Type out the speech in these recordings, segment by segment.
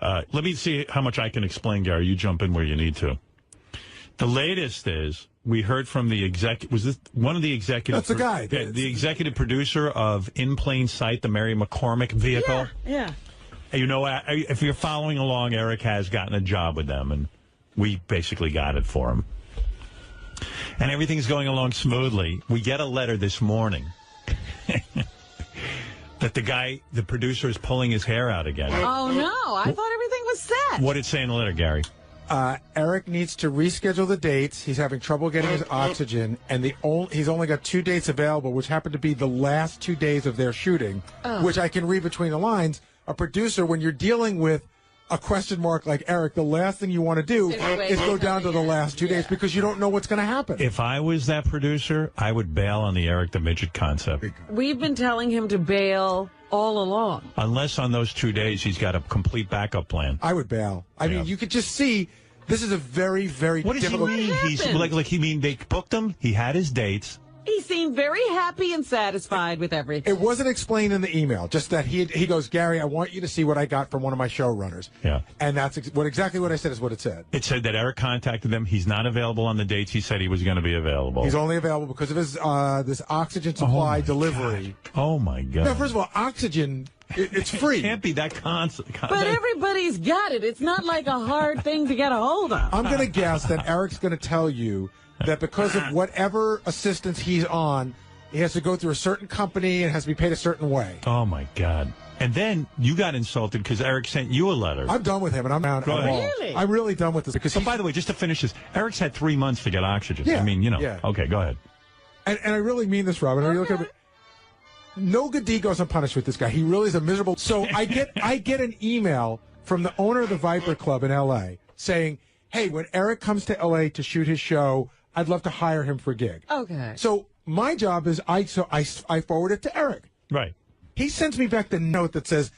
Let me see how much I can explain, Gary. You jump in where you need to. The latest is we heard from the was this one of the executive? That's the guy. The executive producer of In Plain Sight, the Mary McCormick vehicle. Yeah. You know, if you're following along, Eric has gotten a job with them, and we basically got it for him. And everything's going along smoothly. We get a letter this morning that the producer is pulling his hair out again. Oh, no. I thought everything was set. What did it say in the letter, Gary? Eric needs to reschedule the dates. He's having trouble getting his oxygen, and he's only got 2 dates available, which happen to be the last 2 days of their shooting, which I can read between the lines. A producer, when you're dealing with a question mark like Eric, the last thing you want to do is go down to the last 2 days because you don't know what's going to happen. If I was that producer, I would bail on the Eric the Midget concept. We've been telling him to bail all along. Unless on those 2 days he's got a complete backup plan. I would bail. I mean, you could just see this is a very, very difficult... What does he mean? He's like he mean they booked him? He had his dates. He seemed very happy and satisfied with everything. It wasn't explained in the email, just that he goes, Gary, I want you to see what I got from one of my showrunners. Yeah. And that's exactly what I said is what it said. It said that Eric contacted them. He's not available on the dates he said he was going to be available. He's only available because of his this oxygen supply delivery. God. Oh, my God. Now, first of all, oxygen, it's free. It can't be that constant. But everybody's got it. It's not like a hard thing to get a hold of. I'm going to guess that Eric's going to tell you that because of whatever assistance he's on, he has to go through a certain company and has to be paid a certain way. Oh, my God. And then you got insulted because Eric sent you a letter. I'm done with him, and I'm down. Really? I'm really done with this. Because by the way, just to finish this, Eric's had 3 months to get oxygen. Yeah, I mean, yeah. Okay, go ahead. And I really mean this, Robin. Are you looking at me? No good deed goes unpunished with this guy. He really is a miserable... So I get an email from the owner of the Viper Club in L.A. saying, hey, when Eric comes to L.A. to shoot his show, I'd love to hire him for a gig. Okay. So my job is I forward it to Eric. Right. He sends me back the note that says,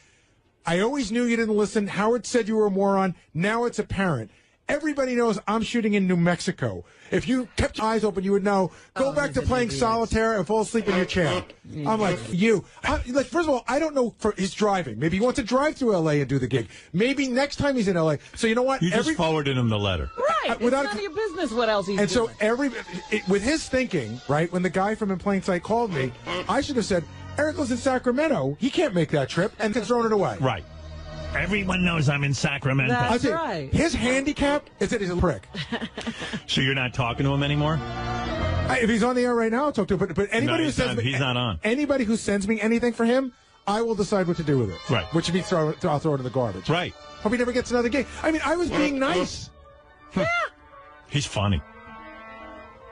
I always knew you didn't listen. Howard said you were a moron. Now it's apparent. Everybody knows I'm shooting in New Mexico. If you kept your eyes open, you would know. Go back to playing solitaire and fall asleep in your chair. I'm like, first of all, I don't know for his driving. Maybe he wants to drive through L.A. and do the gig. Maybe next time he's in L.A. So you know what? You just forwarded him the letter. Right. It's none of your business what else he's doing. And so with his thinking, right, when the guy from In Plain Sight called me, I should have said, Eric lives in Sacramento. He can't make that trip, and thrown it away. Right. Everyone knows I'm in Sacramento. That's right. His handicap is that he's a prick. So you're not talking to him anymore? If he's on the air right now, I'll talk to him. But anybody who sends me, he's not on. Anybody who sends me anything for him, I will decide what to do with it. Right. Which means I'll throw it in the garbage. Right. Hope he never gets another gig. I mean, I was being nice. Yeah. He's funny.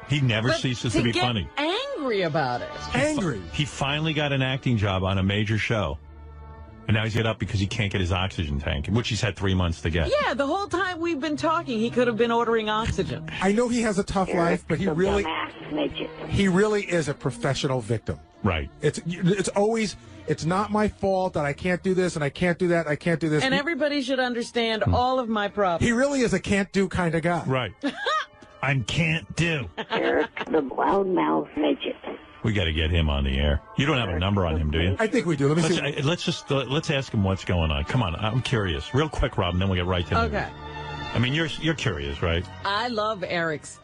He never ceases to be funny. Angry about it. Angry. He finally got an acting job on a major show. And now he's get up because he can't get his oxygen tank, which he's had 3 months to get. Yeah, the whole time we've been talking, he could have been ordering oxygen. I know he has a tough life, but he really is a professional victim. Right. It's always, it's not my fault that I can't do this and I can't do that, I can't do this. And everybody should understand all of my problems. He really is a can't do kind of guy. Right. I can't do. Eric the loudmouth midget. We got to get him on the air. You don't have a number on him, do you? I think we do. Let me see. Let's ask him what's going on. Come on, I'm curious. Real quick, Robin, then we'll get right to it. Okay. I mean, you're curious, right? I love Eric's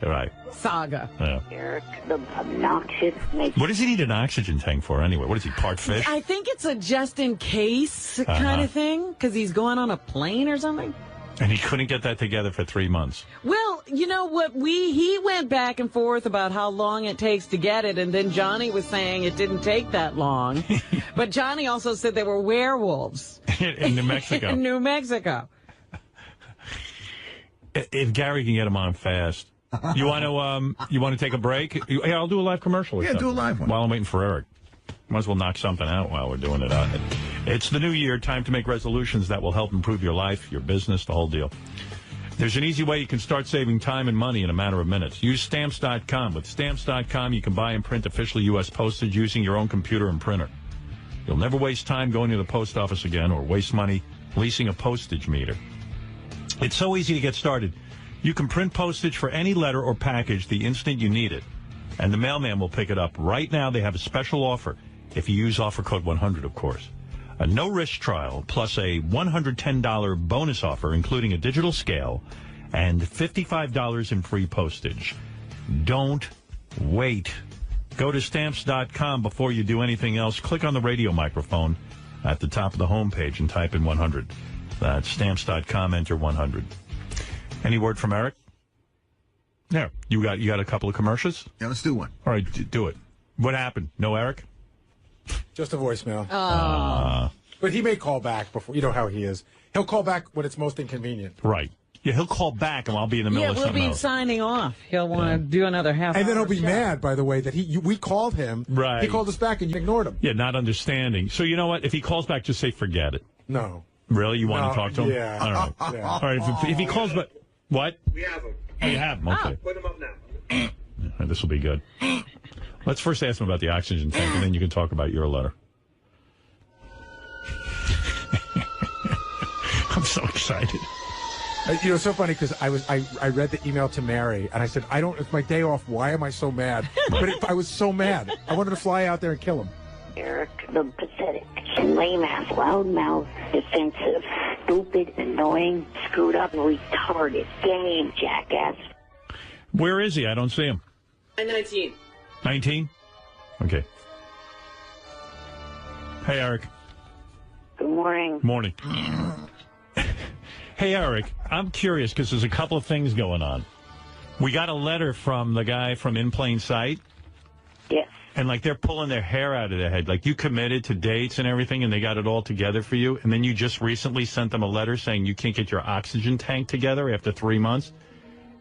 saga. Yeah. Eric the obnoxious midget. What does he need an oxygen tank for anyway? What is he, part fish? I think it's a just-in-case kind of thing, because he's going on a plane or something. And he couldn't get that together for 3 months. Well, you know what? He went back and forth about how long it takes to get it, and then Johnny was saying it didn't take that long. But Johnny also said there were werewolves. In New Mexico. In New Mexico. If Gary can get him on fast. You want to take a break? Yeah, I'll do a live commercial. Yeah, do a live one. While I'm waiting for Eric. Might as well knock something out while we're doing it. It's the new year, time to make resolutions that will help improve your life, your business, the whole deal. There's an easy way you can start saving time and money in a matter of minutes. Use Stamps.com. With Stamps.com, you can buy and print officially U.S. postage using your own computer and printer. You'll never waste time going to the post office again or waste money leasing a postage meter. It's so easy to get started. You can print postage for any letter or package the instant you need it, and the mailman will pick it up. Right now, they have a special offer. If you use offer code 100, of course. A no-risk trial plus a $110 bonus offer, including a digital scale and $55 in free postage. Don't wait. Go to Stamps.com before you do anything else. Click on the radio microphone at the top of the homepage and type in 100. That's Stamps.com, enter 100. Any word from Eric? Yeah. You got a couple of commercials? Yeah, let's do one. All right, do it. What happened? No Eric? Just a voicemail. But he may call back before. You know how he is. He'll call back when it's most inconvenient. Right. Yeah, he'll call back and I'll be in the middle of something else. We'll be signing off. He'll want to do another half hour. And then he'll be show. mad, by the way, that we called him. Right. He called us back and you ignored him. Yeah, not understanding. So you know what? If he calls back, just say forget it. No. Really? You want to talk to him? Yeah. All right. Yeah. All right. If he calls back, what? We have him. Oh, you have him. Okay. Put him up now. All right, this will be good. Let's first ask him about the oxygen tank, and then you can talk about your letter. I'm so excited. You know, it's so funny because I read the email to Mary and I said, it's my day off. Why am I so mad? But I was so mad. I wanted to fly out there and kill him. Eric the pathetic, lame ass, loudmouth, defensive, stupid, annoying, screwed up, retarded, game jackass. Where is he? I don't see him. 19. 19? Okay. Hey, Eric. Good morning. Morning. Hey, Eric, I'm curious because there's a couple of things going on. We got a letter from the guy from In Plain Sight. Yes. And, like, they're pulling their hair out of their head. Like, you committed to dates and everything, and they got it all together for you. And then you just recently sent them a letter saying you can't get your oxygen tank together after 3 months.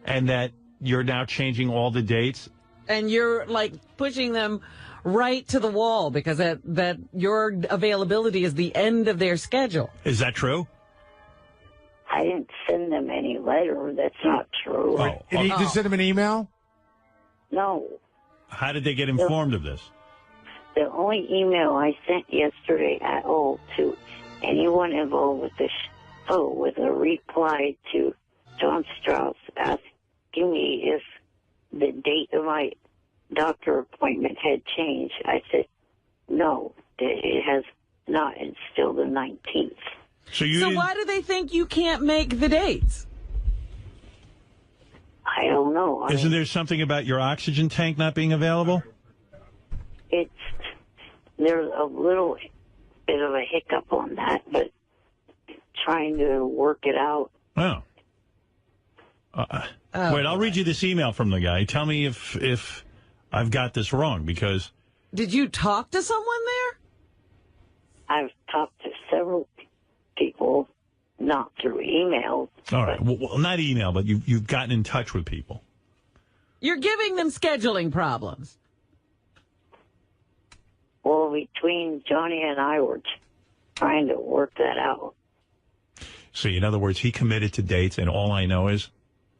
And that you're now changing all the dates. And you're, like, pushing them right to the wall because that your availability is the end of their schedule. Is that true? I didn't send them any letter. That's not true. Oh. And you just sent him an email? No. How did they get informed of this? The only email I sent yesterday at all to anyone involved with the show was a reply to John Strauss asking me if the date of my doctor appointment had changed. I said, no, it has not. It's still the 19th. So why do they think you can't make the dates? I don't know. Isn't there something about your oxygen tank not being available? There's a little bit of a hiccup on that, but trying to work it out. Oh. Wait, I'll read you this email from the guy. Tell me if I've got this wrong, because... Did you talk to someone there? I've talked to several people, not through email. All right. Well, not email, but you've gotten in touch with people. You're giving them scheduling problems. Well, between Johnny and I were trying to work that out. See, in other words, he committed to dates, and all I know is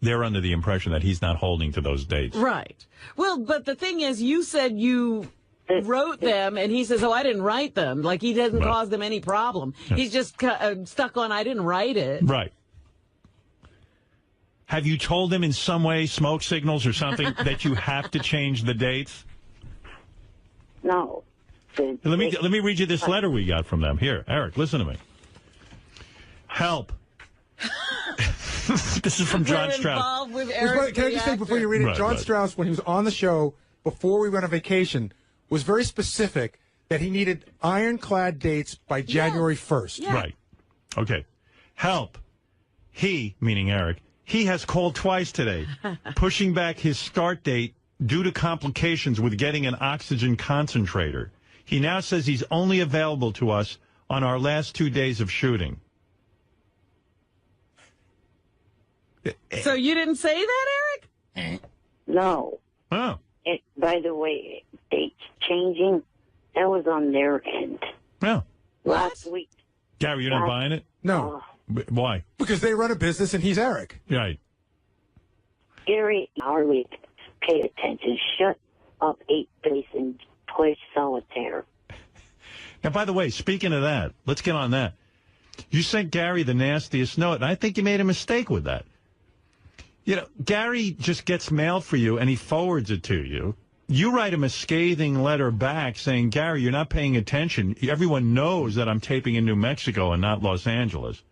they're under the impression that he's not holding to those dates. Right. Well, but the thing is, you said you wrote them, and he says, oh, I didn't write them. Like, he doesn't cause them any problem. Yeah. He's just stuck on, I didn't write it. Right. Have you told him in some way, smoke signals or something, that you have to change the dates? No. Let me read you this letter we got from them. Here, Eric, listen to me. Help. This is from John Strauss. With Eric, can I just say before you read it, John Strauss, when he was on the show, before we went on vacation, was very specific that he needed ironclad dates by January 1st. Yeah. Right. Okay. Help. He, meaning Eric, he has called twice today, pushing back his start date due to complications with getting an oxygen concentrator. He now says he's only available to us on our last 2 days of shooting. So you didn't say that, Eric? No. Oh. By the way, dates changing, that was on their end. Yeah. Last week. Gary, you're not buying it? No. Why? Because they run a business and he's Eric. Right. Gary, Harley, pay attention. Shut up, 8-base, and play solitaire. Now, by the way, speaking of that, let's get on that. You sent Gary the nastiest note, and I think you made a mistake with that. You know, Gary just gets mail for you, and he forwards it to you. You write him a scathing letter back saying, Gary, you're not paying attention. Everyone knows that I'm taping in New Mexico and not Los Angeles.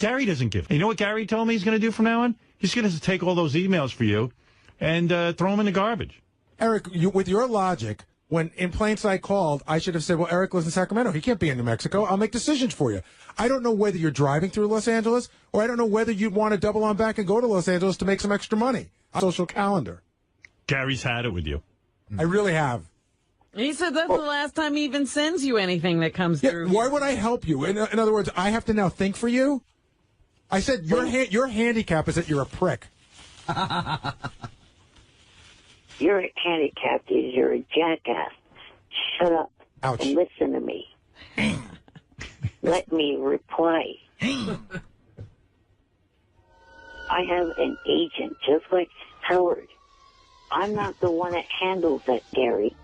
Gary doesn't give. You know what Gary told me he's going to do from now on? He's going to take all those emails for you and throw them in the garbage. Eric, with your logic, when In Plain Sight called, I should have said, well, Eric lives in Sacramento. He can't be in New Mexico. I'll make decisions for you. I don't know whether you're driving through Los Angeles, or I don't know whether you'd want to double on back and go to Los Angeles to make some extra money on social calendar. Gary's had it with you. I really have. He said that's the last time he even sends you anything that comes through. Why would I help you? In other words, I have to now think for you? I said your handicap is that you're a prick. Your handicap is you're a jackass. Shut up. Ouch. And listen to me. Let me reply. I have an agent just like Howard. I'm not the one that handles that, Gary.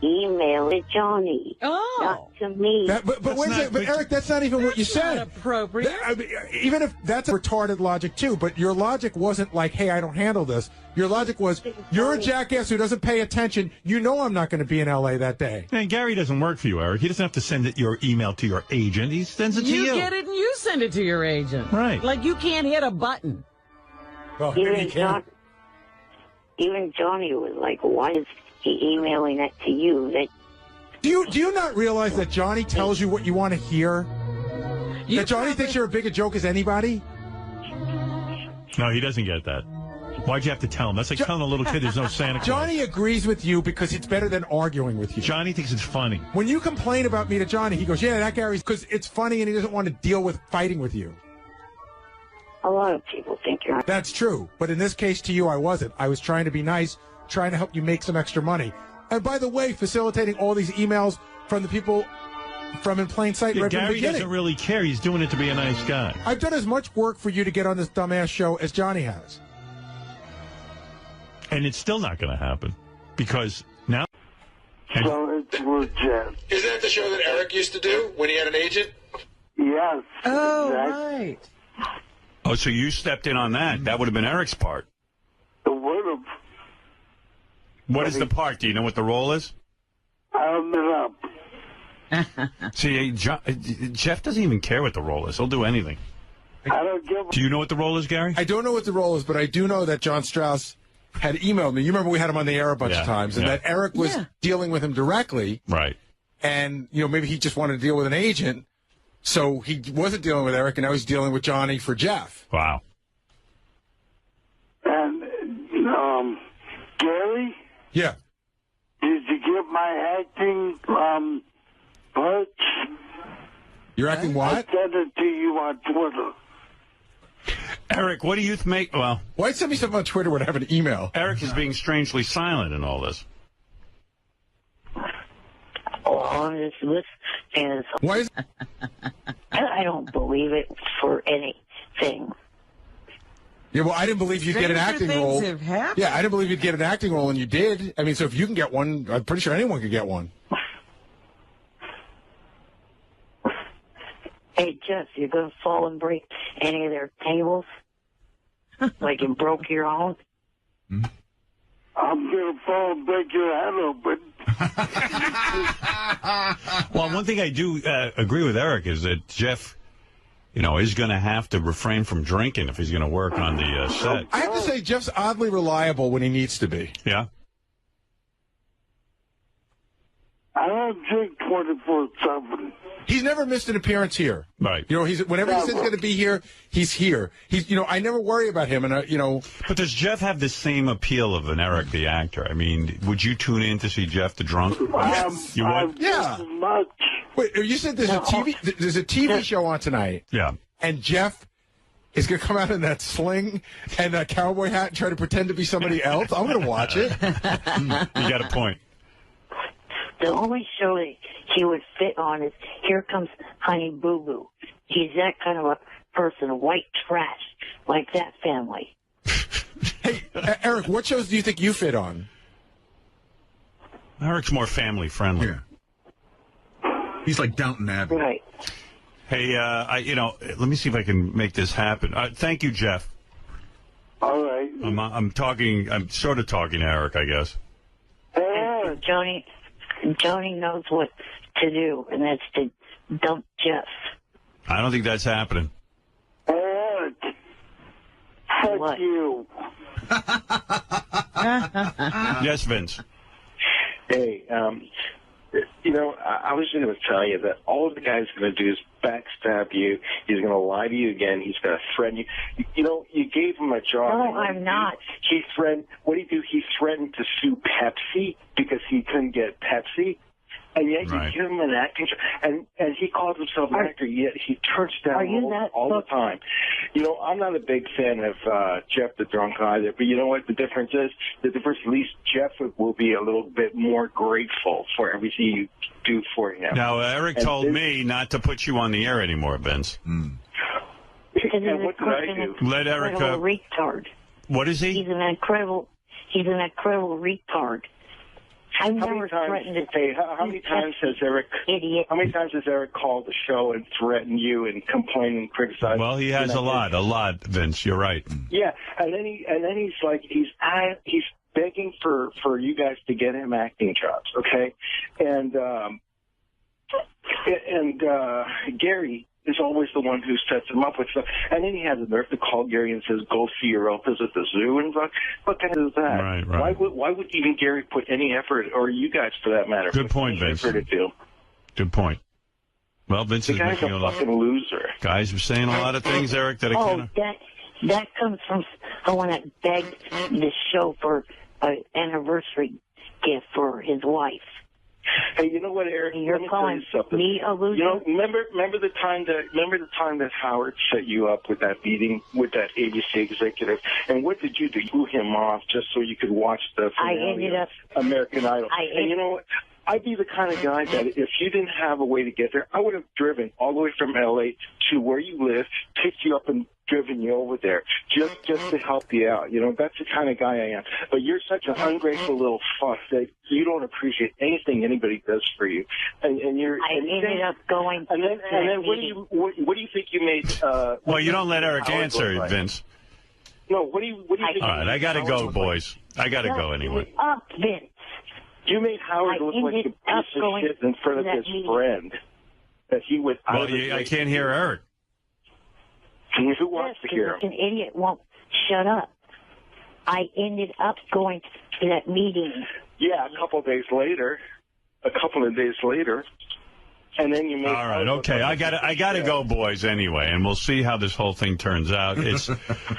Email it, Johnny. Oh. Not to me. But wait a second. But Eric, that's not even what you said. Not appropriate. I mean, even if that's a retarded logic too, but your logic wasn't like, hey, I don't handle this. Your logic was, you're a jackass who doesn't pay attention. You know I'm not going to be in L.A. that day. And Gary doesn't work for you, Eric. He doesn't have to send your email to your agent. He sends it to you. You get it and you send it to your agent. Right. Like you can't hit a button. Well, maybe you can. Even Johnny was like, why is he emailing that to you? That Do you not realize that Johnny tells you what you want to hear? That Johnny thinks you're as big a joke as anybody? No, he doesn't get that. Why'd you have to tell him? That's like telling a little kid there's no Santa Claus. Johnny agrees with you because it's better than arguing with you. Johnny thinks it's funny. When you complain about me to Johnny, he goes, yeah, that Gary's, because it's funny and he doesn't want to deal with fighting with you. a lot of people think you're. That's true. But in this case to you, I wasn't. I was trying to be nice, trying to help you make some extra money. And by the way, facilitating all these emails from the people from In Plain Sight right from the Gary beginning. doesn't really care. He's doing it to be a nice guy. I've done as much work for you to get on this dumbass show as Johnny has. And it's still not going to happen because now... So it's legit. Isn't that the show that Eric used to do when he had an agent? Yes. Oh, exactly. right. Oh, so you stepped in on that. That would have been Eric's part. It would have. What is the part? Do you know what the role is? I looked it up. See, Jeff doesn't even care what the role is. He'll do anything. I don't give Do you know what the role is, Gary? I don't know what the role is, but I do know that John Strauss had emailed me. You remember we had him on the air a bunch of times, and that Eric was dealing with him directly. Right. And, you know, maybe he just wanted to deal with an agent, so he wasn't dealing with Eric, and now he's dealing with Johnny for Jeff. Wow. And, Gary, Yeah. did you get my acting parts? You're acting I what? sent it to you on Twitter. Eric, what do you make? Well, Why send me something on Twitter when I have an email? Eric is being strangely silent in all this. Oh, this is. Why is I don't believe it for anything. Yeah, well, I didn't believe you'd get an Stranger acting things role. have happened. Yeah, I didn't believe you'd get an acting role, and you did. I mean, so if you can get one, I'm pretty sure anyone could get one. Hey, Jeff, you're going to fall and break any of their tables? Like you broke your own? I'm going to fall and break your head open. Well, one thing I do agree with Eric is that Jeff, you know, is going to have to refrain from drinking if he's going to work on the set. I have to say, Jeff's oddly reliable when he needs to be. Yeah? I don't drink 24/7. He's never missed an appearance here. Right. You know, whenever he says he's going to be here, he's here. He's, you know, I never worry about him, and you know. But does Jeff have the same appeal of an Eric the actor? I mean, would you tune in to see Jeff the drunk? You would? Yeah. Much. Wait, you said there's a TV show on tonight, Yeah. and Jeff is going to come out in that sling and a cowboy hat and try to pretend to be somebody else. I'm going to watch it. You got a point. The only show that he would fit on is Here Comes Honey Boo Boo. He's that kind of a person, white trash, like that family. Hey, Eric, what shows do you think you fit on? Eric's more family friendly. He's like Downton Abbey. Right. Hey, let me see if I can make this happen. Thank you, Jeff. All right. I'm sort of talking to Eric, I guess. Hey, Johnny knows what to do, and that's to dump Jeff. I don't think that's happening. Eric, fuck What? you. Yes, Vince. Hey, I was going to tell you that all the guy's going to do is backstab you. He's going to lie to you again. He's going to threaten you. You gave him a job. No, I'm not. He threatened. What did he do? He threatened to sue Pepsi because he couldn't get Pepsi. And yet you give him an acting job. And he calls himself an actor, yet he turns down roles all the time. I'm not a big fan of Jeff the Drunk either, but you know what the difference is? The difference, at least Jeff will be a little bit more grateful for everything you do for him. Now, Eric told me not to put you on the air anymore, Vince. Because And what did I do? Let Eric... retard. What is he? He's an incredible retard. I've never threatened to... Hey, how many times has Eric... Idiot. How many times has Eric called the show and threatened you and complained and criticized? Well, he has a lot, Vince. You're right. Yeah, and then he's like he's begging for you guys to get him acting jobs, okay? And Gary is always the one who sets him up with stuff. And then he has the nerve to call Gary and says, "Go see your relatives at the zoo." And what the hell is that? Right. Why would even Gary put any effort, or you guys for that matter? Good point, Vince. Good point. Well, Vince is making a fucking loser. Guys are saying a lot of things, Eric, that I can't... that comes from someone that begged the show for an anniversary gift for his wife. Hey, you know what, Eric? You're calling me a loser? Remember the time that Howard set you up with that meeting with that ABC executive, and what did you do? You threw him off just so you could watch the finale of American Idol. And you know what? I'd be the kind of guy that if you didn't have a way to get there, I would have driven all the way from L.A. to where you live, picked you up and driven you over there just to help you out. That's the kind of guy I am. But you're such an ungrateful little fuck that you don't appreciate anything anybody does for you. And you're. I ended up going. And then what do you think you made? Well, you don't let Eric answer, Vince. No, what do you think? All right, I got to go, boys. I got to go anyway. Up, Vince. You made Howard look like a piece of shit in front of his friend. That he would. Well, I can't hear Eric. Who wants to hear him? An idiot won't shut up. I ended up going to that meeting. Yeah, a couple of days later. And then you made... All right, okay. I gotta go, boys, anyway, and we'll see how this whole thing turns out. It's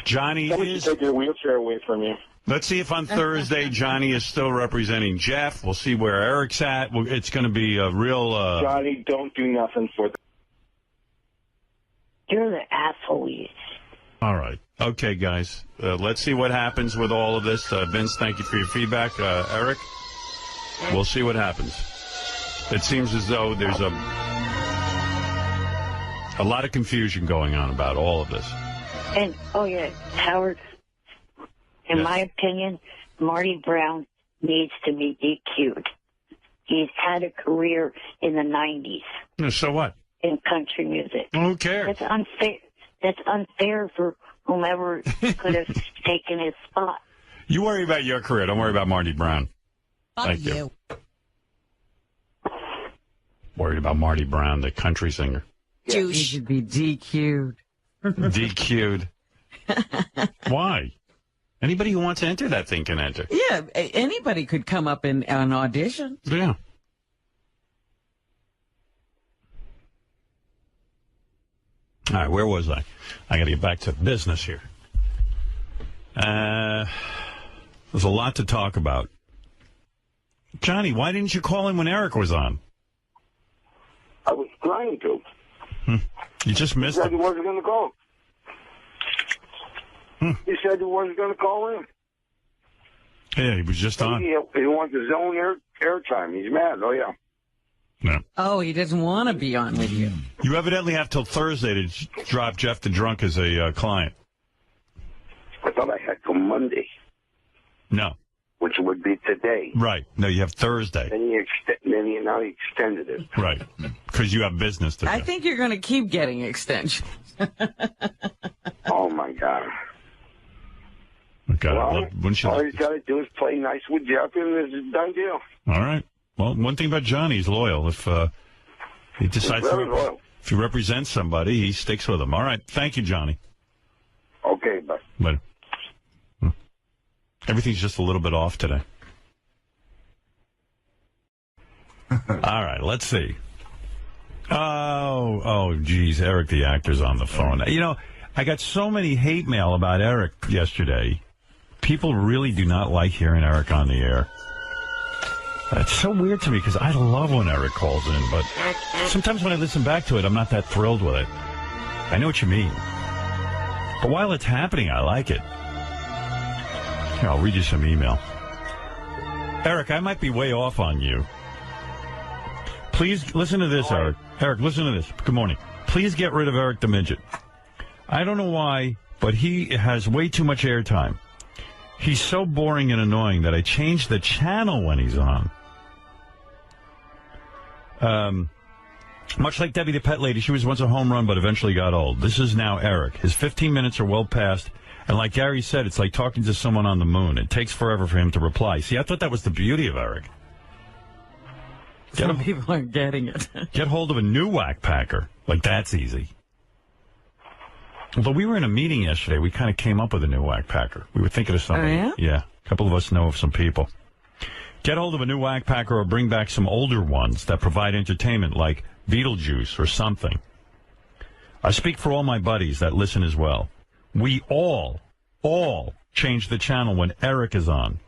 Johnny is... Take your wheelchair away from you. Let's see if on Thursday Johnny is still representing Jeff. We'll see where Eric's at. It's going to be a real... Johnny, don't do nothing for... You're the asshole. All right. Okay, guys. Let's see what happens with all of this. Vince, thank you for your feedback. Eric, we'll see what happens. It seems as though there's a lot of confusion going on about all of this. And, Howard, in my opinion, Marty Brown needs to be DQ'd. He's had a career in the 90s. So what? In country music. Who cares? That's unfair for whomever could have taken his spot. You worry about your career. Don't worry about Marty Brown. Thank you. Worried about Marty Brown, the country singer. He should be DQ'd. DQ'd. Why? Anybody who wants to enter that thing can enter. Yeah, anybody could come up and audition. Yeah. All right, where was I? I got to get back to business here. There's a lot to talk about. Johnny, why didn't you call him when Eric was on? I was trying to. You just missed He said it. he wasn't going to call. He said he wasn't going to call in. Yeah, he was just on. He wants his own airtime. He's mad. Oh, yeah. No. Oh, he doesn't want to be on with you. You evidently have till Thursday to drop Jeff the Drunk as a client. I thought I had till Monday. No. Which would be today. Right. No, you have Thursday. Now he extended it. Right. Because you have business to do. I think you're going to keep getting extensions. Oh, my God. God, Well, wouldn't you all like he's got to do is play nice with Jeff, and it's a done deal. All right. Well, one thing about Johnny, he's loyal. If he decides He's very loyal. if he represents somebody, he sticks with them. All right. Thank you, Johnny. Okay, bye. But everything's just a little bit off today. All right. Let's see. Oh, geez. Eric the actor's on the phone. You know, I got so many hate mail about Eric yesterday. People really do not like hearing Eric on the air. It's so weird to me because I love when Eric calls in, but sometimes when I listen back to it, I'm not that thrilled with it. I know what you mean. But while it's happening, I like it. Here, I'll read you some email. Eric, I might be way off on you. Please listen to this, Eric. Eric, listen to this. Good morning. Please get rid of Eric the Midget. I don't know why, but he has way too much airtime. He's so boring and annoying that I changed the channel when he's on. Much like Debbie the Pet Lady, she was once a home run, but eventually got old. This is now Eric. His 15 minutes are well past, and like Gary said, it's like talking to someone on the moon. It takes forever for him to reply. See, I thought that was the beauty of Eric. Some people aren't getting it. Get hold of a new Wack Packer. Like, that's easy. Although we were in a meeting yesterday, we kind of came up with a new Wack Packer. We were thinking of something. Oh, yeah? Yeah. A couple of us know of some people. Get hold of a new Wack Packer or bring back some older ones that provide entertainment like Beetlejuice or something. I speak for all my buddies that listen as well. We all change the channel when Eric is on.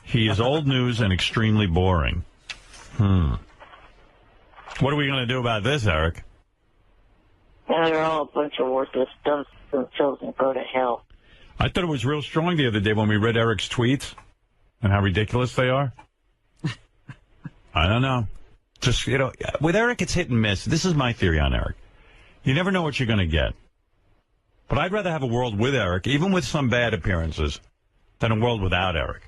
He is old news and extremely boring. What are we going to do about this, Eric? Yeah, they're all a bunch of worthless dumps themselves and go to hell. I thought it was real strong the other day when we read Eric's tweets and how ridiculous they are. I don't know. Just, you know, with Eric, it's hit and miss. This is my theory on Eric. You never know what you're going to get. But I'd rather have a world with Eric, even with some bad appearances, than a world without Eric.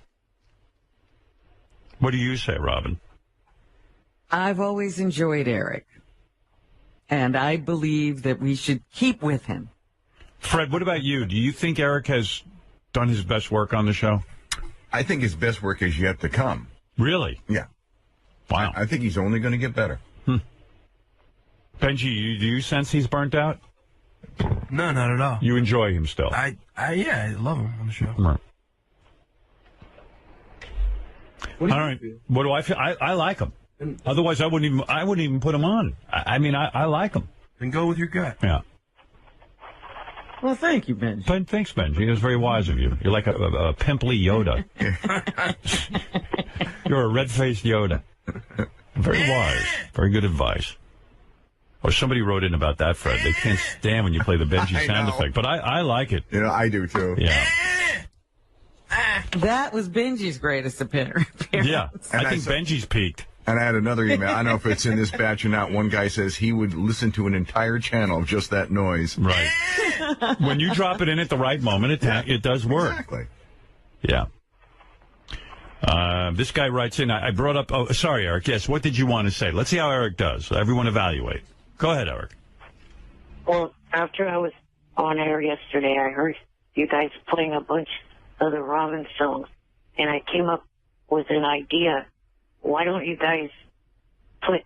What do you say, Robin? I've always enjoyed Eric, and I believe that we should keep with him. Fred, what about you? Do you think Eric has done his best work on the show? I think his best work is yet to come. Really? Yeah. Wow. I think he's only going to get better. Benji, do you sense he's burnt out? No, not at all. You enjoy him still? Yeah, I love him on the show. Right. All right. What do I feel? I like him. Otherwise, I wouldn't even put him on. I mean, I like him. Then go with your gut. Yeah. Well, thank you, Benji. Thanks, Benji. It was very wise of you. You're like a pimply Yoda. You're a red-faced Yoda. Very wise. Very good advice. Or somebody wrote in about that, Fred. They can't stand when you play the Benji sound effect. But I like it. You know, I do, too. Yeah. That was Benji's greatest appearance. Yeah. I think Benji's peaked. And I had another email. I don't know if it's in this batch or not. One guy says he would listen to an entire channel of just that noise. Right. When you drop it in at the right moment, it does work. Exactly. Yeah. This guy writes in, I brought up, oh, sorry, Eric. Yes, what did you want to say? Let's see how Eric does. Everyone evaluate. Go ahead, Eric. Well, after I was on air yesterday, I heard you guys playing a bunch of the Robin songs, and I came up with an idea. Why don't you guys put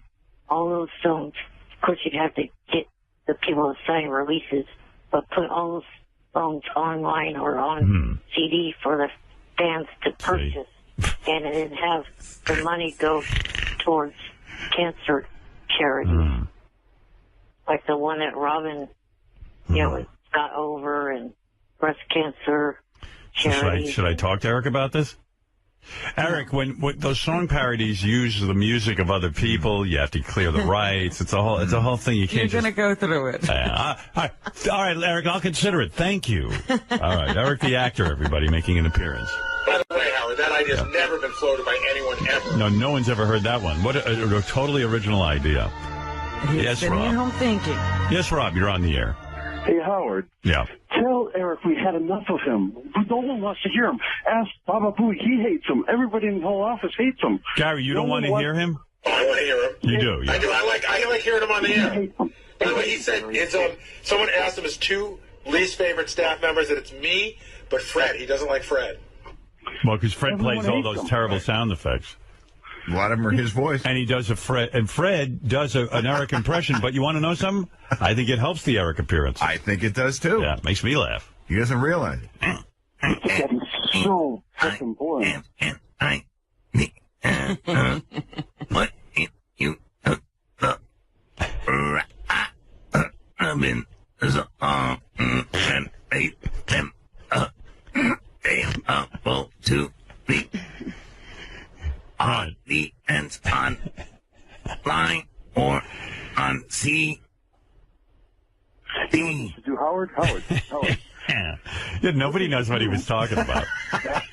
all those songs, of course you'd have to get the people to sign releases, but put all those songs online or on CD for the fans to purchase, and then have the money go towards cancer charities. Like the one that Robin, got over, and breast cancer charities. Should I talk to Eric about this? Eric, when those song parodies use the music of other people, you have to clear the rights. It's a whole thing. You can't. You're going to go through it. All right, Eric, I'll consider it. Thank you. All right, Eric the actor, everybody, making an appearance. By the way, Howard, that idea's never been floated by anyone ever. No one's ever heard that one. What a totally original idea. Yes, sitting Rob. at home thinking. Yes, Rob, you're on the air. Hey, Howard. Yeah. Tell Eric we had enough of him. No one wants to hear him. Ask Baba Booey. He hates him. Everybody in the whole office hates him. Gary, you don't want to hear him? Oh, I want to hear him. You do, yeah. I do. I like hearing him on the air. By the way, he said someone asked him, is 2 least favorite staff member is that it's me, but Fred. He doesn't like Fred. Well, because Fred plays all those terrible sound effects. A lot of them are his voice. And he does Fred does an Eric impression, but you want to know something? I think it helps the Eric appearance. I think it does, too. Yeah, it makes me laugh. He doesn't realize it. It's so fucking boring. What you I've been and made them able to be on the ends on line or on sea. Howard. Yeah, nobody knows what he was talking about.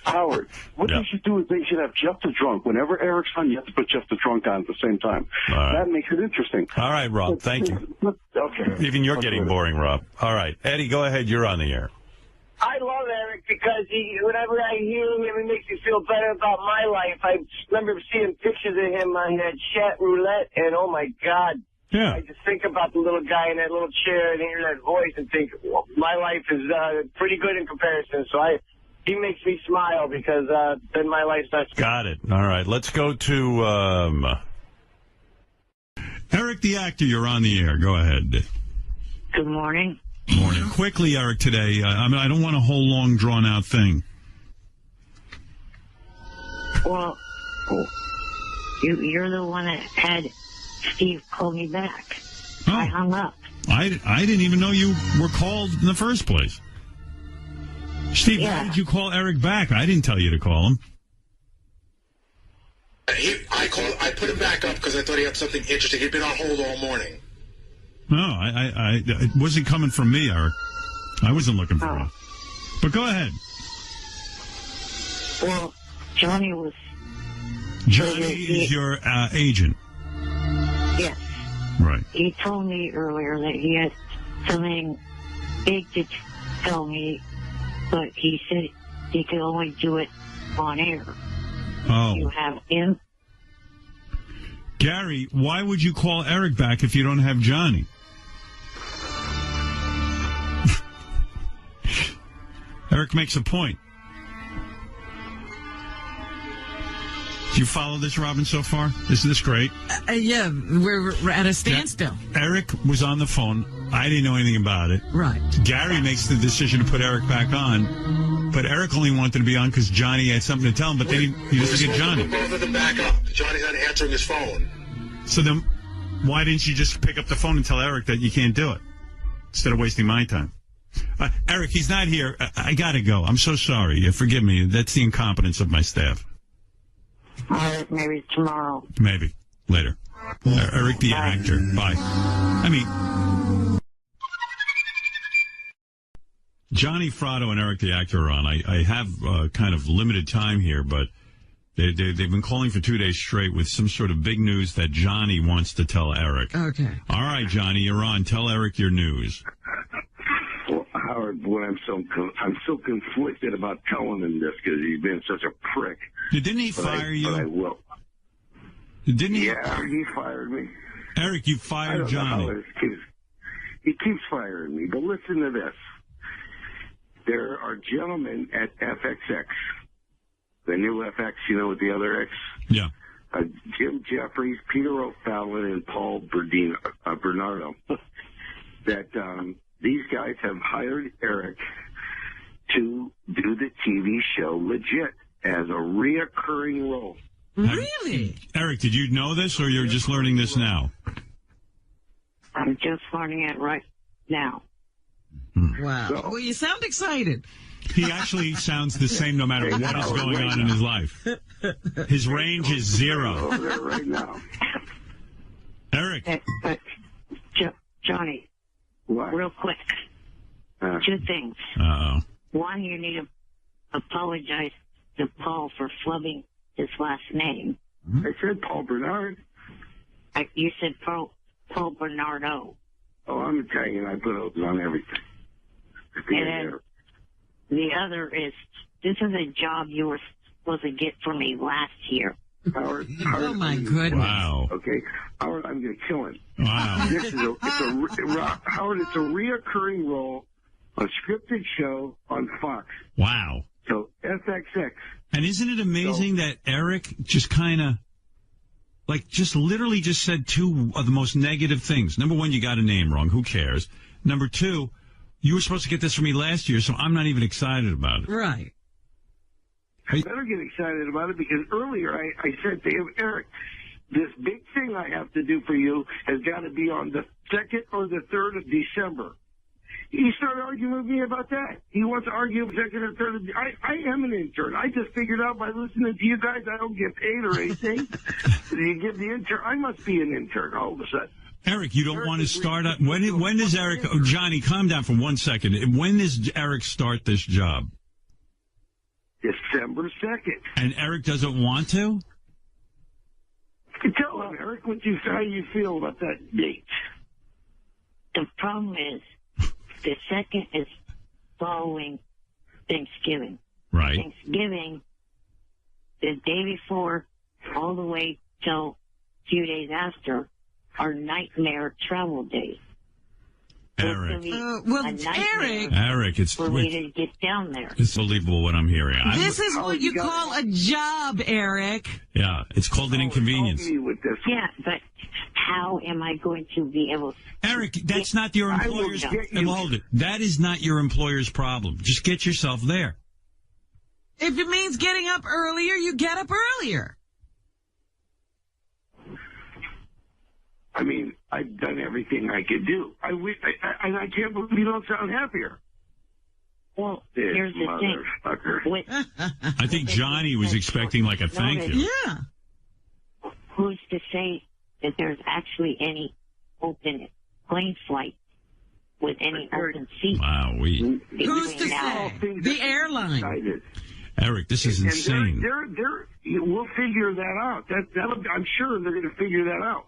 Howard, what they should do is they should have Jeff the Drunk. Whenever Eric's on, you have to put Jeff the Drunk on at the same time. Right. That makes it interesting. All right, Rob, thank you. Okay. Even you're getting boring, Rob. All right, Eddie, go ahead. You're on the air. I love Eric because whenever I hear him, it makes me feel better about my life. I remember seeing pictures of him on that chat roulette, and oh my God. Yeah. I just think about the little guy in that little chair and hear that voice and think, well, my life is pretty good in comparison. So he makes me smile because then my life's not. Got it. All right, let's go to Eric the actor. You're on the air. Go ahead. Good morning. Morning. Quickly, Eric, today, I don't want a whole long, drawn-out thing. Well, you're the one that had Steve call me back. Oh. I hung up. I didn't even know you were called in the first place. Steve, why did you call Eric back? I didn't tell you to call him. I put him back up because I thought he had something interesting. He'd been on hold all morning. No, it wasn't coming from me, Eric. I wasn't looking for him. But go ahead. Well, Johnny is your agent. Yes. Right. He told me earlier that he had something big to tell me, but he said he could only do it on air. Oh. You have him? Gary, why would you call Eric back if you don't have Johnny? Eric makes a point. Do you follow this, Robin, so far? Isn't this great? Yeah, we're at a standstill. Eric was on the phone. I didn't know anything about it. Right. Gary makes the decision to put Eric back on, but Eric only wanted to be on because Johnny had something to tell him, but then he doesn't get Johnny. Both of them back up. Johnny's not answering his phone. So then why didn't you just pick up the phone and tell Eric that you can't do it instead of wasting my time? Eric, he's not here. I got to go. I'm so sorry. Forgive me. That's the incompetence of my staff. All right, maybe tomorrow. Maybe. Later. Eric the actor. Bye. I mean, Johnny Fratto and Eric the actor are on. I have kind of limited time here, but they've been calling for 2 days straight with some sort of big news that Johnny wants to tell Eric. Okay. All right, Johnny, you're on. Tell Eric your news. Well, Howard, boy, I'm so conflicted about telling him this because he's been such a prick. Didn't he fire you? But I will. Didn't he? Yeah, he fired me. Eric, you fired Johnny. He keeps firing me. But listen to this. There are gentlemen at FXX, the new FX, you know, with the other X. Yeah. Jim Jeffries, Peter O'Fallon, and Paul Bernardo, that these guys have hired Eric to do the TV show legit as a reoccurring role. Really? Eric, did you know this, or you're just learning this now? I'm just learning it right now. Wow. So, well, you sound excited. He actually sounds the same no matter what is going on in his life. His range is zero. Over there right now. Eric. But Johnny, what? Real quick, 2 things. Uh-oh. One, you need to apologize to Paul for flubbing his last name. I said Paul Bernard. You said Paul Bernardo. Oh, I'm Italian. I put O's on everything. And then the other is, this is a job you were supposed to get for me last year. Howard, oh, my goodness. Wow. Okay, Howard, I'm going to kill him. Wow. Howard, it's a reoccurring role a scripted show on Fox. Wow. So FXX. And isn't it amazing that Eric just kind of, just literally just said two of the most negative things. Number one, you got a name wrong. Who cares? Number two, you were supposed to get this from me last year, so I'm not even excited about it. Right. I better get excited about it because earlier I said to him, Eric, this big thing I have to do for you has got to be on the 2nd or the 3rd of December. He started arguing with me about that. He wants to argue 2nd or 3rd. I am an intern. I just figured out by listening to you guys I don't get paid or anything. You give the intern. I must be an intern all of a sudden. Eric, you don't want to start up. When does Eric? Oh, Johnny, calm down for 1 second. When does Eric start this job? December 2nd. And Eric doesn't want to? Tell him, Eric, how you feel about that date. The problem is, the 2nd is following Thanksgiving. Right. Thanksgiving, the day before, all the way till a few days after, are nightmare travel days. Eric. Eric, it's for me to get down there. It's unbelievable what I'm hearing. This is what you call a job, Eric. Yeah, it's called an inconvenience. Yeah, but how am I going to be able to... Eric, that's not your employer's... Hold it. That is not your employer's problem. Just get yourself there. If it means getting up earlier, you get up earlier. I mean, I've done everything I could do. I can't believe you don't sound happier. Well, here's the thing. I think Johnny was expecting like a thank you. Yeah. Who's to say that there's actually any open plane flight with any open seats? Wow, Who's to say? The airline. Eric, this is insane. We'll figure that out. I'm sure they're going to figure that out.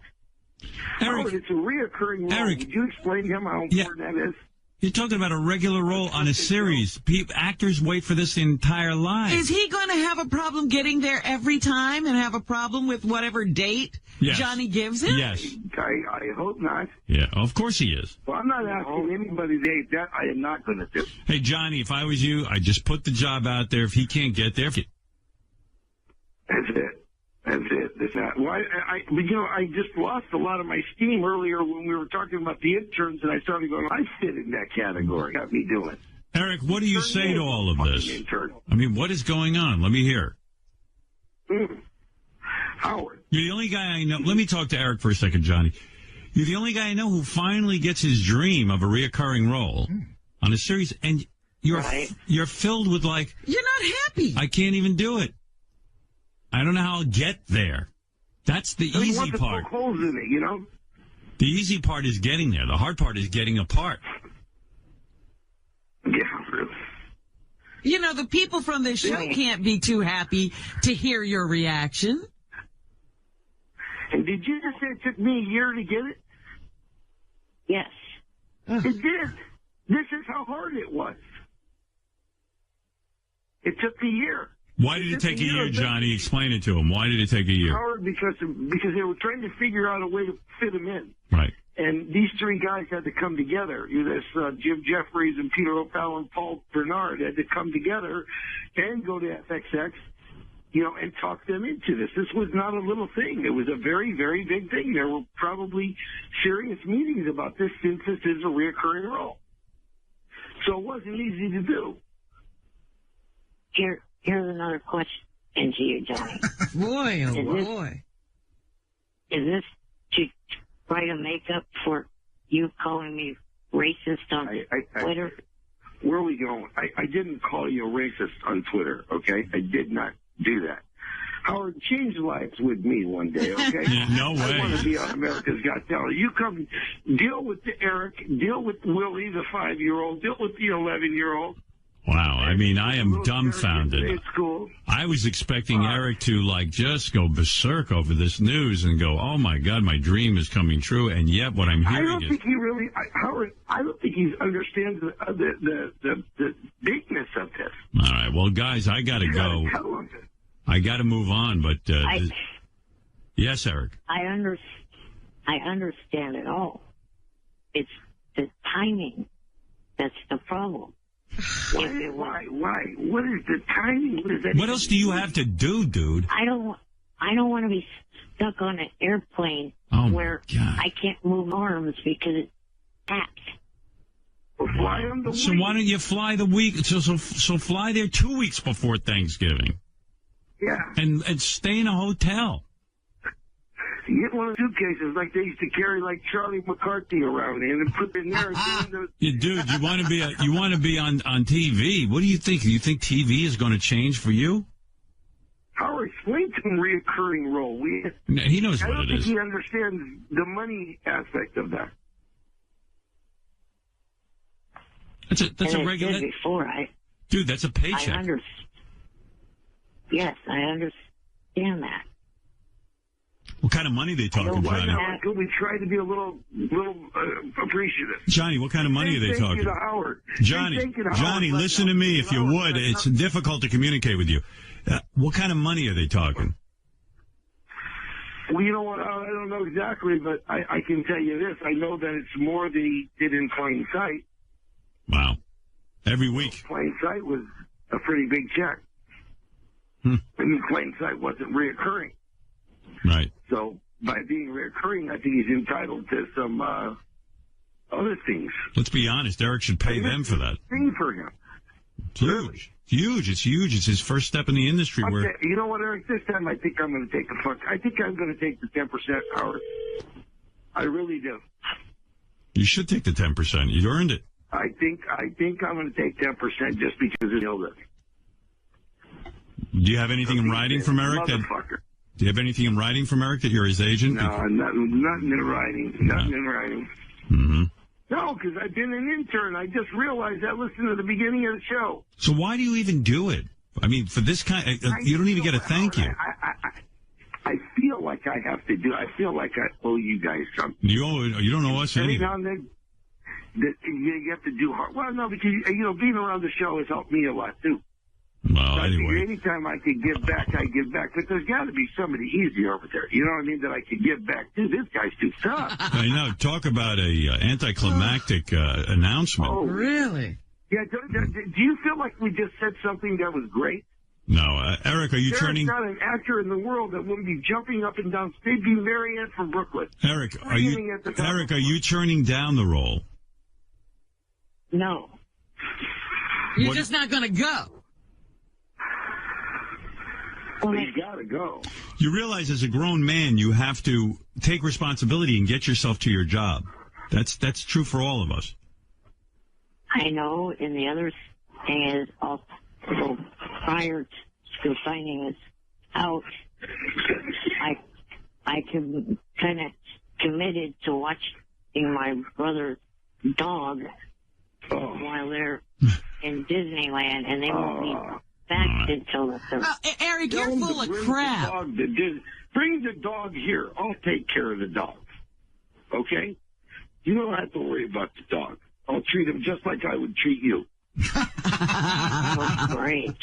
Eric, Howard, it's a reoccurring role. Eric, would you explain to him how important that is? You're talking about a regular role on a series. Actors wait for this entire life. Is he going to have a problem getting there every time and have a problem with whatever date Johnny gives him? Yes. I hope not. Yeah, of course he is. Well, I'm not asking anybody to date. That I am not going to do. Hey, Johnny, if I was you, I'd just put the job out there. If he can't get there... That's it. That's it. That's not. Well, I just lost a lot of my steam earlier when we were talking about the interns, and I started going, I fit in that category. Got me doing. Eric, what do you say to all of this? I mean, what is going on? Let me hear. Howard. You're the only guy I know. Let me talk to Eric for a second, Johnny. You're the only guy I know who finally gets his dream of a reoccurring role on a series, and you're filled with like... You're not happy. I can't even do it. I don't know how I'll get there. That's the easy part. Poke holes in it, you know? The easy part is getting there. The hard part is getting apart. Yeah, really. You know, the people from this show can't be too happy to hear your reaction. And did you just say it took me a year to get it? Yes. It did. This is how hard it was. It took a year. Why did it take a year, Johnny? Explain it to him. Why did it take a year? Howard, because they were trying to figure out a way to fit him in. Right. And these three guys had to come together. This Jim Jeffries and Peter Opal and Paul Bernard had to come together and go to FXX, and talk them into this. This was not a little thing. It was a very, very big thing. There were probably serious meetings about this since this is a reoccurring role. So it wasn't easy to do. Here's another question to you, Johnny. Boy, oh boy. Is this to try to make up for you calling me racist on Twitter? Where are we going? I didn't call you a racist on Twitter, okay? I did not do that. Howard, change lives with me one day, okay? No way. I want to be on America's Got Talent. You come deal with Eric, deal with Willie, the 5-year-old, deal with the 11-year-old. Wow, I mean, I am dumbfounded. It's cool. I was expecting Eric to, just go berserk over this news and go, oh, my God, my dream is coming true, and yet what I'm hearing is... I don't think he really... Howard, I don't think he understands the bigness of this. All right, well, guys, I got to go. I got to move on, but... Yes, Eric? I understand it all. It's the timing That's the problem. Why? What is the timing? What is that? What else do you have to do, dude? I don't want to be stuck on an airplane where I can't move arms because it taps. So why don't you fly the week? So fly there 2 weeks before Thanksgiving. Yeah. And stay in a hotel. You get one of the suitcases like they used to carry like Charlie McCarthy around in and put it in there. Yeah, dude, you want to be on TV. What do you think? Do you think TV is going to change for you? Howard, explain to him reoccurring role. He knows what it is. I don't think he understands the money aspect of that. That's a regular. Dude, that's a paycheck. Yes, I understand that. What kind of money are they talking, Johnny? We try to be a little appreciative. Johnny, what kind of money are they talking? Johnny, listen to me if you would. It's difficult to communicate with you. What kind of money are they talking? Well, you know what? I don't know exactly, but I can tell you this. I know that it's more than he did in Plain Sight. Wow. Every week. Plain Sight was a pretty big check. And Plain Sight wasn't reoccurring. Right. So by being reoccurring, I think he's entitled to some other things. Let's be honest. Eric should pay them for that. Thing for him. It's huge. Huge. It's huge. It's his first step in the industry. You know what, Eric? This time I think I'm going to take I think I'm going to take the 10% hour. I really do. You should take the 10%. You earned it. I think I'm going to take 10% just because of illness. Do you have anything in writing from Eric? Do you have anything in writing from Eric that you're his agent? No, nothing in writing. Nothing in writing. Mm-hmm. No, because I've been an intern. I just realized that listening to the beginning of the show. So why do you even do it? I mean, for this kind, you don't even get a thank you. I feel like I have to do. I feel like I owe you guys something. You don't owe us anything. That you have to do hard. Well, no, because being around the show has helped me a lot too. Well, so anyway. Anytime I can give back, I give back. But there's got to be somebody easier over there. You know what I mean? That I can give back to. This guy's too tough. I know. Talk about a anticlimactic announcement. Oh, really? Yeah. Do you feel like we just said something that was great? No, Eric, are you turning? There's not an actor in the world that wouldn't be jumping up and down. They'd be Marianne from Brooklyn. Eric, are you turning down the role? No. You're just not going to go. Well, he's got to go. You realize as a grown man, you have to take responsibility and get yourself to your job. That's true for all of us. I know, and the other thing is also prior to finding this out, I kind of committed to watching my brother's dog while they're in Disneyland, and they won't be back until the 3rd. Eric, you're full of crap. Bring the dog here. I'll take care of the dog. Okay? You don't have to worry about the dog. I'll treat him just like I would treat you. Great.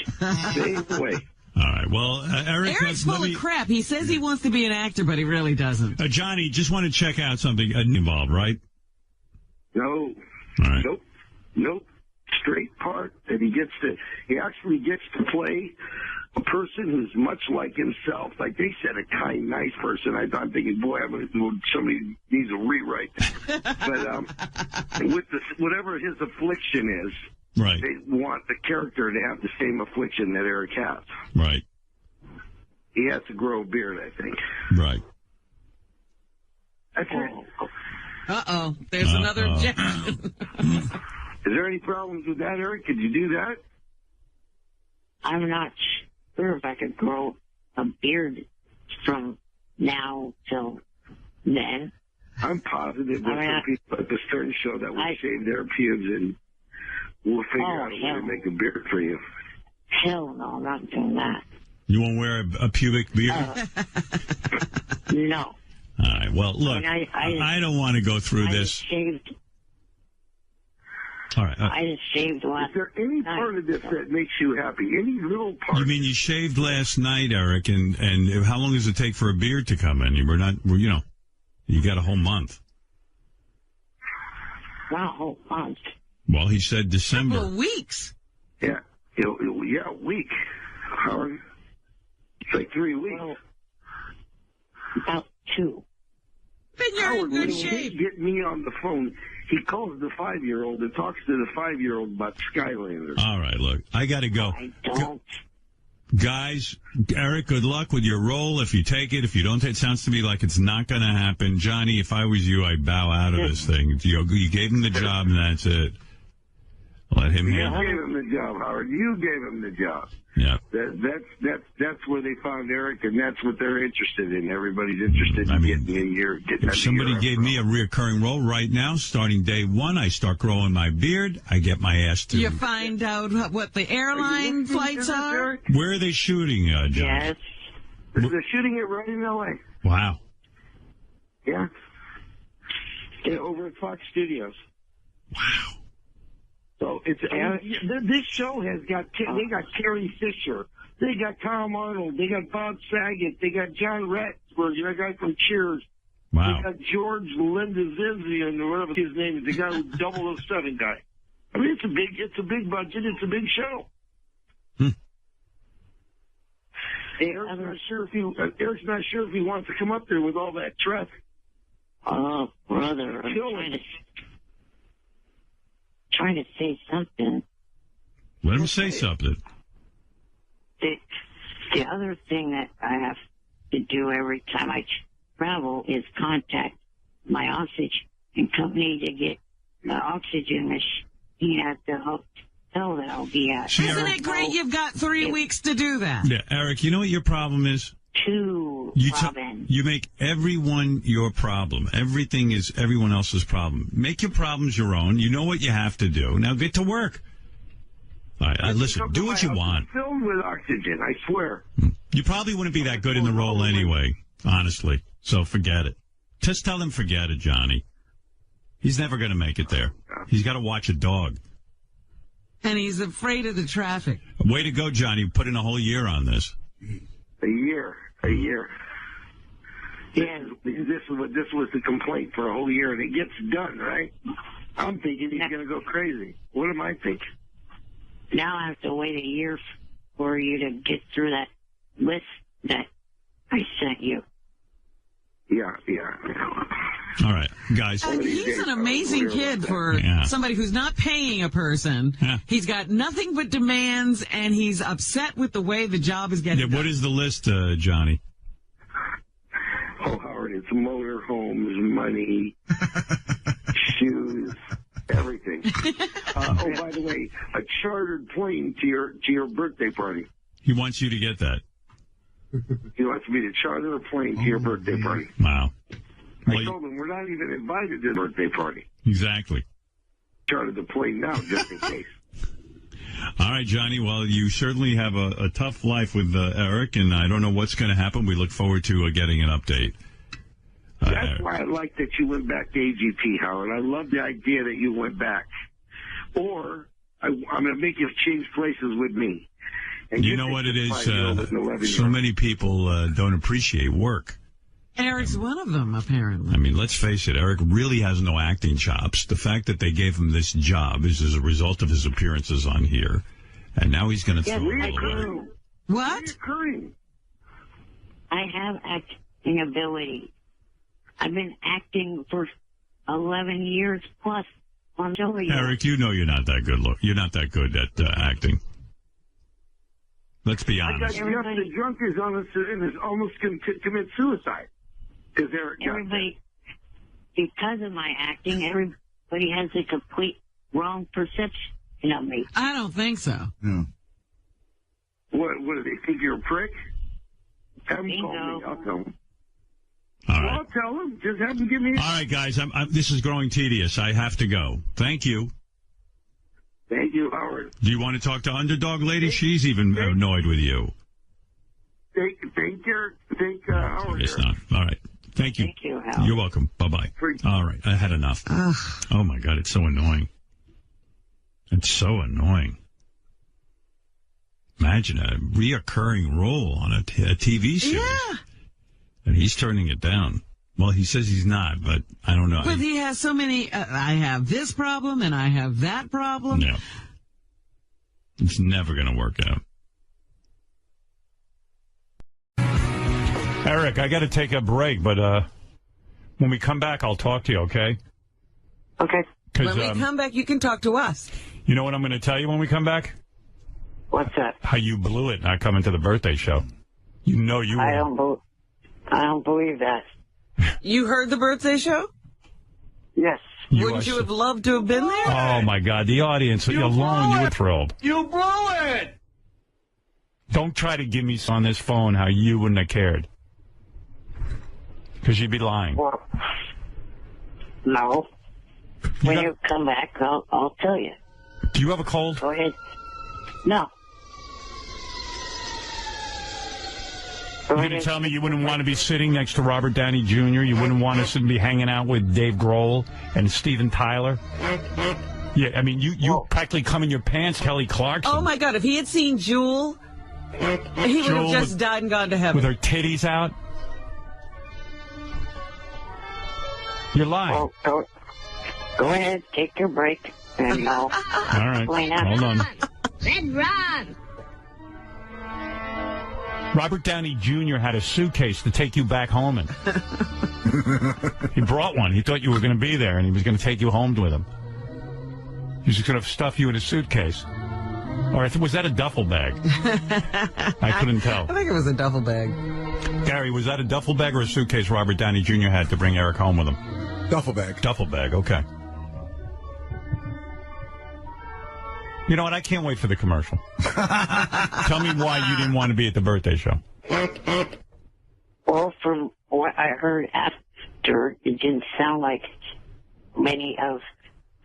Same way. All right. Well, Eric, Eric's full of crap. He says he wants to be an actor, but he really doesn't. Johnny, just want to check out something involved, right? No. All right. Nope. Straight part that he actually gets to play a person who's much like himself. Like they said, a kind, nice person. I'm thinking, boy, somebody needs a rewrite. But with whatever his affliction is, right, they want the character to have the same affliction that Eric has. Right. He has to grow a beard, I think. Right. That's it. Uh-oh. There's another objection. Is there any problems with that, Eric? Could you do that? I'm not sure if I could grow a beard from now till then. I'm positive that some people at the Stern Show that will shave their pubes, and we'll figure out a way to make a beard for you. Hell no, I'm not doing that. You won't wear a pubic beard? No. All right. Well, look, I don't want to go through this. Shaved. All right. I just shaved last night. Is there any part of this that makes you happy? Any little part? You mean you shaved last night, Eric, and how long does it take for a beard to come in? You got a whole month. Not a whole month. Well, he said December. Couple of weeks. Yeah, a week. Howard. It's like 3 weeks. Well, about 2. Then you're Howard, in good when shape. he get me on the phone, he calls the 5-year-old and talks to the 5-year-old about Skylanders. All right, look, I got to go. I don't. Guys, Eric, good luck with your role. If you take it, if you don't take it, sounds to me like it's not going to happen. Johnny, if I was you, I'd bow out of this thing. You gave him the job, and that's it. Let him handle it. You gave him the job, Howard. You gave him the job. Yeah. That's where they found Eric, and that's what they're interested in. Everybody's interested in getting a year. If somebody gave me a reoccurring role right now, starting day 1, I start growing my beard, I get my ass to... You find out what the airline flights are? Where are they shooting, John? Yes. They're shooting it right in L.A. Wow. Yeah. Over at Fox Studios. Wow. So it's this show has got they got Carrie Fisher, they got Tom Arnold, they got Bob Saget, they got John Ratzenberg, the guy from Cheers. Wow. They got George Lindazizian or whatever his name is, the guy who's 007 guy. I mean, it's a big budget, it's a big show. Eric's not sure if he wants to come up there with all that traffic. Oh, brother, I'm trying to say something. Let him say something. The other thing that I have to do every time I travel is contact my oxygen company to get the oxygen machine at the hotel that I'll be at. Isn't it great you've got 3 weeks to do that? Yeah, Eric, you know what your problem is? You make everyone your problem. Everything is everyone else's problem. Make your problems your own. You know what you have to do. Now get to work. All right, listen, do what you want. Filled with oxygen, I swear. You probably wouldn't be that good in the role anyway, honestly. So forget it. Just tell him forget it, Johnny. He's never going to make it there. He's got to watch a dog. And he's afraid of the traffic. Way to go, Johnny. Put in a whole year on this. A year. Yeah, this was the complaint for a whole year, and it gets done, right? I'm thinking he's going to go crazy. What am I thinking? Now I have to wait a year for you to get through that list that I sent you. Yeah. All right, guys. And he's an amazing kid for somebody who's not paying a person. Yeah. He's got nothing but demands, and he's upset with the way the job is getting done. What is the list, Johnny? Oh, Howard, it's motorhomes, money, shoes, everything. By the way, a chartered plane to your birthday party. He wants you to get that. He wants me to charter a plane to your birthday party. Wow. I told him we're not even invited to the birthday party. Exactly. Charter the plane now, just in case. All right, Johnny. Well, you certainly have a tough life with Eric, and I don't know what's going to happen. We look forward to getting an update. That's why I like that you went back to AGP, Howard. I love the idea that you went back. Or I'm going to make you change places with me. And you know what it is? So many people don't appreciate work. Eric's one of them, apparently. I mean, let's face it, Eric really has no acting chops. The fact that they gave him this job is as a result of his appearances on here. And now he's going to throw it away. What? I have acting ability. I've been acting for 11 years plus on television. Eric, you know you're not that good. Look, you're not that good at acting. Let's be honest. The drunk is almost going to commit suicide. Everybody, because of my acting, everybody has a complete wrong perception of me. I don't think so. No. What do they think you're a prick? Have them call me. I'll tell them. All right. I'll tell them. Just have them give me. All right, guys. This is growing tedious. I have to go. Thank you. Thank you, Howard. Do you want to talk to Underdog Lady? She's even annoyed with you. Thank Howard. It's not. All right. Thank you. Thank you, Hal. You're welcome. Bye-bye. All right. I had enough. Oh, my God. It's so annoying. It's so annoying. Imagine a reoccurring role on a TV series. Yeah. And he's turning it down. Well, he says he's not, but I don't know. But he has so many, I have this problem and I have that problem. Yeah. It's never going to work out. Eric, I got to take a break, but when we come back, I'll talk to you, okay? Okay. When we come back, you can talk to us. You know what I'm going to tell you when we come back? What's that? How you blew it not coming to the birthday show. You know you I don't believe that. You heard the birthday show? Yes. Wouldn't you have loved to have been there? Oh, my God. The audience alone, you were thrilled. You blew it! Don't try to give me on this phone how you wouldn't have cared. Because you'd be lying. Well, no. When you come back, I'll tell you. Do you have a cold? Go ahead. No. You're going to tell me you wouldn't want to be sitting next to Robert Downey Jr.? You wouldn't want us to be hanging out with Dave Grohl and Steven Tyler? Yeah, I mean, you practically come in your pants, Kelly Clarkson. Oh, my God. If he had seen Jewel, he would have just died and gone to heaven. With her titties out? You're lying. Well, go ahead, take your break, and I'll explain that. Hold on. Red Ron! Robert Downey Jr. had a suitcase to take you back home in. He brought one. He thought you were going to be there, and he was going to take you home with him. He was just going to stuff you in a suitcase. Or was that a duffel bag? I couldn't tell. I think it was a duffel bag. Gary, was that a duffel bag or a suitcase Robert Downey Jr. had to bring Eric home with him? Duffel bag. Duffel bag, okay. You know what? I can't wait for the commercial. Tell me why you didn't want to be at the birthday show. Well, from what I heard after, it didn't sound like many of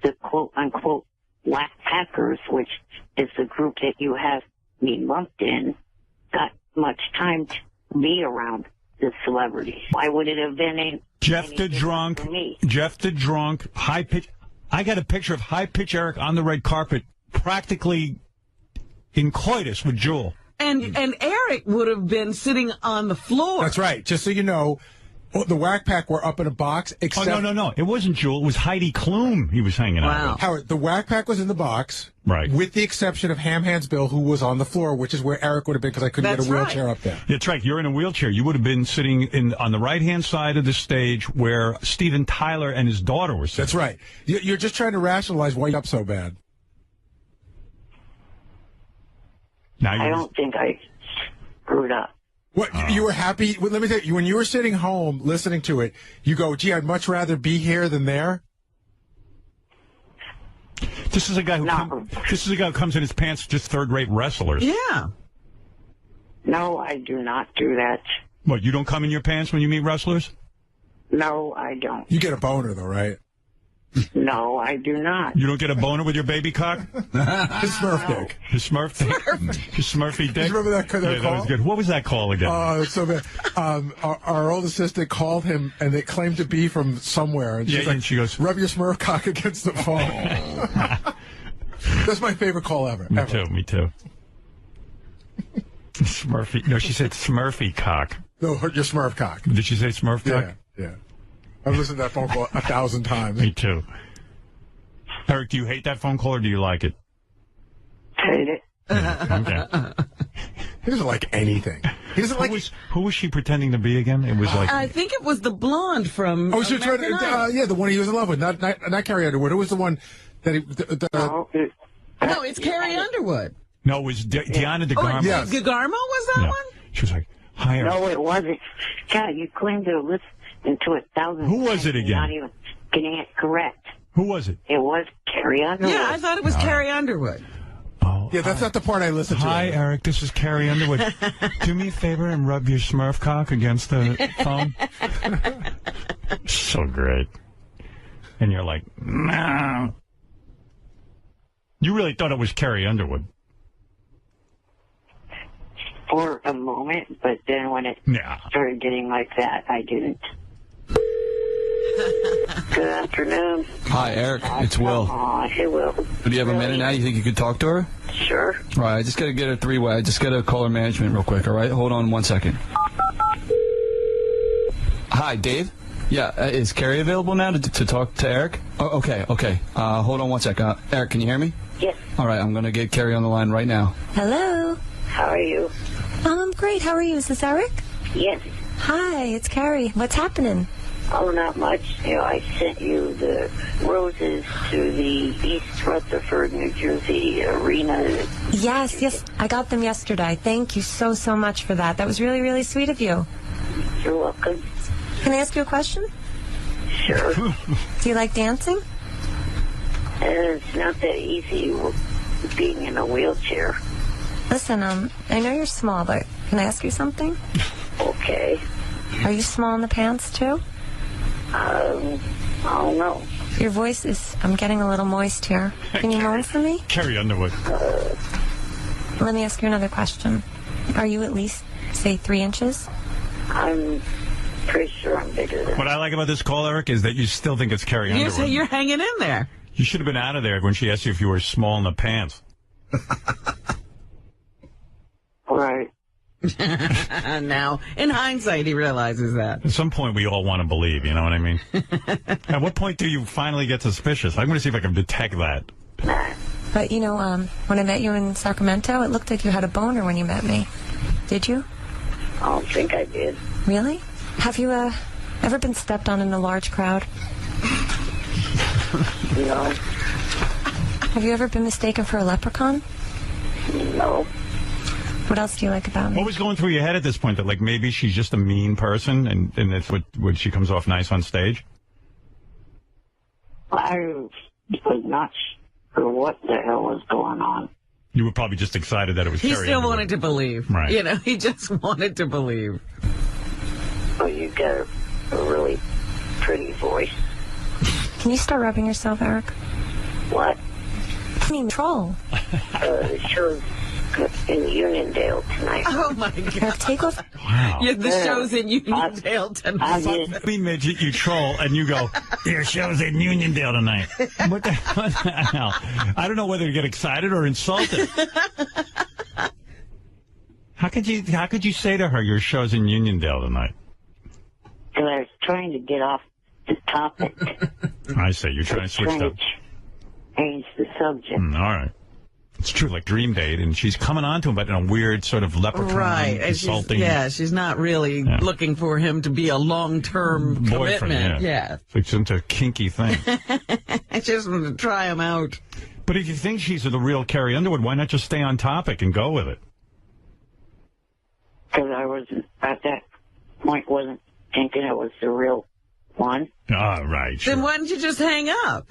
the quote-unquote Wack Packers, which is the group that you have me lumped in, got much time to be around the celebrities. Why would it have been Jeff the Drunk, high pitch. I got a picture of high pitch Eric on the red carpet, practically in coitus with Jewel. And Eric would have been sitting on the floor. That's right. Just so you know, the Wack Pack were up in a box. Except no. It wasn't Jewel. It was Heidi Klum he was hanging out with. Howard, the Wack Pack was in the box. Right. With the exception of Ham Hands Bill, who was on the floor, which is where Eric would have been because I couldn't get a wheelchair up there. That's right. You're in a wheelchair. You would have been sitting on the right-hand side of the stage where Steven Tyler and his daughter were sitting. That's right. You're just trying to rationalize why you're up so bad. I don't think I screwed up. What, you were happy? Well, let me tell you, when you were sitting home listening to it, you go, gee, I'd much rather be here than there? This is a guy who comes in his pants just third-rate wrestlers. Yeah. No, I do not do that. What, you don't come in your pants when you meet wrestlers? No, I don't. You get a boner, though, right? No, I do not. You don't get a boner with your baby cock? His Smurf dick. His Smurf dick? His Smurfy dick? You remember that call? That was good. What was that call again? Oh, so bad. Our old assistant called him, and it claimed to be from somewhere. And she's like, and she goes, rub your Smurf cock against the phone. That's my favorite call ever. Me too. Smurfy. No, she said Smurfy cock. No, your Smurf cock. Did she say Smurf cock? Yeah. I've listened to that phone call 1,000 times. Me too. Eric, do you hate that phone call or do you like it? Hate it. Okay. He doesn't like anything. He doesn't like. Who was she pretending to be again? It was like. I think it was the blonde from. Oh, she was trying to. The one he was in love with, not Carrie Underwood. Who was the one that he? No, it's Carrie Underwood. No, it was Deanna DeGarmo. Yes. DeGarmo was that one? She was like, "Hi, Eric." No, it wasn't. God, you claim to listen to 1,000. Who was it again? Not even getting it correct. Who was it? It was Carrie Underwood. Yeah, I thought it was Carrie Underwood. Oh, yeah, that's not the part I listened to. Hi, Eric. This is Carrie Underwood. Do me a favor and rub your Smurf cock against the phone. So great. And you're like, no. You really thought it was Carrie Underwood. For a moment, but then when it started getting like that, I didn't. Good afternoon. Hi, Eric. It's Will. Hey, Will. Do you have a minute now? You think you could talk to her? Sure. All right, I just got to get a three-way. I just got to call her management real quick, all right? Hold on 1 second. Hi, Dave? Yeah, is Carrie available now to talk to Eric? Oh, okay. Hold on one sec. Eric, can you hear me? Yes. All right, I'm going to get Carrie on the line right now. Hello. How are you? I'm great. How are you? Is this Eric? Yes. Hi, it's Carrie. What's happening? Oh, not much. I sent you the roses to the East Rutherford, New Jersey arena. Yes. I got them yesterday. Thank you so much for that. That was really, really sweet of you. You're welcome. Can I ask you a question? Sure. Do you like dancing? It's not that easy being in a wheelchair. Listen, I know you're small, but can I ask you something? Okay. Are you small in the pants, too? I don't know. Your voice is... I'm getting a little moist here. Can you moan for me? Carrie Underwood. Let me ask you another question. Are you at least, say, 3 inches? I'm pretty sure I'm bigger than... What I like about this call, Eric, is that you still think it's Carrie Underwood. You're hanging in there. You should have been out of there when she asked you if you were small in the pants. Right. Now, in hindsight, he realizes that. At some point, we all want to believe, you know what I mean? At what point do you finally get suspicious? I'm going to see if I can detect that. But, when I met you in Sacramento, it looked like you had a boner when you met me. Did you? I don't think I did. Really? Have you, ever been stepped on in a large crowd? No. Have you ever been mistaken for a leprechaun? No. What else do you like about me? What was going through your head at this point? That, like, maybe she's just a mean person and that's what she comes off nice on stage? I was not sure what the hell was going on. You were probably just excited that it was He Carrie still Underwood. wanted to believe. Right. He just wanted to believe. Oh, you got a really pretty voice. Can you start rubbing yourself, Eric? What? I mean, troll. The show's in Uniondale tonight. Oh, my God. Eric, take off. Wow. Yeah, the show's in Uniondale tonight. Let me midget, you troll, and you go, your show's in Uniondale tonight. What the hell? I don't know whether to get excited or insulted. How could you say to her, your show's in Uniondale tonight? Because I was trying to get off the topic. I say, you're trying to switch up. Change the subject. All right. It's true, like Dream Date, and she's coming on to him, but in a weird sort of leprechaun, right. insulting. She's not really looking for him to be a long-term commitment. Yeah. It's into a kinky thing. I just want to try him out. But if you think she's the real Carrie Underwood, why not just stay on topic and go with it? Because I wasn't, at that point, wasn't thinking it was the real one. Ah, right. Sure. Then why didn't you just hang up?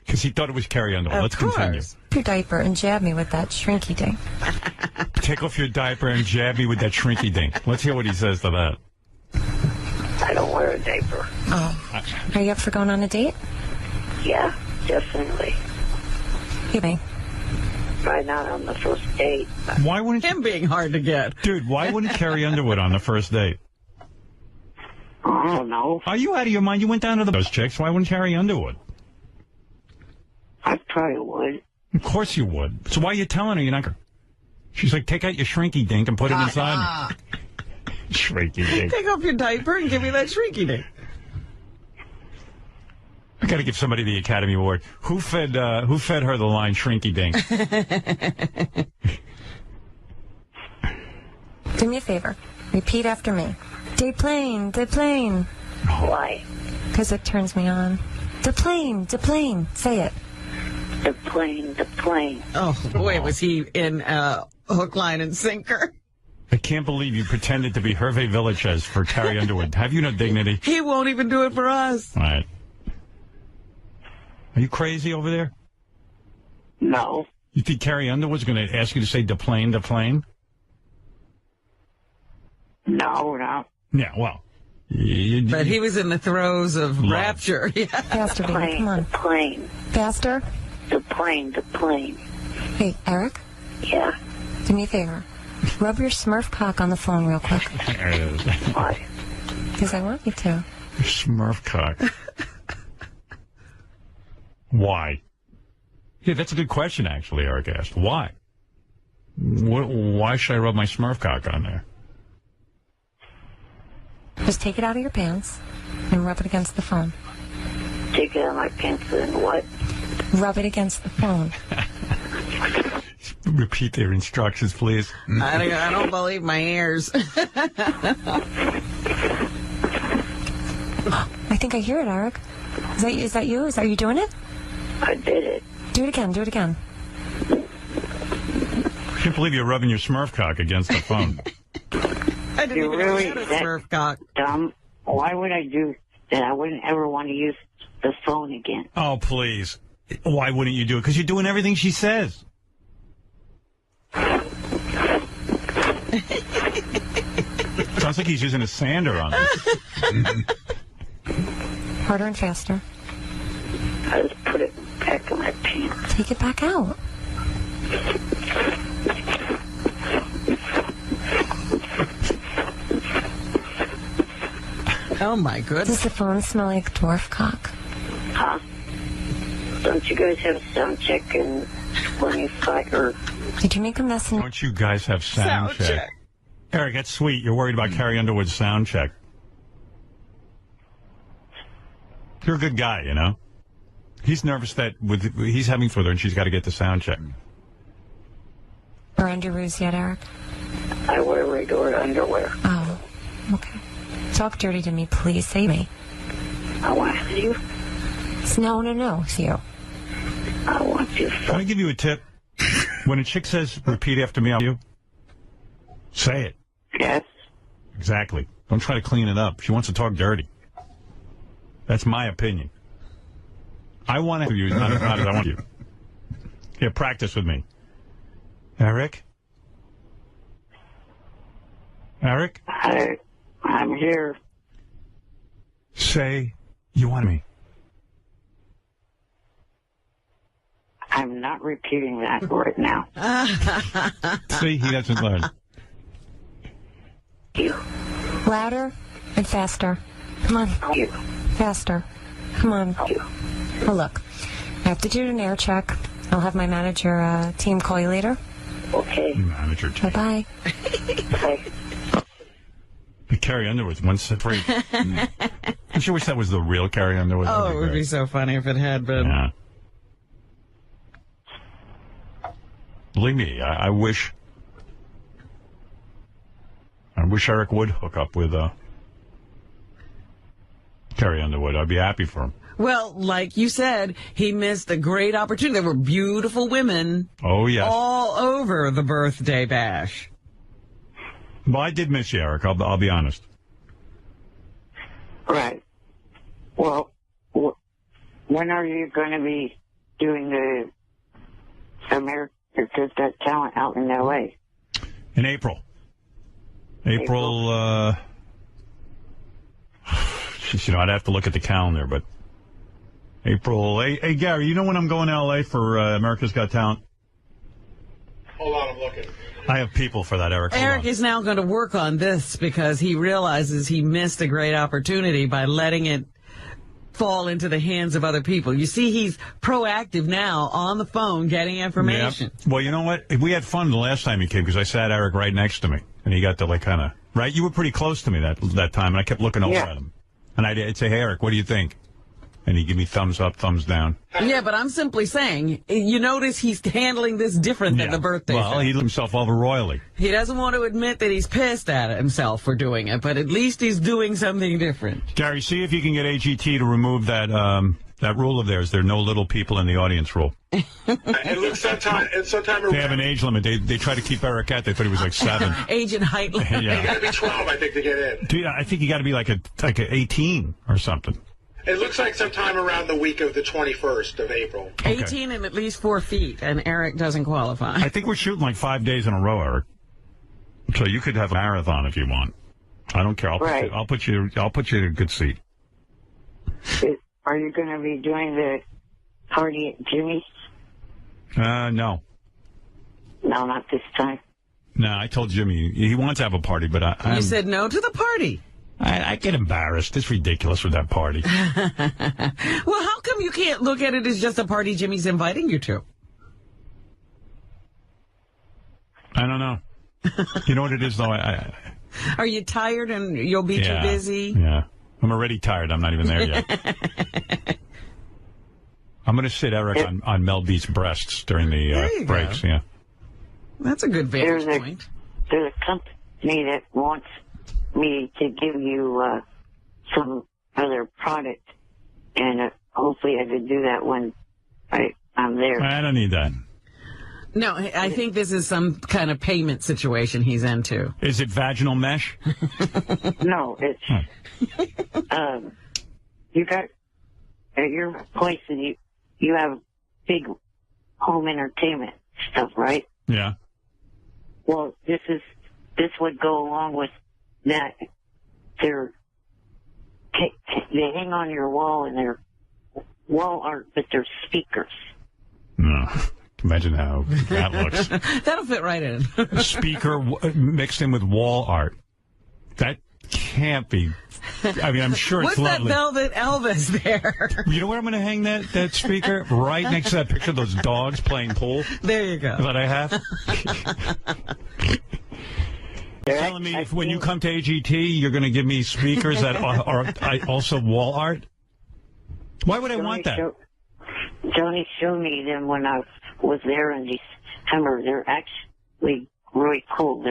Because he thought it was Carrie Underwood. Let's continue. Your diaper and jab me with that shrinky dink. Take off your diaper and jab me with that shrinky dink. Let's hear what he says to that. I don't wear a diaper. Oh. Are you up for going on a date? Yeah, definitely. Give me. Probably not on the first date. Why wouldn't him being hard to get? Dude, why wouldn't Carrie Underwood on the first date? I don't know. Are you out of your mind? You went down to those chicks. Why wouldn't Carrie Underwood? I probably would. Of course you would. So why are you telling her you're not going to... She's like, take out your shrinky dink and put it inside me. Shrinky dink. Take off your diaper and give me that shrinky dink. I got to give somebody the Academy Award. Who fed her the line shrinky dink? Do me a favor. Repeat after me. Deplane, deplane. Why? Because it turns me on. Deplane, deplane. Say it. The plane. Oh, boy, was he in hook, line, and sinker. I can't believe you pretended to be Hervé Villachez for Carrie Underwood. Have you no dignity? He won't even do it for us. All right. Are you crazy over there? No. You think Carrie Underwood's going to ask you to say deplane, deplane? No, no. Yeah, well. But he was in the throes of rapture. Yeah. Faster, baby. Come on. The plane. Faster. The plane. Hey, Eric? Yeah? Do me a favor. Rub your Smurf cock on the phone real quick. There it is. Why? Because I want you to. Smurf cock. Why? Yeah, that's a good question, actually, Eric asked. Why? Why should I rub my Smurf cock on there? Just take it out of your pants and rub it against the phone. Take it out of my pants and what? Rub it against the phone. Repeat their instructions, please. I don't believe my ears. I think I hear it, Eric. Is that you? Is that you doing it? I did it. Do it again. Do it again. I can't believe you're rubbing your Smurf cock against the phone. I didn't even know you had a Smurf cock. Dumb. Why would I do that? I wouldn't ever want to use the phone again. Oh, please. Why wouldn't you do it? Because you're doing everything she says. Sounds like he's using a sander on this. Harder and faster. I just put it back in my pants. Take it back out. Oh, my goodness. Does the phone smell like dwarf cock? Huh? Don't you guys have sound check in 25 or... Did you make a mess in... Don't you guys have sound check? Eric, that's sweet. You're worried about Carrie Underwood's sound check. You're a good guy, you know? He's nervous that he's having for her and she's got to get the sound check. Or underoos yet, Eric? I wear regular underwear. Oh, okay. Talk dirty to me, please. Save me. I want you. No. It's you. I want you. Can I give you a tip? When a chick says, repeat after me, you say it. Yes. Exactly. Don't try to clean it up. She wants to talk dirty. That's my opinion. I want to you, not as I want you. Here, practice with me. Eric? Eric? I'm here. Say you want me. I'm not repeating that right now. See, he doesn't learn. You. Louder and faster. Come on. You. Faster. Come on. You. Well, look, I have to do an air check. I'll have my manager team call you later. Okay. Manager team. Bye-bye. Bye. The Carrie Underwood, 173. I sure wish that was the real Carrie Underwood. Oh, it would be so funny if it had been. Yeah. Believe me, I wish Eric would hook up with Carrie Underwood. I'd be happy for him. Well, like you said, he missed a great opportunity. There were beautiful women all over the birthday bash. Well, I did miss you, Eric. I'll be honest. Right. Well, when are you going to be doing the America's Got Talent out in L.A.? In April. April, I'd have to look at the calendar, but April. Hey, Gary, you know when I'm going to L.A. for America's Got Talent? Hold on, I'm looking. I have people for that, Eric. Eric is now going to work on this because he realizes he missed a great opportunity by letting it fall into the hands of other people. You see, he's proactive now on the phone getting information. Yep. Well, you know what? We had fun the last time he came because I sat Eric right next to me, and he got to kind of, right? You were pretty close to me that time, and I kept looking over at him. And I'd say, hey, Eric, what do you think? And he'd give me thumbs up, thumbs down. Yeah, but I'm simply saying, you notice he's handling this different than the birthday Well, show. he lit himself over royally. He doesn't want to admit that he's pissed at himself for doing it, but at least he's doing something different. Gary, see if you can get AGT to remove that rule of theirs. There are no little people in the audience rule. It looks sometime around. They have an age limit. They try to keep Eric at. They thought he was like 7. Age and height limit. You got to be 12, I think, to get in. Dude, I think you got to be like a 18 or something. It looks like sometime around the week of the 21st of April. 18 and at least 4 feet, and Eric doesn't qualify. I think we're shooting like 5 days in a row, Eric. So you could have a marathon if you want. I don't care. I'll put you in a good seat. Are you going to be doing the party at Jimmy's? No. No, not this time. No, I told Jimmy he wants to have a party, but You said no to the party. I get embarrassed. It's ridiculous with that party. Well, how come you can't look at it as just a party Jimmy's inviting you to? I don't know. You know what it is, though? Are you tired and you'll be too busy? Yeah. I'm already tired. I'm not even there yet. I'm going to sit Eric on Mel B's breasts during the breaks. Yeah. That's a good vantage point. There's a company that wants me to give you some other product, and hopefully I could do that when I'm there. I don't need that. No, I think this is some kind of payment situation he's into. Is it vaginal mesh? No, it's you got at your place, and you have big home entertainment stuff, right? Yeah. Well, this would go along with that. They hang on your wall, and they're wall art, but they're speakers. No. Imagine how that looks. That'll fit right in. Speaker mixed in with wall art. That can't be. I mean, I'm sure it's lovely. What's that velvet Elvis there? You know where I'm going to hang that speaker? Right next to that picture of those dogs playing pool. There you go. That I have. Telling me when you come to AGT, you're going to give me speakers that are also wall art? Why would I want that? Johnny showed me them when I was there in December. They're actually really cool.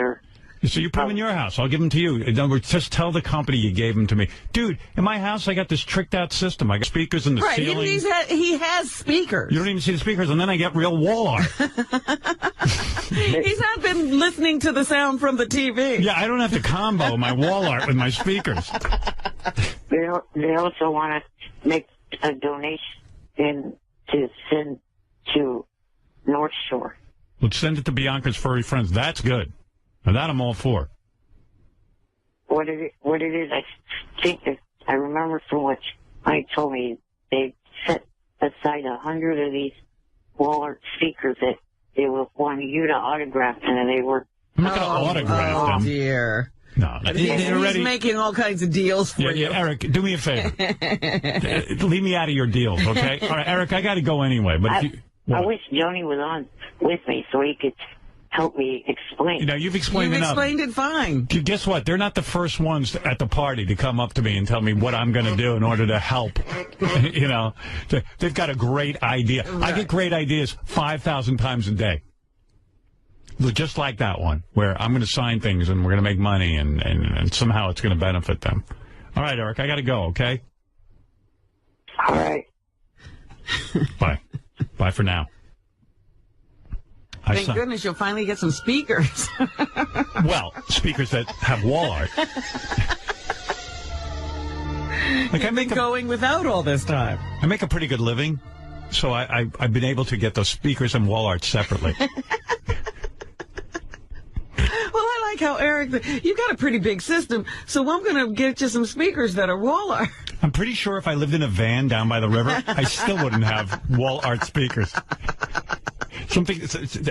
So you put them in your house. I'll give them to you. In other words, just tell the company you gave them to me. Dude, in my house, I got this tricked-out system. I got speakers in the ceiling. He has speakers. You don't even see the speakers, and then I get real wall art. He's not been listening to the sound from the TV. Yeah, I don't have to combo my wall art with my speakers. They also want to make a donation to send to North Shore. Let's send it to Bianca's Furry Friends. That's good. And that I'm all for. What it is, I think that I remember from what Mike told me, they set aside 100 of these wall art speakers that they want you to autograph, and they were. I'm not going to autograph them. Oh, dear. No, he's making all kinds of deals for you. Yeah, Eric, do me a favor. Leave me out of your deals, okay? All right, Eric, I got to go anyway. But I wish Joni was on with me so he could help me explain. You know, you've explained enough. You've explained it fine. Guess what? They're not the first ones at the party to come up to me and tell me what I'm going to do in order to help. You know, they've got a great idea. Right. I get great ideas 5,000 times a day. Just like that one, where I'm going to sign things and we're going to make money and somehow it's going to benefit them. All right, Eric, I got to go, okay? All right. Bye. Bye for now. Thank goodness you'll finally get some speakers. Well, speakers that have wall art. Like You've been going without all this time. I make a pretty good living, so I've been able to get those speakers and wall art separately. Well, I like how, Eric, you've got a pretty big system, so I'm going to get you some speakers that are wall art. I'm pretty sure if I lived in a van down by the river, I still wouldn't have wall art speakers.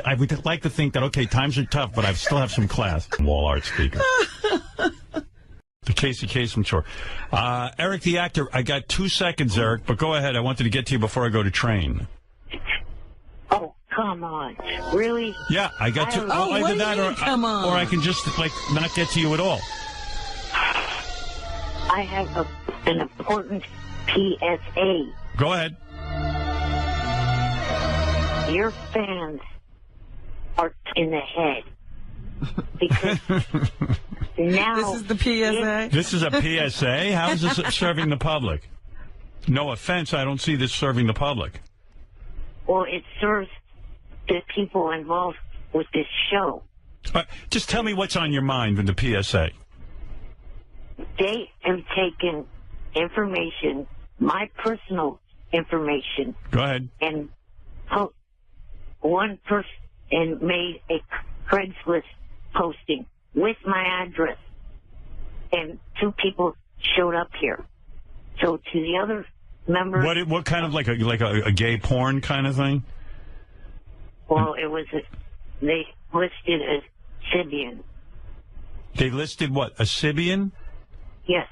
I would like to think that, okay, times are tough, but I still have some class. Wall art speaker. The Casey Kasem Show. Eric the actor, I got 2 seconds, Eric, but go ahead. I wanted to get to you before I go to train. Oh, come on. Really? Yeah, I got to. Oh, either that come on. Or I can just, not get to you at all. I have an important PSA. Go ahead. Your fans are in the head. Because now... This is the PSA? This is a PSA? How is this serving the public? No offense, I don't see this serving the public. Well, it serves the people involved with this show. Just tell me what's on your mind with the PSA. They have taken information, my personal information... Go ahead. And one person and made a Craigslist posting with my address, and 2 people showed up here. So to the other members, what kind of like a gay porn kind of thing? Well, it was they listed as Sibian. They listed what, a Sibian? Yes,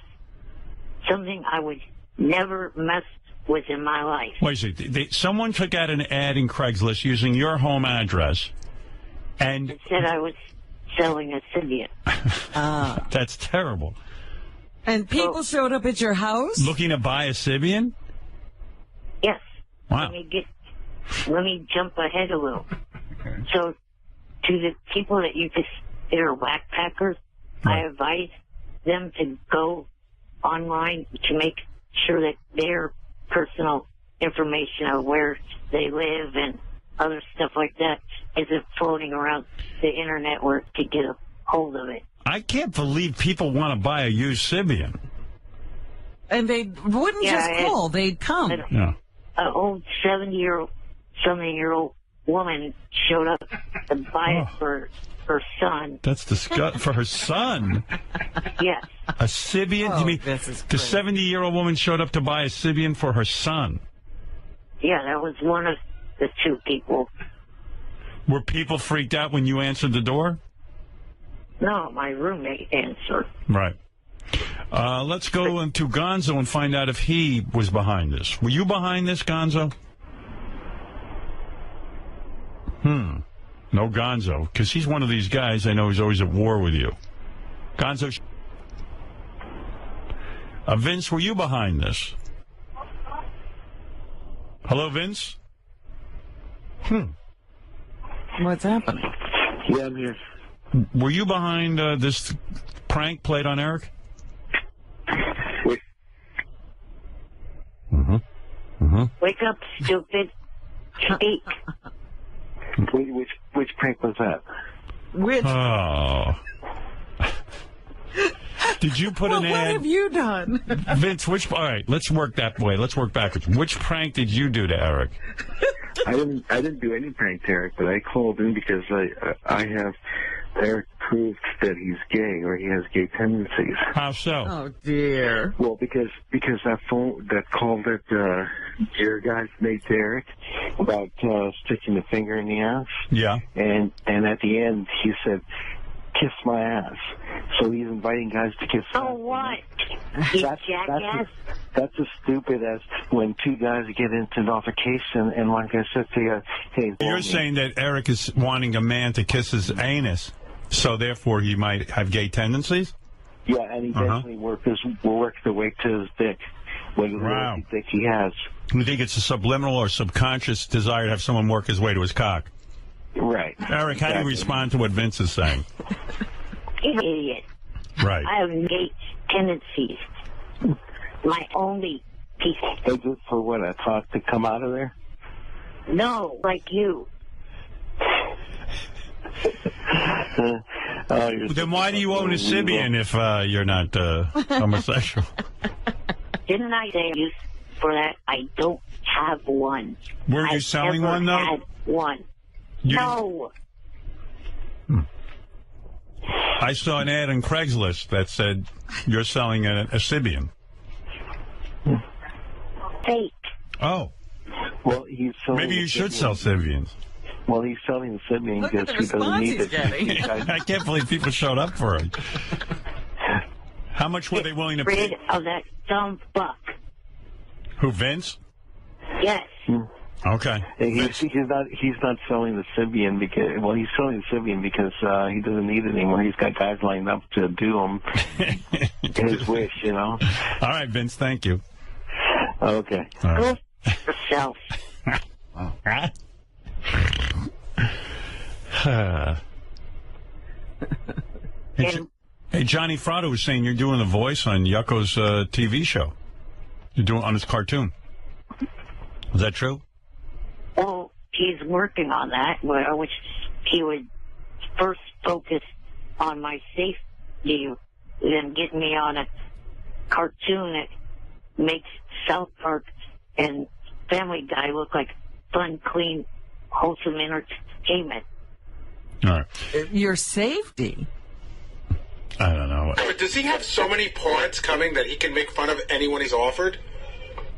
something I would never mess with in my life. Wait a second. Someone took out an ad in Craigslist using your home address, and it said I was selling a Sybian. That's terrible. And people showed up at your house? Looking to buy a Sybian? Yes. Wow. Let me jump ahead a little. Okay. So, to the people that you consider Wack Packers, I advise them to go online to make sure that their personal information of where they live and other stuff like that isn't floating around the internet where to get a hold of it. I can't believe people want to buy a used Sybian. And they wouldn't just call, they'd come. Yeah. An old 70-year-old woman showed up to buy it for her son. That's disgusting. For her son? Yes. A Sybian? You mean the 70-year-old woman showed up to buy a Sybian for her son? Yeah, that was one of the two people. Were people freaked out when you answered the door? No, my roommate answered. Right. Let's go into Gonzo and find out if he was behind this. Were you behind this, Gonzo? No Gonzo, because he's one of these guys I know who's always at war with you. Gonzo. Vince, were you behind this? Hello, Vince? What's happening? Yeah, I'm here. Were you behind this prank played on Eric? Wake up, stupid. Speak. Which prank was that? Which? Oh. Did you put an ad? What have you done? Vince, all right, let's work that way. Let's work backwards. Which prank did you do to Eric? I didn't do any prank to Eric, but I called in because I have Eric proved that he's gay or he has gay tendencies. How so? Oh dear. Well, because that call that your guys made to Eric about sticking the finger in the ass. Yeah. And at the end he said, "Kiss my ass." So he's inviting guys to kiss. So what? You jackass. That's as stupid as when two guys get into an altercation and one guy says to you, "Hey." You're saying that Eric is wanting a man to kiss his anus, so therefore he might have gay tendencies? Yeah, and he definitely will work the way to his dick. Wow. Dick he has. You think it's a subliminal or subconscious desire to have someone work his way to his cock? Right. Eric, how do you respond to what Vince is saying? Idiot. Right. I have gay tendencies. My only piece. Is it for what, a thought to come out of there? No, like you. Then why do you own a Sybian if you're not homosexual? Didn't I say use for that? I don't have one. Were you selling one, though? I had one. No. I saw an ad on Craigslist that said you're selling a Sybian. Fake. Oh. Well, he's selling. Maybe you should sell Sybians. Well, he's selling the Sybian because he doesn't need it. I can't believe people showed up for it. How much were they willing to pay? Rid of that dumb fuck. Who, Vince? Yes. Okay. He's not selling the Sybian because he's selling the Sybian because he doesn't need it anymore. He's got guys lined up to do him his wish, you know. All right, Vince. Thank you. Okay. All right. Go yourself. Hey, Johnny Fratto was saying you're doing the voice on Yucko's TV show. You're doing on his cartoon. Is that true? Well, he's working on that, which he would first focus on my safety, then get me on a cartoon that makes South Park and Family Guy look like fun, clean, wholesome entertainment. All right. Your safety? I don't know. Does he have so many parts coming that he can make fun of anyone he's offered?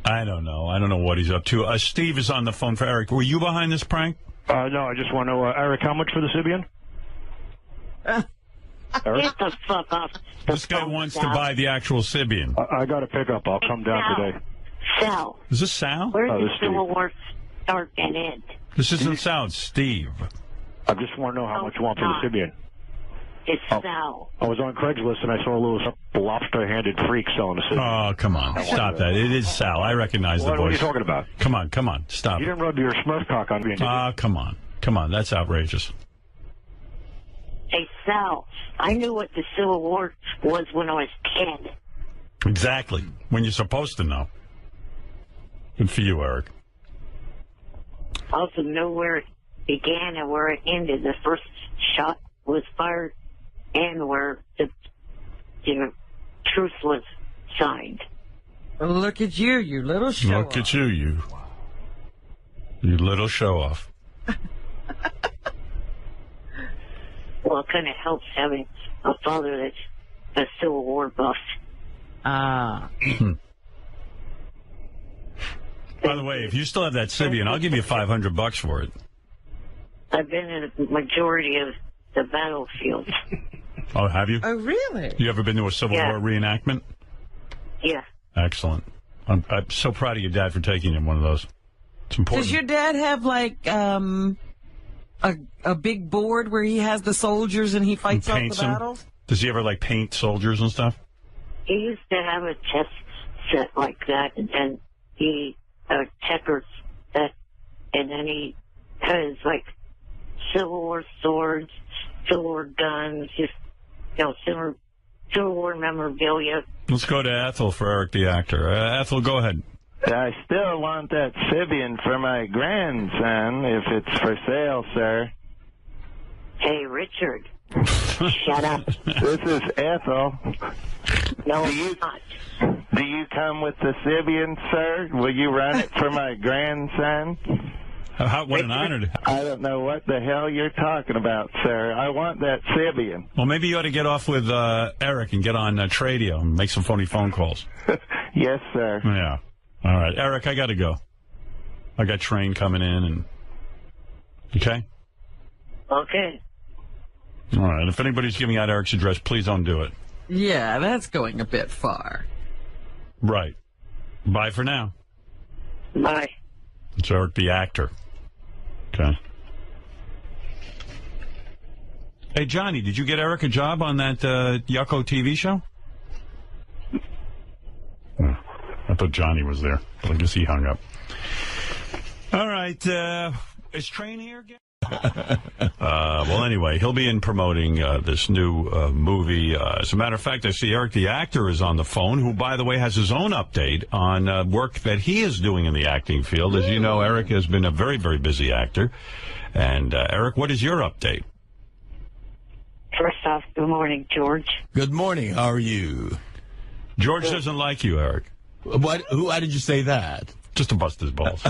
I don't know. I don't know what he's up to. Steve is on the phone for Eric. Were you behind this prank? No, I just want to know, Eric, how much for the Sybian? Get the fuck off. This guy wants to buy the actual Sybian. I got a pickup. I'll come down today. Sal. Is this Sal? Where does the Civil War start and end? This isn't Sal, it's Steve. I just want to know how much you want for the Sybian. It's Sal. I was on Craigslist and I saw a little lobster-handed freak selling a cigarette. Oh, come on. Stop that. It is Sal. I recognize the voice. What are you talking about? Come on. Stop You it. didn't rub your Smurf cock on me. Come on. That's outrageous. Hey, Sal, I knew what the Civil War was when I was 10. Exactly. When you're supposed to know. Good for you, Eric. I also know where it began and where it ended. The first shot was fired and where the truce was signed. Look at you, you little show-off. Look at you, you little show-off. Well, it kind of helps having a father that's a Civil War buff. Ah. By the way, if you still have that Sibian, I'll give you $500 for it. I've been in a majority of the battlefields. Oh, have you? Oh, really? You ever been to a Civil War reenactment? Yeah. Excellent. I'm so proud of your dad for taking you in one of those. It's important. Does your dad have, like, a big board where he has the soldiers and he fights off the battles? Does he ever, like, paint soldiers and stuff? He used to have a test set like that, and then he checkers that, and then he has, like, Civil War swords, Civil War guns, just, Civil War memorabilia. Let's go to Ethel for Eric the Actor. Ethel, go ahead. I still want that Sibian for my grandson, if it's for sale, sir. Hey, Richard. Shut up. This is Ethel. No, it's not. Do you come with the Sibian, sir? Will you run it for my grandson? What an honor. I don't know what the hell you're talking about, sir. I want that Sibian. Well, maybe you ought to get off with Eric and get on Tradio and make some phony phone calls. Yes, sir. Yeah. All right. Eric, I got to go. I got train coming in. And okay? Okay. All right. If anybody's giving out Eric's address, please don't do it. Yeah, that's going a bit far. Right. Bye for now. Bye. It's Eric the Actor. Okay. Hey, Johnny, did you get Eric a job on that Yucko TV show? I thought Johnny was there, but I guess he hung up. All right. Is Train here again? Well, anyway, he'll be in promoting this new movie. As a matter of fact, I see Eric the Actor is on the phone, who, by the way, has his own update on work that he is doing in the acting field. As you know, Eric has been a very, very busy actor. And, Eric, what is your update? First off, good morning, George. Good morning. How are you? George doesn't like you, Eric. What? Why did you say that? Just to bust his balls.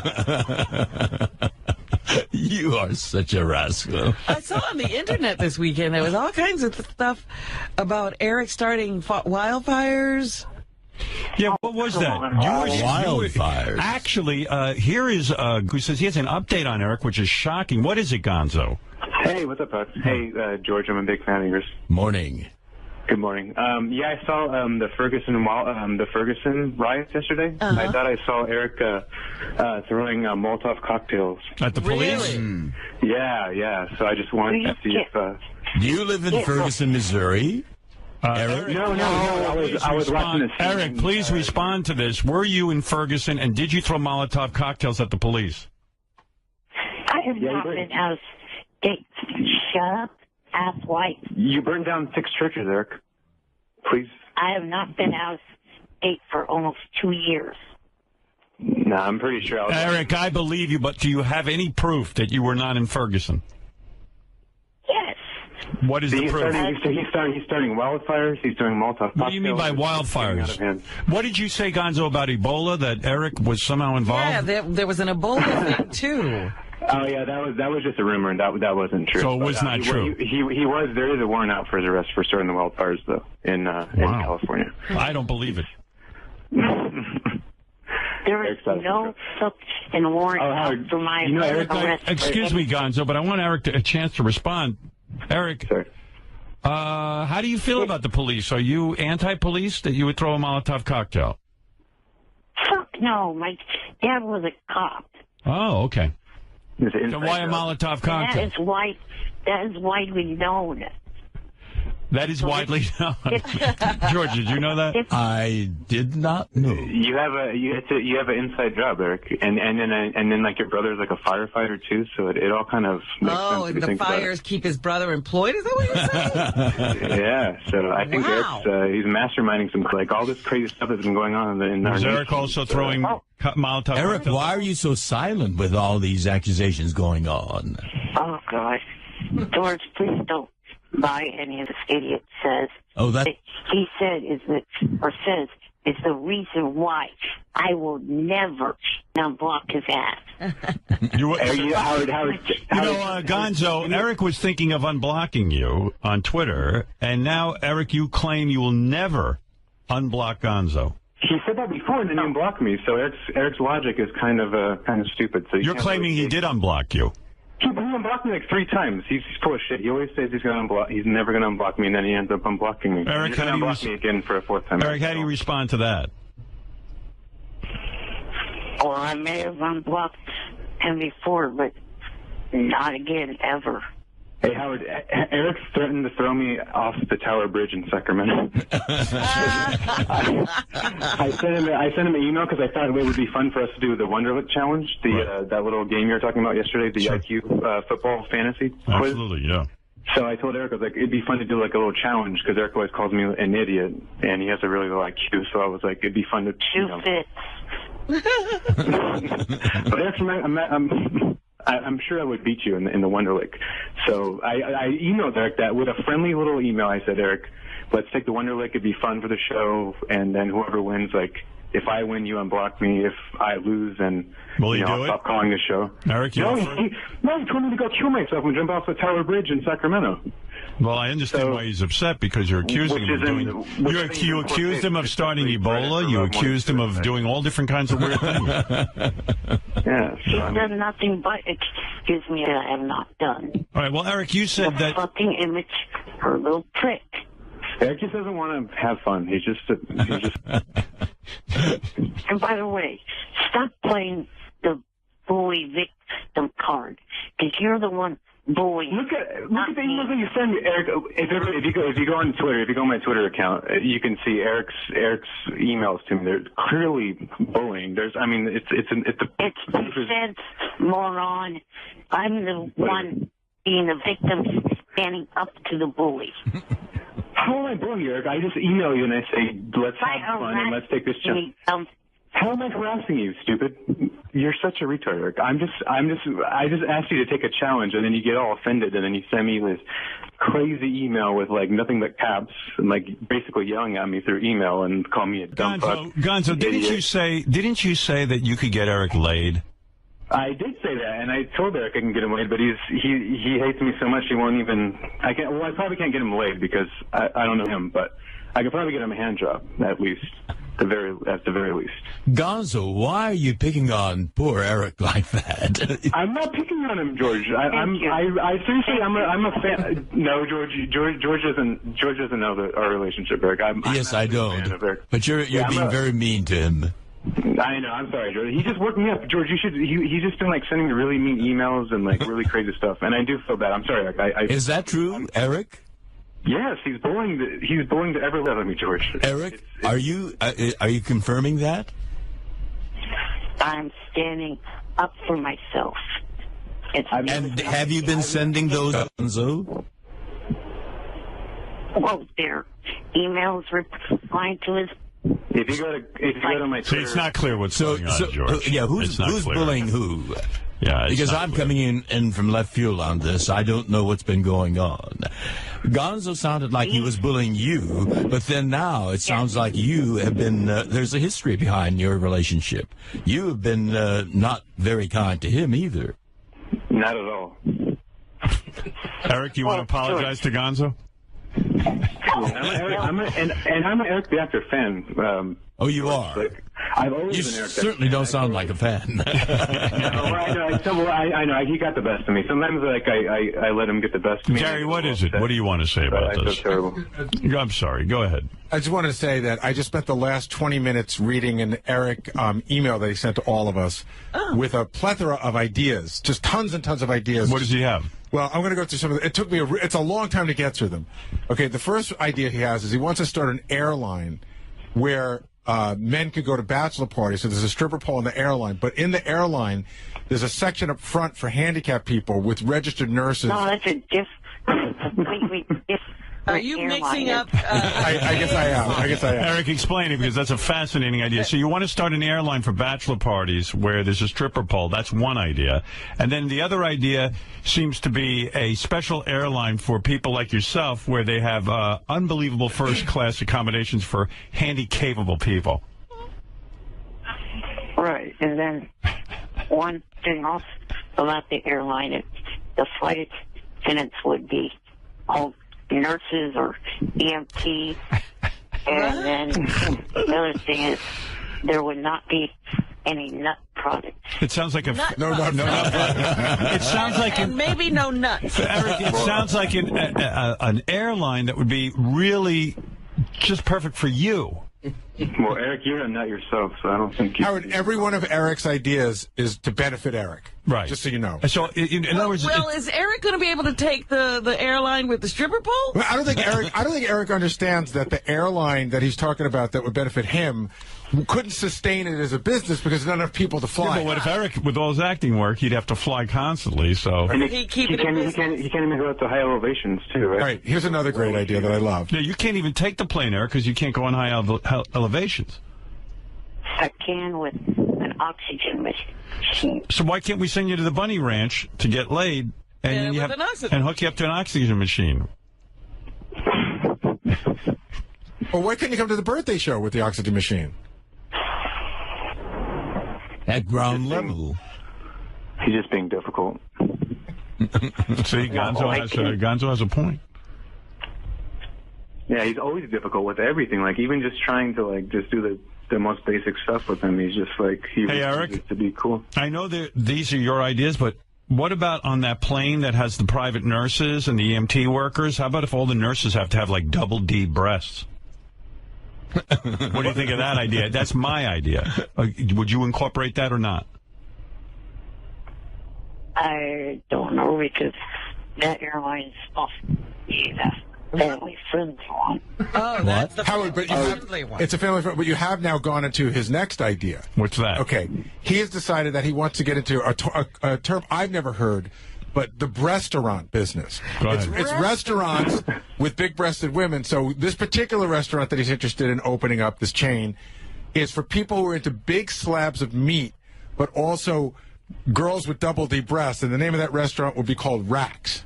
You are such a rascal. I saw on the internet this weekend there was all kinds of stuff about Eric starting wildfires. Yeah, what was that? Wildfires. Actually, here is who says he has an update on Eric, which is shocking. What is it, Gonzo? Hey, what's up, bud? Hey, George, I'm a big fan of yours. Morning. Good morning. Yeah, I saw the Ferguson riots yesterday. Uh-huh. I thought I saw Eric throwing Molotov cocktails. At the police? Really? Yeah. So I just wanted to see if... Do you live in Ferguson, Missouri? Eric? No. I was watching this. Eric, please respond to this. Were you in Ferguson, and did you throw Molotov cocktails at the police? I have not been out of state. Shut up, asswipe. You burned down 6 churches, Eric. Please. I have not been out of state for almost 2 years. No, I'm pretty sure I was... Eric, I believe you, but do you have any proof that you were not in Ferguson? Yes. What is the proof? He's starting wildfires. He's doing Molotov. What do you mean by wildfires? What did you say, Gonzo, about Ebola, that Eric was somehow involved? Yeah, there was an Ebola thing, too. Oh, yeah, that was just a rumor, and that wasn't true. So it was not true. He was. There is a warrant out for his arrest for starting the wildfires, though, in California. I don't believe it. There is no such warrant out for my arrest. Excuse me, Gonzo, but I want Eric a chance to respond. Eric, how do you feel about the police? Are you anti-police that you would throw a Molotov cocktail? Fuck no. My dad was a cop. Oh, okay. So why a Molotov cocktail? That is widely known. That is widely known. George, did you know that? I did not know. You have an inside job, Eric, and then like your brother's like a firefighter too, so it all kind of makes sense. Oh, and the fires keep his brother employed. Is that what you're saying? Yeah, so I think Eric's he's masterminding some like all this crazy stuff that's been going on in our Is nation. Eric also throwing Molotov? Eric, why are you so silent with all these accusations going on? Oh, God. George, please don't buy any of this idiot says. Oh, that... He said is the reason why I will never unblock his ass. Gonzo, Eric was thinking of unblocking you on Twitter, and now, Eric, you claim you will never unblock Gonzo. He said that before and then he unblocked me, so Eric's logic is kind of stupid. So you're claiming he did unblock you. He unblocked me like 3 times. He's full of shit. He always says he's going to unblock. He's never going to unblock me, and then he ends up unblocking me. Eric, he's going to unblock me again for a 4th time. Eric, how do you respond to that? Or I may have unblocked him before, but not again, ever. Hey, Howard, Eric threatened to throw me off the Tower Bridge in Sacramento. I sent him an email because I thought it would be fun for us to do the Wonderlic Challenge, that little game you were talking about yesterday, the IQ football fantasy quiz. Absolutely, yeah. So I told Eric, I was like, it'd be fun to do like a little challenge because Eric always calls me an idiot, and he has a really low IQ, so I was like, it'd be fun to... But Eric's, I'm sure I would beat you in the Wonderlic. So I emailed Eric that with a friendly little email. I said, Eric, let's take the Wonderlic. It'd be fun for the show. And then whoever wins, like, if I win, you unblock me. If I lose, then I'll stop calling the show. Eric, he told me to go kill myself and jump off the Tower Bridge in Sacramento. Well, I understand why he's upset because you're accusing him of doing... You accused him of starting Ebola. You accused him of doing all different kinds of weird things. Yeah. He's done nothing but excuse me that I have not done. All right, well, Eric, you said that... fucking image, her little trick. Eric just doesn't want to have fun. He's just... And by the way, stop playing the bully victim card, because you're the one bullying. Look at the emails that you send me, Eric. If you go on Twitter, if you go on my Twitter account, you can see Eric's emails to me. They're clearly bullying. It's defense, moron. I'm the one being the victim, standing up to the bully. How am I bullying you, Eric? I just email you and I say, let's have fun and let's take this chance. How am I harassing you, stupid? You're such a retard, Eric. I just asked you to take a challenge and then you get all offended and then you send me this crazy email with like nothing but caps and like basically yelling at me through email and call me a dumb fuck. Gonzo, didn't you say that you could get Eric laid? I did say that, and I told Eric I can get him laid, but he hates me so much he won't even. I probably can't get him laid because I don't know him, but I could probably get him a hand job at least, at the very least. Gonzo, why are you picking on poor Eric like that? I'm not picking on him, George. I seriously, I'm a fan. No, George doesn't know our relationship, Eric. Yes, I don't. But you're being very mean to him. I know. I'm sorry, George. He just worked me up, George. He's just been like sending me really mean emails and like really crazy stuff, and I do feel bad. I'm sorry, Eric. Is that true, Eric? Yes, he's bullying the ever live me, George. Eric, are you confirming that? I'm standing up for myself. And have you been sending those, Gonzo? Well, their emails replying to his. If you go to my Twitter, it's not clear what's going on, George. Who's bullying who? Yeah, because I'm coming in from left field on this. I don't know what's been going on. Gonzo sounded like he was bullying you, but then now it sounds like you have been. There's a history behind your relationship. You have been not very kind to him either. Not at all. Eric, you want to apologize to Gonzo? I'm an Eric the Actor fan. Oh, you are? I've always You been Eric. certainly don't sound like a fan. I know. He got the best of me. Sometimes, like, I let him get the best of me. Gary, what is it? What do you want to say about I this? feel terrible. I'm sorry. Go ahead. I just wanted to say that I just spent the last 20 minutes reading an Eric email that he sent to all of us with a plethora of ideas, just tons and tons of ideas. What does he have? Well, I'm going to go through some of them. It took me it's a long time to get through them. Okay, the first idea he has is he wants to start an airline where men could go to bachelor parties. So there's a stripper pole in the airline, but in the airline, there's a section up front for handicapped people with registered nurses. No, that's a completely different. Are you mixing up? I guess I am. Eric, explain it, because that's a fascinating idea. So you want to start an airline for bachelor parties where there's a stripper pole. That's one idea. And then the other idea seems to be a special airline for people like yourself where they have unbelievable first-class accommodations for handy-capable people. Right. And then one thing else about the airline, the flight attendants would be all nurses or EMT. And then the other thing is there would not be any nut products. It sounds like a... No. It sounds like... And maybe no nuts. Eric, it sounds like an airline that would be really just perfect for you. Well, Eric, you're a nut yourself, so I don't think you... Howard, every one of Eric's ideas is to benefit Eric. Right. Just so you know. So, in other words... Well, is Eric going to be able to take the airline with the stripper pole? Well, I don't think Eric understands that the airline that he's talking about that would benefit him couldn't sustain it as a business because there's not enough people to fly. Yeah, but what if Eric, with all his acting work, he'd have to fly constantly, so... And he can't even go up to high elevations, too, right? All right, here's another great idea that I love. Yeah, you can't even take the plane, Eric, because you can't go on high elevations. I can with an oxygen machine. So why can't we send you to the Bunny Ranch to get laid and hook you up to an oxygen machine? Well, why couldn't you come to the birthday show with the oxygen machine? At ground level. He's just being difficult. See, Gonzo has a point. Yeah, he's always difficult with everything. Like, even just trying to, like, just do the most basic stuff with him. He's just, like, he refuses to be cool. I know that these are your ideas, but what about on that plane that has the private nurses and the EMT workers? How about if all the nurses have to have, like, double D breasts? What do you think of that idea? That's my idea. Would you incorporate that or not? I don't know, because that airline's off the family friends one. Oh, that's the Howard, but family one. it's a family friend, but you have now gone into his next idea. What's that? Okay, he has decided that he wants to get into a term I've never heard, but the breastaurant business. It's restaurants with big-breasted women. So this particular restaurant that he's interested in opening up, this chain, is for people who are into big slabs of meat, but also girls with double D breasts. And the name of that restaurant would be called Racks.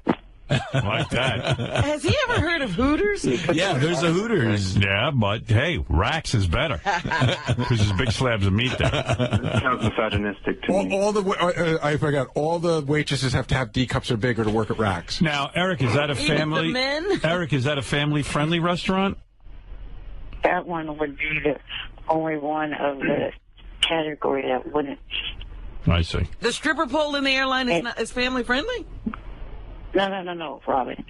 Like that. Has he ever heard of Hooters? Yeah, there's a Hooters. Yeah, but hey, Racks is better because there's big slabs of meat there. That sounds misogynistic to me. I forgot. All the waitresses have to have D cups or bigger to work at Racks. Now, Eric, is that a family? The men? Eric, is that a family-friendly restaurant? That one would be the only one of the category that wouldn't. I see. The stripper pole in the airline is family friendly? No, Robin.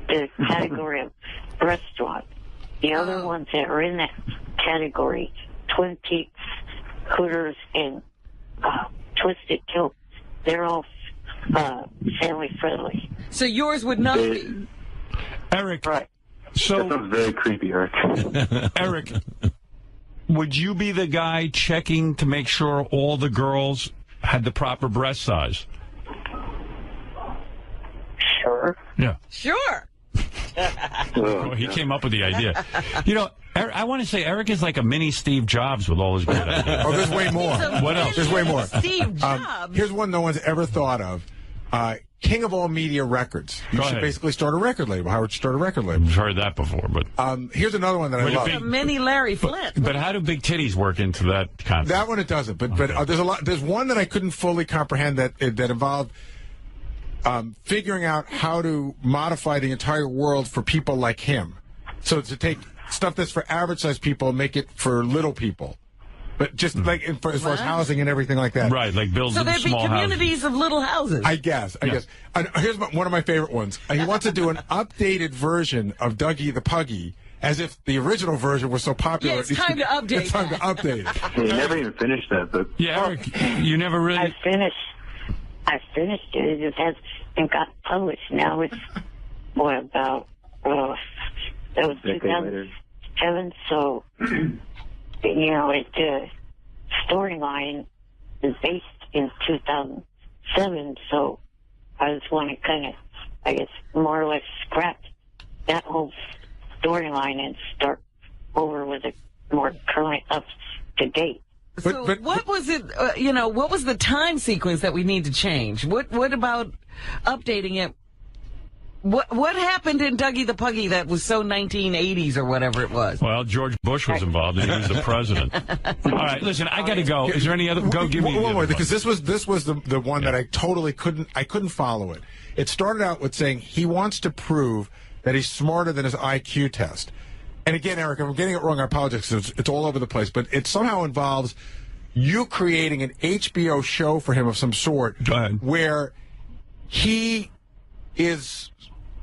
The category of restaurant. The other ones that are in that category, Twin Peaks, Hooters, and Twisted Kilt, they're all family friendly. So yours would not be. Eric, right. So that sounds very creepy, Eric. Eric, would you be the guy checking to make sure all the girls had the proper breast size? Sure. Yeah. Sure. Oh, he came up with the idea. You know, Eric, I want to say Eric is like a mini Steve Jobs with all his great ideas. Oh, there's way more. What else? There's way more. Steve Jobs. Here's one no one's ever thought of. King of all media records. You should basically start a record label. Howard should start a record label. I've heard that before, but here's another one that I love. A mini Larry Flint. But how do big titties work into that concept? That one it doesn't. But there's a lot. There's one that I couldn't fully comprehend that involved figuring out how to modify the entire world for people like him. So to take stuff that's for average-sized people and make it for little people. But just like as far as housing and everything like that. Right, like build So there'd be small communities of little houses. I guess. And here's one of my favorite ones. He wants to do an updated version of Dougie the Puggy, as if the original version was so popular. Yeah, it's time to update. It's time to update it. You never even finished that book. Yeah, Eric, you never really. I finished it. It has been got published now. It's about that was 2007. So the storyline is based in 2007. So I just want to kind of, I guess, more or less scrap that whole storyline and start over with a more current, up to date. So what was it, what was the time sequence that we need to change? What about updating it? What happened in Dougie the Puggy that was so 1980s or whatever it was? Well, George Bush was involved and he was the president. All right, listen, I got to go. Is there any other? Go give me one more, because this was the one that I totally couldn't follow it. It started out with saying he wants to prove that he's smarter than his IQ test. And again, Eric, if I'm getting it wrong, I apologize, because it's all over the place. But it somehow involves you creating an HBO show for him of some sort. Go ahead. Where he is...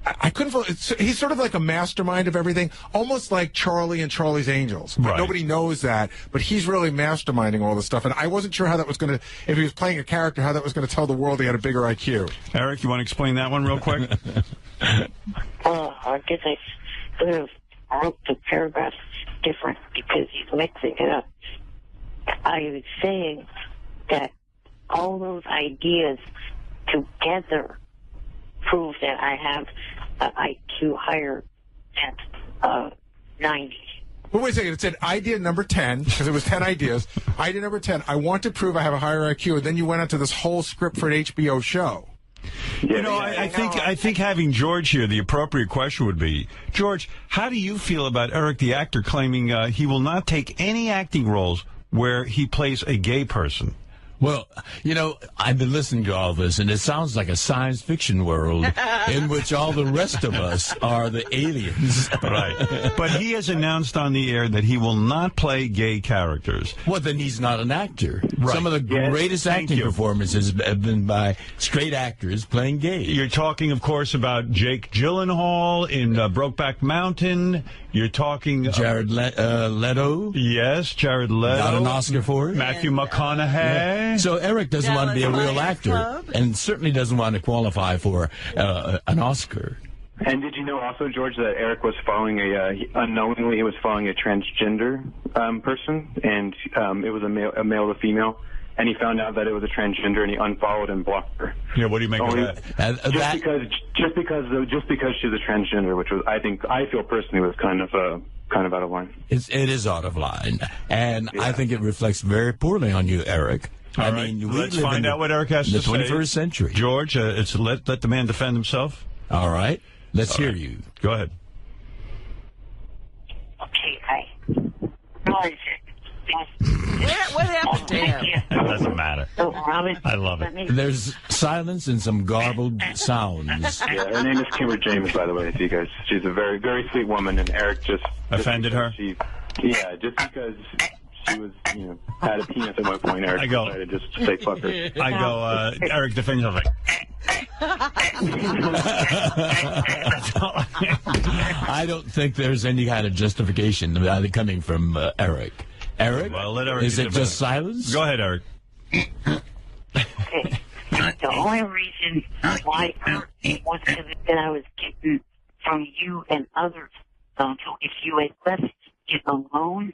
I couldn't follow. He's sort of like a mastermind of everything, almost like Charlie and Charlie's Angels. Right. Nobody knows that, but he's really masterminding all this stuff. And I wasn't sure how that was going to, if he was playing a character, how that was going to tell the world he had a bigger IQ. Eric, you want to explain that one real quick? I guess I sort of wrote the paragraphs different because he's mixing it up. I was saying that all those ideas together prove that I have an IQ higher than 90. But wait a second. It said idea number 10, because it was 10 ideas. Idea number 10, I want to prove I have a higher IQ. And then you went into this whole script for an HBO show. I think having George here, the appropriate question would be, George, how do you feel about Eric the actor claiming he will not take any acting roles where he plays a gay person? Well, I've been listening to all this, and it sounds like a science fiction world in which all the rest of us are the aliens. Right. But he has announced on the air that he will not play gay characters. Well, then he's not an actor. Right. Some of the greatest acting performances have been by straight actors playing gay. You're talking, of course, about Jake Gyllenhaal in Brokeback Mountain. You're talking... Jared Leto. Yes, Jared Leto. Got an Oscar for it. Matthew McConaughey. So Eric doesn't want to be a real actor, and certainly doesn't want to qualify for an Oscar. And did you know also, George, that Eric was following unknowingly he was following a transgender person, and it was a male to female, and he found out that it was a transgender, and he unfollowed and blocked her. Yeah, what do you make of that? Just because she's a transgender, which was I feel personally was kind of out of line. It is out of line, and I think it reflects very poorly on you, Eric. All right, let's find out what Eric has to say. The 21st century. George, let the man defend himself. All right. Let's hear you. Go ahead. Okay, What happened to him? It doesn't matter. So, Robin, I love it. There's silence and some garbled sounds. Yeah, her name is Kimber James, by the way, to you guys. She's a very, very sweet woman, and Eric just offended her? Just because she was, had a penis at one point, Eric decided just to say fuck her. I go, Eric, defend yourself. I don't think there's any kind of justification coming from Eric. Eric? Well, let Eric is it just silence? Go ahead, Eric. The only reason why was that I was getting from you and others. So if you had left it alone,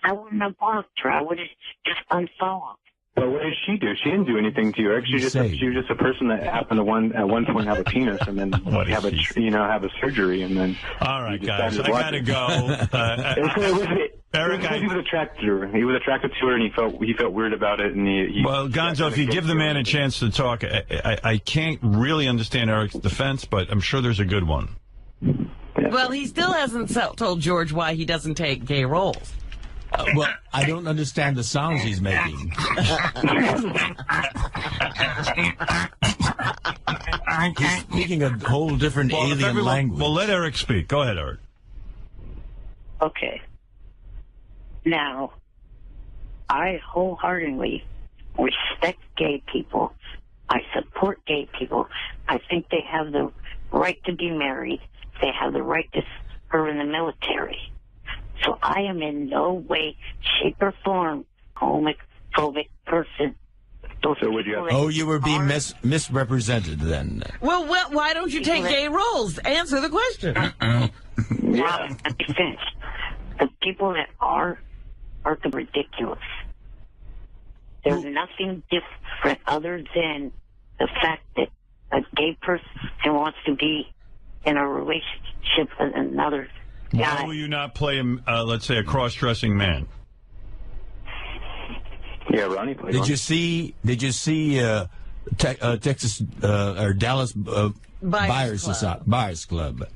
I wouldn't have blocked her. I would have just unfollowed. But what did she do? She didn't do anything to you, Eric. She was just a person that happened to at one point have a penis and then have a surgery and then. All right, guys, I gotta go. Eric, he was attracted to her. He was attracted to her, and he felt weird about it. And well, Gonzo, if you give the man a chance to talk, I can't really understand Eric's defense, but I'm sure there's a good one. Well, he still hasn't told George why he doesn't take gay roles. Well, I don't understand the sounds he's making. He's speaking a whole different alien language. Well, let Eric speak. Go ahead, Eric. Okay. Now, I wholeheartedly respect gay people. I support gay people. I think they have the right to be married. They have the right to serve in the military. So I am in no way, shape, or form homophobic person. So would you? Oh, you were being misrepresented then. Well, why don't you take gay roles? Answer the question. Yeah. Let me finish. The people that are ridiculous. There's nothing different other than the fact that a gay person wants to be in a relationship with another guy. Why will you not play, let's say, a cross-dressing man? Yeah, Ronnie played Did you see Texas or Dallas Buyers Club?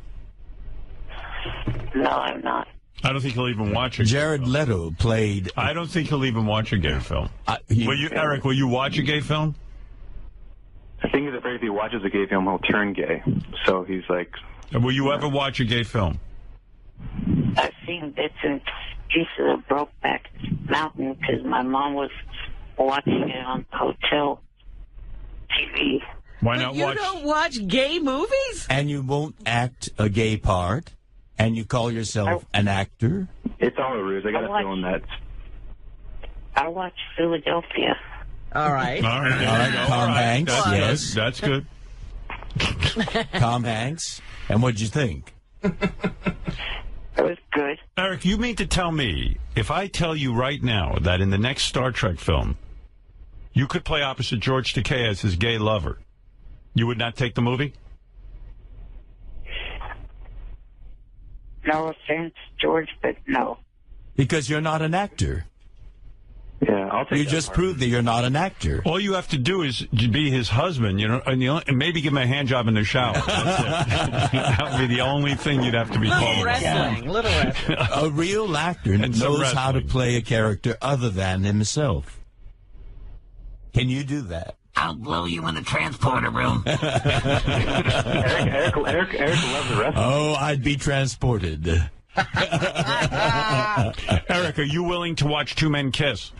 No, I'm not. I don't think he'll even watch it. Jared Leto played. I don't think he'll even watch a gay film. Eric, will you watch a gay film? I think he's afraid if he watches a gay film, he'll turn gay. So he's like... Will you ever watch a gay film? I've seen bits and pieces of Brokeback Mountain because my mom was watching it on hotel TV. Why not watch? You don't watch gay movies? And you won't act a gay part? And you call yourself an actor? It's all a ruse. I got a feeling that. I watch Philadelphia. All right. Tom Hanks. Yes. That's good. Tom Hanks. And what'd you think? It was good. Eric, you mean to tell me, if I tell you right now that in the next Star Trek film, you could play opposite George Takei as his gay lover, you would not take the movie? No offense, George, but no. Because you're not an actor. Yeah, I'll take You just proved that you're not an actor. All you have to do is be his husband, and maybe give him a hand job in the shower. That's it. That would be the only thing you'd have to be called. Little wrestling. A real actor knows how to play a character other than himself. Can you do that? I'll blow you in the transporter room. Eric loves the wrestling. Oh, I'd be transported. Eric, are you willing to watch two men kiss?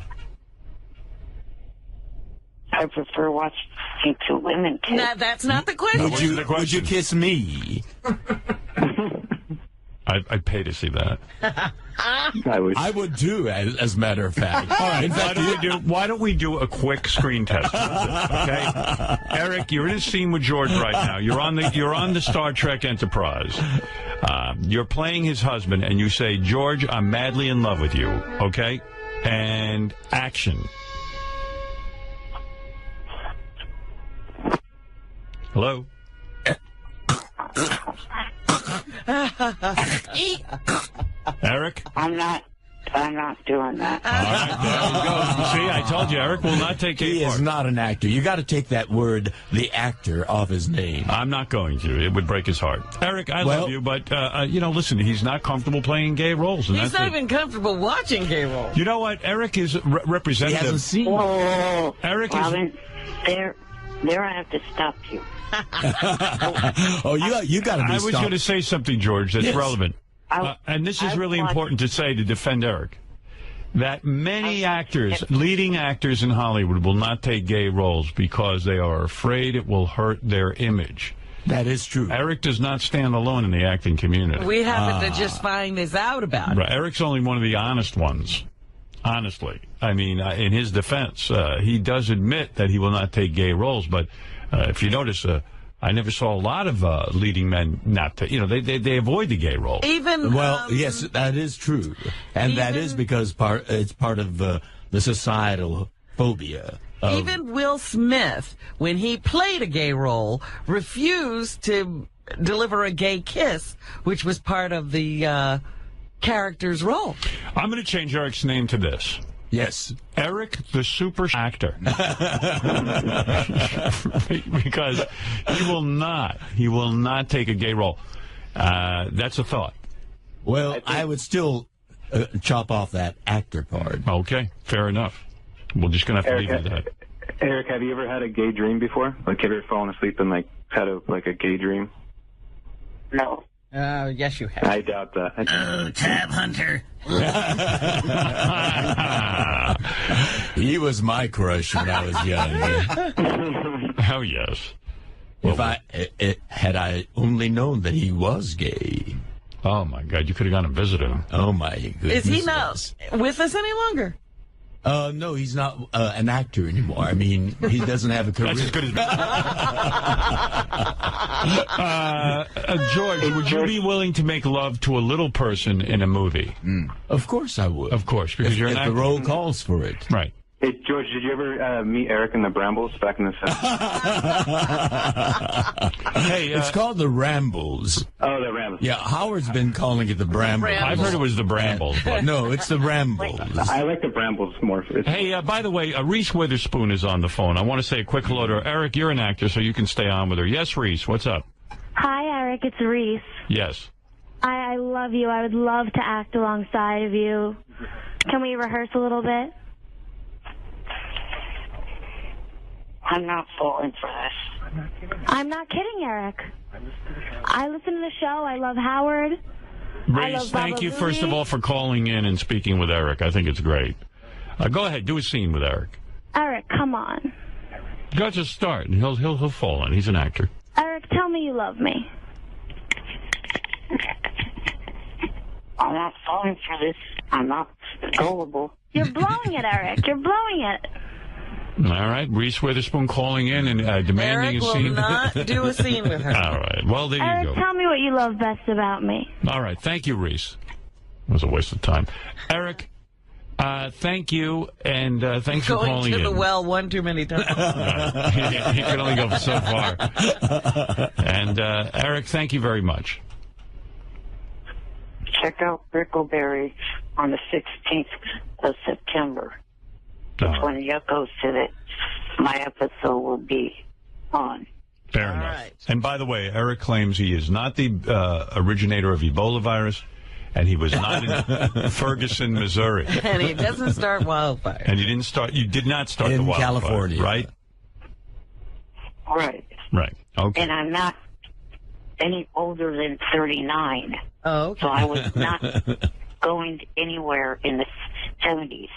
I prefer watching two women kiss. No, that's not the question. Would you kiss me? I'd pay to see that. I would too, as a matter of fact. All right, why don't we do a quick screen test? Okay, Eric, you're in a scene with George right now. You're on the Star Trek Enterprise. You're playing his husband, and you say, "George, I'm madly in love with you." Okay, and action. Hello. Eric? I'm not doing that. All right, there we go. See, I told you, Eric will not take He is not an actor. You got to take that word, the actor, off his name. I'm not going to. It would break his heart. Eric, I love you, but, listen, he's not comfortable playing gay roles. And he's not even comfortable watching gay roles. You know what? Eric is representative. He hasn't seen Whoa. Eric Robin, there I have to stop you. Oh, you got to be I was going to say something, George, that's relevant. And this is really important to say to defend Eric. That many actors, leading actors in Hollywood, will not take gay roles because they are afraid it will hurt their image. That is true. Eric does not stand alone in the acting community. We happen to just find this out about it. Eric's only one of the honest ones. Honestly. I mean, in his defense, he does admit that he will not take gay roles, but if you notice, I never saw a lot of leading men not take, they avoid the gay role. Yes, that is true. And that is because it's part of the societal phobia. Even Will Smith, when he played a gay role, refused to deliver a gay kiss, which was part of the character's role. I'm going to change Eric's name to this. Yes. Eric the Super Actor. Because he will not take a gay role. That's a thought. Well, I would still chop off that actor part. Okay, fair ugh. We're just going to have to leave it at that. Eric, have you ever had a gay dream before? Like, have you ever fallen asleep and, had a gay dream? No. Yes, you have. I doubt that. Oh, Tab Hunter. He was my crush when I was young. Oh, yes. Had I only known that he was gay. Oh, my God. You could have gone and visited him. Oh, my goodness. Is he not with us any longer? No, he's not an actor anymore. I mean, he doesn't have a career. That's as good as George, would you be willing to make love to a little person in a movie? Of course I would. Of course, because you're an actor. The role calls for it. Right. Hey, George, did you ever meet Eric and the Brambles back in the 70s? Hey, it's called the Rambles. Oh, the Rambles. Yeah, Howard's been calling it the Brambles. I've heard it was the Brambles. But... No, it's the Rambles. I like the Brambles more. Hey, by the way, Reese Witherspoon is on the phone. I want to say a quick hello to her. Eric, you're an actor, so you can stay on with her. Yes, Reese, what's up? Hi, Eric. It's Reese. Yes. I love you. I would love to act alongside of you. Can we rehearse a little bit? I'm not falling for this. I'm not kidding, Eric. I listen to the show. I love Howard. Reese, thank you, first of all, for calling in and speaking with Eric. I think it's great. Go ahead, do a scene with Eric. Eric, come on. Go just start, and he'll fall in. He's an actor. Eric, tell me you love me. I'm not falling for this. I'm not gullible. You're blowing it, Eric. You're blowing it. All right, Reese Witherspoon calling in and demanding Eric a scene. will not do a scene with her. All right, well, there Eric, you go. tell me what you love best about me. All right, thank you, Reese. It was a waste of time. Eric, thank you, and thanks for calling in. Going to the well one too many times. He can only go so far. And, Eric, thank you very much. Check out Brickleberry on the 16th of September. That's when it goes to that my episode will be on. Fair enough. Right. And by the way, Eric claims he is not the originator of Ebola virus, and he was not in Ferguson, Missouri. And he doesn't start wildfire. And you did not start in the wildfire. California, right? Right. Right. Okay. And I'm not any older than 39. Oh, okay. So I was not going anywhere in the 70s.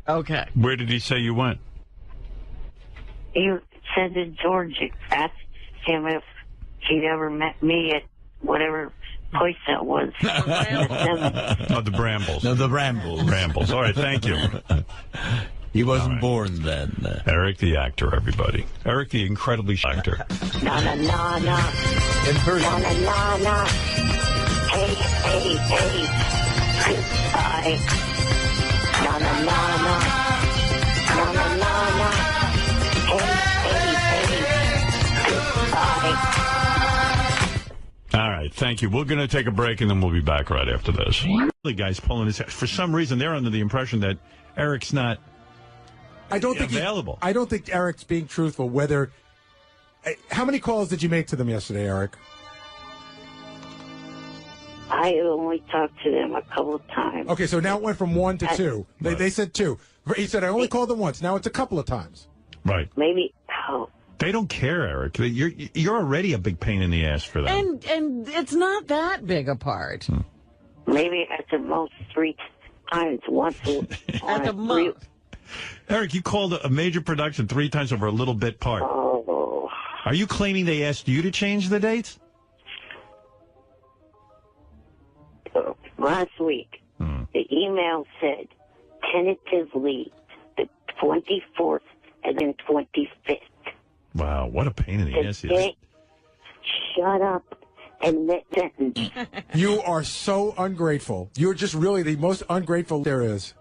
Okay. Where did he say you went? You said that George asked him if he'd ever met me at whatever place that was. Oh, the Brambles. No, the Brambles. Brambles. All right, thank you. He wasn't born then. Eric the actor, everybody. Eric the incredibly actor. Na na na na. In person. Na na na na. Hey, hey, hey. Goodbye. Na na na na. Na na na na. Hey, hey, hey. Goodbye. All right, thank you. We're going to take a break, and then we'll be back right after this. The guy's pulling his head. For some reason, they're under the impression that Eric's not available. I don't think Eric's being truthful. How many calls did you make to them yesterday, Eric? I only talked to them a couple of times. Okay, so now it went from 1 to 2. They said 2. He said, I only called them once. Now it's a couple of times. Right. Maybe. They don't care, Eric. You're already a big pain in the ass for them. And it's not that big a part. Maybe at the most 3 times. Once at the most. Eric, you called a major production 3 times over a little bit part. Oh. Are you claiming they asked you to change the dates? Last week, the email said tentatively the 24th and then 25th. Wow, what a pain in the ass he is. Shut up and listen. You are so ungrateful. You're just really the most ungrateful there is.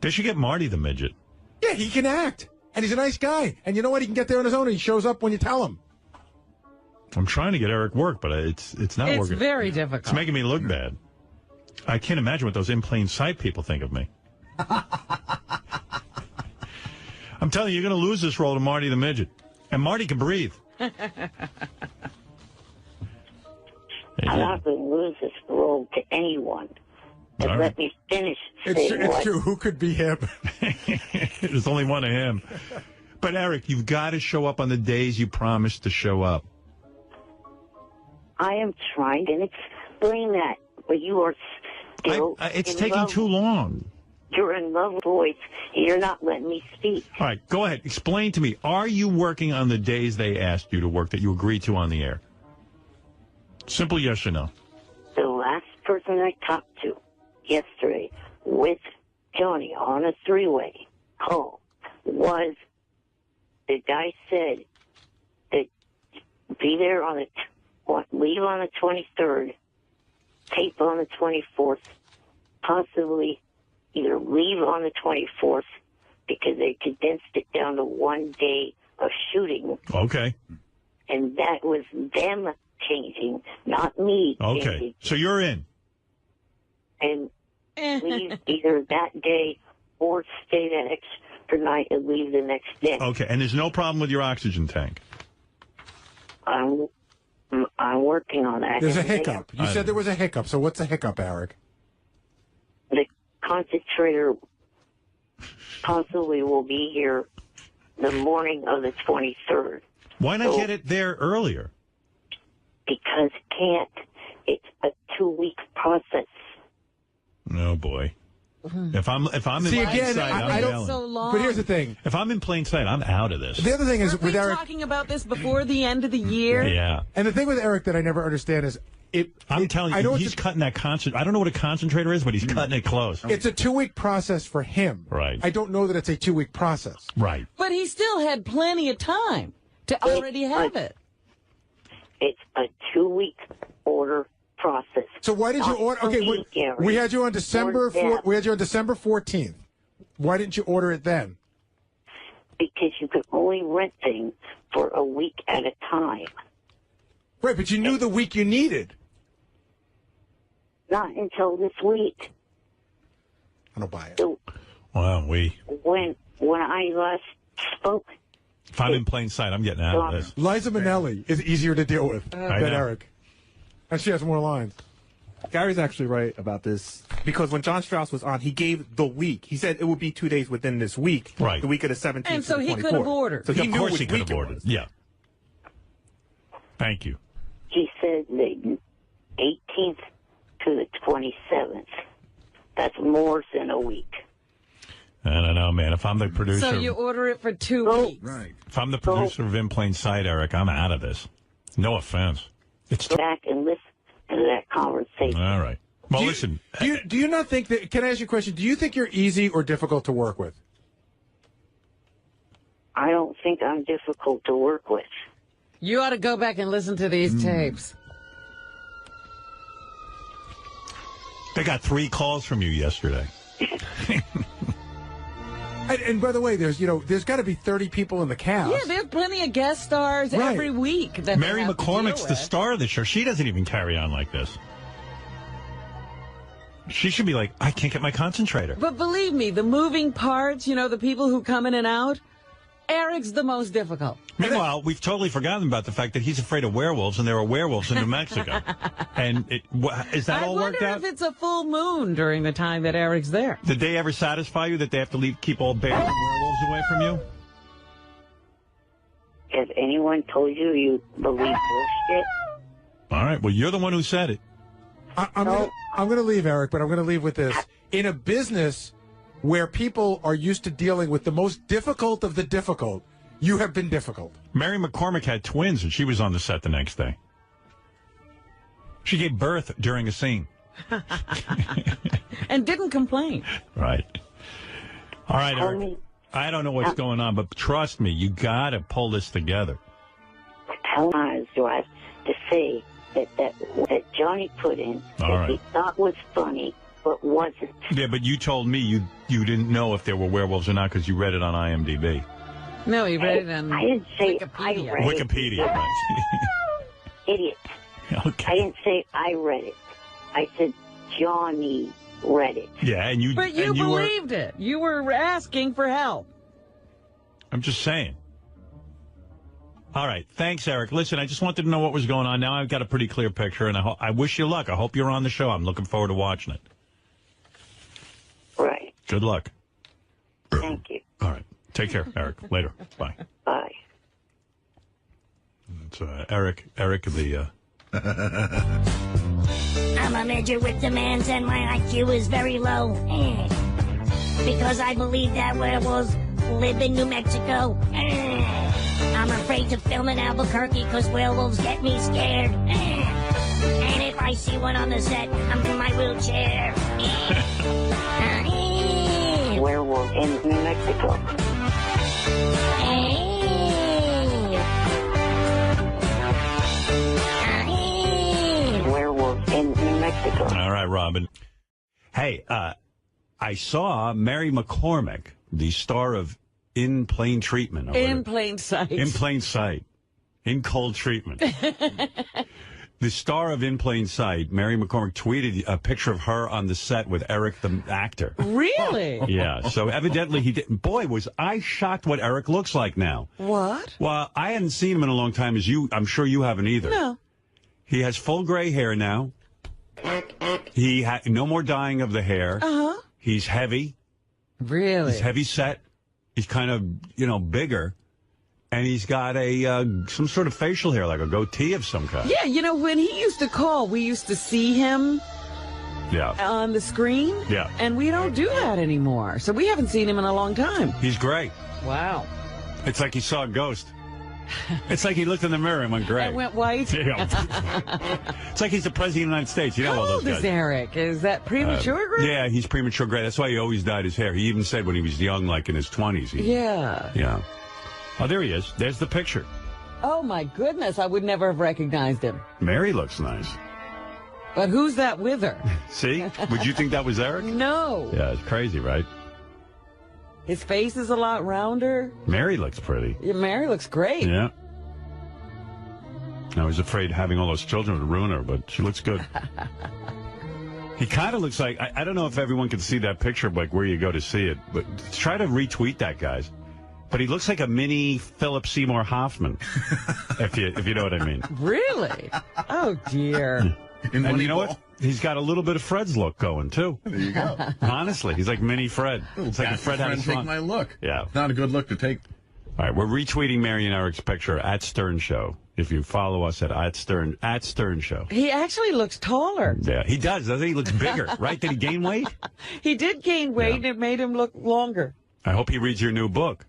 They should get Marty the Midget. Yeah, he can act. And he's a nice guy. And you know what? He can get there on his own, and he shows up when you tell him. I'm trying to get Eric work, but it's not working. It's very difficult. It's making me look bad. I can't imagine what those in plain sight people think of me. I'm telling you, you're going to lose this role to Marty the Midget. And Marty can breathe. I'm not going to lose this role to anyone. But let me finish. It's true. Who could be him? There's only one of him. But, Eric, you've got to show up on the days you promised to show up. I am trying to explain that, but you are still. It's taking too long. You're in love with voice, and you're not letting me speak. All right, go ahead. Explain to me. Are you working on the days they asked you to work that you agreed to on the air? Simple yes or no. The last person I talked to yesterday with Johnny on a three-way call was the guy said that be there on leave on the 23rd, tape on the 24th, possibly either leave on the 24th because they condensed it down to 1 day of shooting. Okay. And that was them changing, not me. Okay. Changing. So you're in. And leave either that day or stay that extra night and leave the next day. Okay. And there's no problem with your oxygen tank? I'm working on that. There's a hiccup. You said there was a hiccup. So what's the hiccup, Eric? The concentrator possibly will be here the morning of the 23rd. Why not get it there earlier? Because can't. It's a 2-week process. Oh, boy. If I'm in plain sight, I'm don't. So long. But here's the thing. If I'm in plain sight, I'm out of this. The other thing is Weren't with we Eric. talking about this before the end of the year? Yeah. And the thing with Eric that I never understand is I'm telling you, he's cutting that concentrator. I don't know what a concentrator is, but he's cutting it close. It's a 2-week process for him. Right. I don't know that it's a 2-week process. Right. But he still had plenty of time to already have it. It's a 2-week order process. So why did you order? Okay, we had you on December. We had you on December 14th. Why didn't you order it then? Because you could only rent things for a week at a time. Right, but you knew the week you needed. Not until this week. I don't buy it. So Wow, when I last spoke. If I'm in plain sight, I'm getting out of this. Liza Minnelli is easier to deal with than Eric. And she has more lines. Gary's actually right about this because when John Strauss was on, he gave the week. He said it would be 2 days within this week, right? The week of the 17th. And so to the he 24th. could have ordered. So he of knew course which he could week have it ordered. was. Yeah. Thank you. He said the 18th to the 27th. That's more than a week. I don't know, man. If I'm the producer... So you order it for 2 weeks. Right. If I'm the producer of In Plain Sight, Eric, I'm out of this. No offense. Go back and listen to that conversation. All right. Well, listen. Do you not think that... Can I ask you a question? Do you think you're easy or difficult to work with? I don't think I'm difficult to work with. You ought to go back and listen to these tapes. They got 3 calls from you yesterday. And by the way, there's got to be 30 people in the cast. Yeah, there's plenty of guest stars every week. That Mary McCormick's the star of the show. She doesn't even carry on like this. She should be like, I can't get my concentrator. But believe me, the moving parts, the people who come in and out, Eric's the most difficult. Meanwhile, we've totally forgotten about the fact that he's afraid of werewolves, and there are werewolves in New Mexico. And is that all worked out? I wonder if it's a full moon during the time that Eric's there. Did they ever satisfy you that they have to keep all bears and werewolves away from you? Has anyone told you you believe bullshit? All right. Well, you're the one who said it. I'm going to leave, Eric, but I'm going to leave with this. In a business where people are used to dealing with the most difficult of the difficult, you have been difficult. Mary McCormick had twins, and she was on the set the next day. She gave birth during a scene. And didn't complain. Right. All right, Eric. I don't know what's going on, but trust me, you got to pull this together. How times do I have to say that Johnny put in that he thought was funny, but wasn't? Yeah, but you told me you didn't know if there were werewolves or not because you read it on IMDb. No, he read it on I didn't say Wikipedia. I read Wikipedia, right. Idiot. Okay. I didn't say I read it. I said Johnny read it. Yeah, and you... But you believed it. You were asking for help. I'm just saying. All right. Thanks, Eric. Listen, I just wanted to know what was going on. Now I've got a pretty clear picture, and I wish you luck. I hope you're on the show. I'm looking forward to watching it. Right. Good luck. Thank you. All right. Take care, Eric. Later. Bye. Bye. It's Eric the I'm a midget with demands and my IQ is very low. Because I believe that werewolves live in New Mexico. I'm afraid to film in Albuquerque because werewolves get me scared. And if I see one on the set, I'm in my wheelchair. Werewolf in New Mexico. Werewolf in New Mexico. All right, Robin. Hey, I saw Mary McCormick, the star of In Plain Treatment. In plain sight. In Plain Sight. In Cold Treatment. The star of In Plain Sight, Mary McCormick, tweeted a picture of her on the set with Eric the actor. Really? Yeah, so evidently he didn't. Boy, was I shocked what Eric looks like now. What? Well, I hadn't seen him in a long time, as you, I'm sure you haven't either. No. He has full gray hair now. He had no more dyeing of the hair. Uh-huh. He's heavy. Really? He's heavy set. He's kind of, bigger. And he's got a some sort of facial hair, like a goatee of some kind. Yeah, when he used to call, we used to see him on the screen. Yeah. And we don't do that anymore. So we haven't seen him in a long time. He's great. Wow. It's like he saw a ghost. It's like he looked in the mirror and went gray. And went white. Yeah. It's like he's the president of the United States. You know How all those old guys. is Eric? Is that premature gray? Yeah, he's premature gray. That's why he always dyed his hair. He even said when he was young, like in his 20s. Yeah. Yeah. Oh, there he is. There's the picture. Oh, my goodness. I would never have recognized him. Mary looks nice. But who's that with her? See? Would you think that was Eric? No. Yeah, it's crazy, right? His face is a lot rounder. Mary looks pretty. Yeah, Mary looks great. Yeah. I was afraid having all those children would ruin her, but she looks good. He kind of looks like, I don't know if everyone can see that picture, like where you go to see it, but try to retweet that, guys. But he looks like a mini Philip Seymour Hoffman, if you know what I mean. Really? Oh, dear. And you know what? He's got a little bit of Fred's look going, too. There you go. Honestly, he's like mini Fred. It's like if Fred had his take my look. Yeah. Not a good look to take. All right, we're retweeting Mary and Eric's picture at Stern Show. If you follow us at Stern Show. He actually looks taller. Yeah, he does, doesn't he? He looks bigger, right? Did he gain weight? He did gain weight, and it made him look longer. I hope he reads your new book.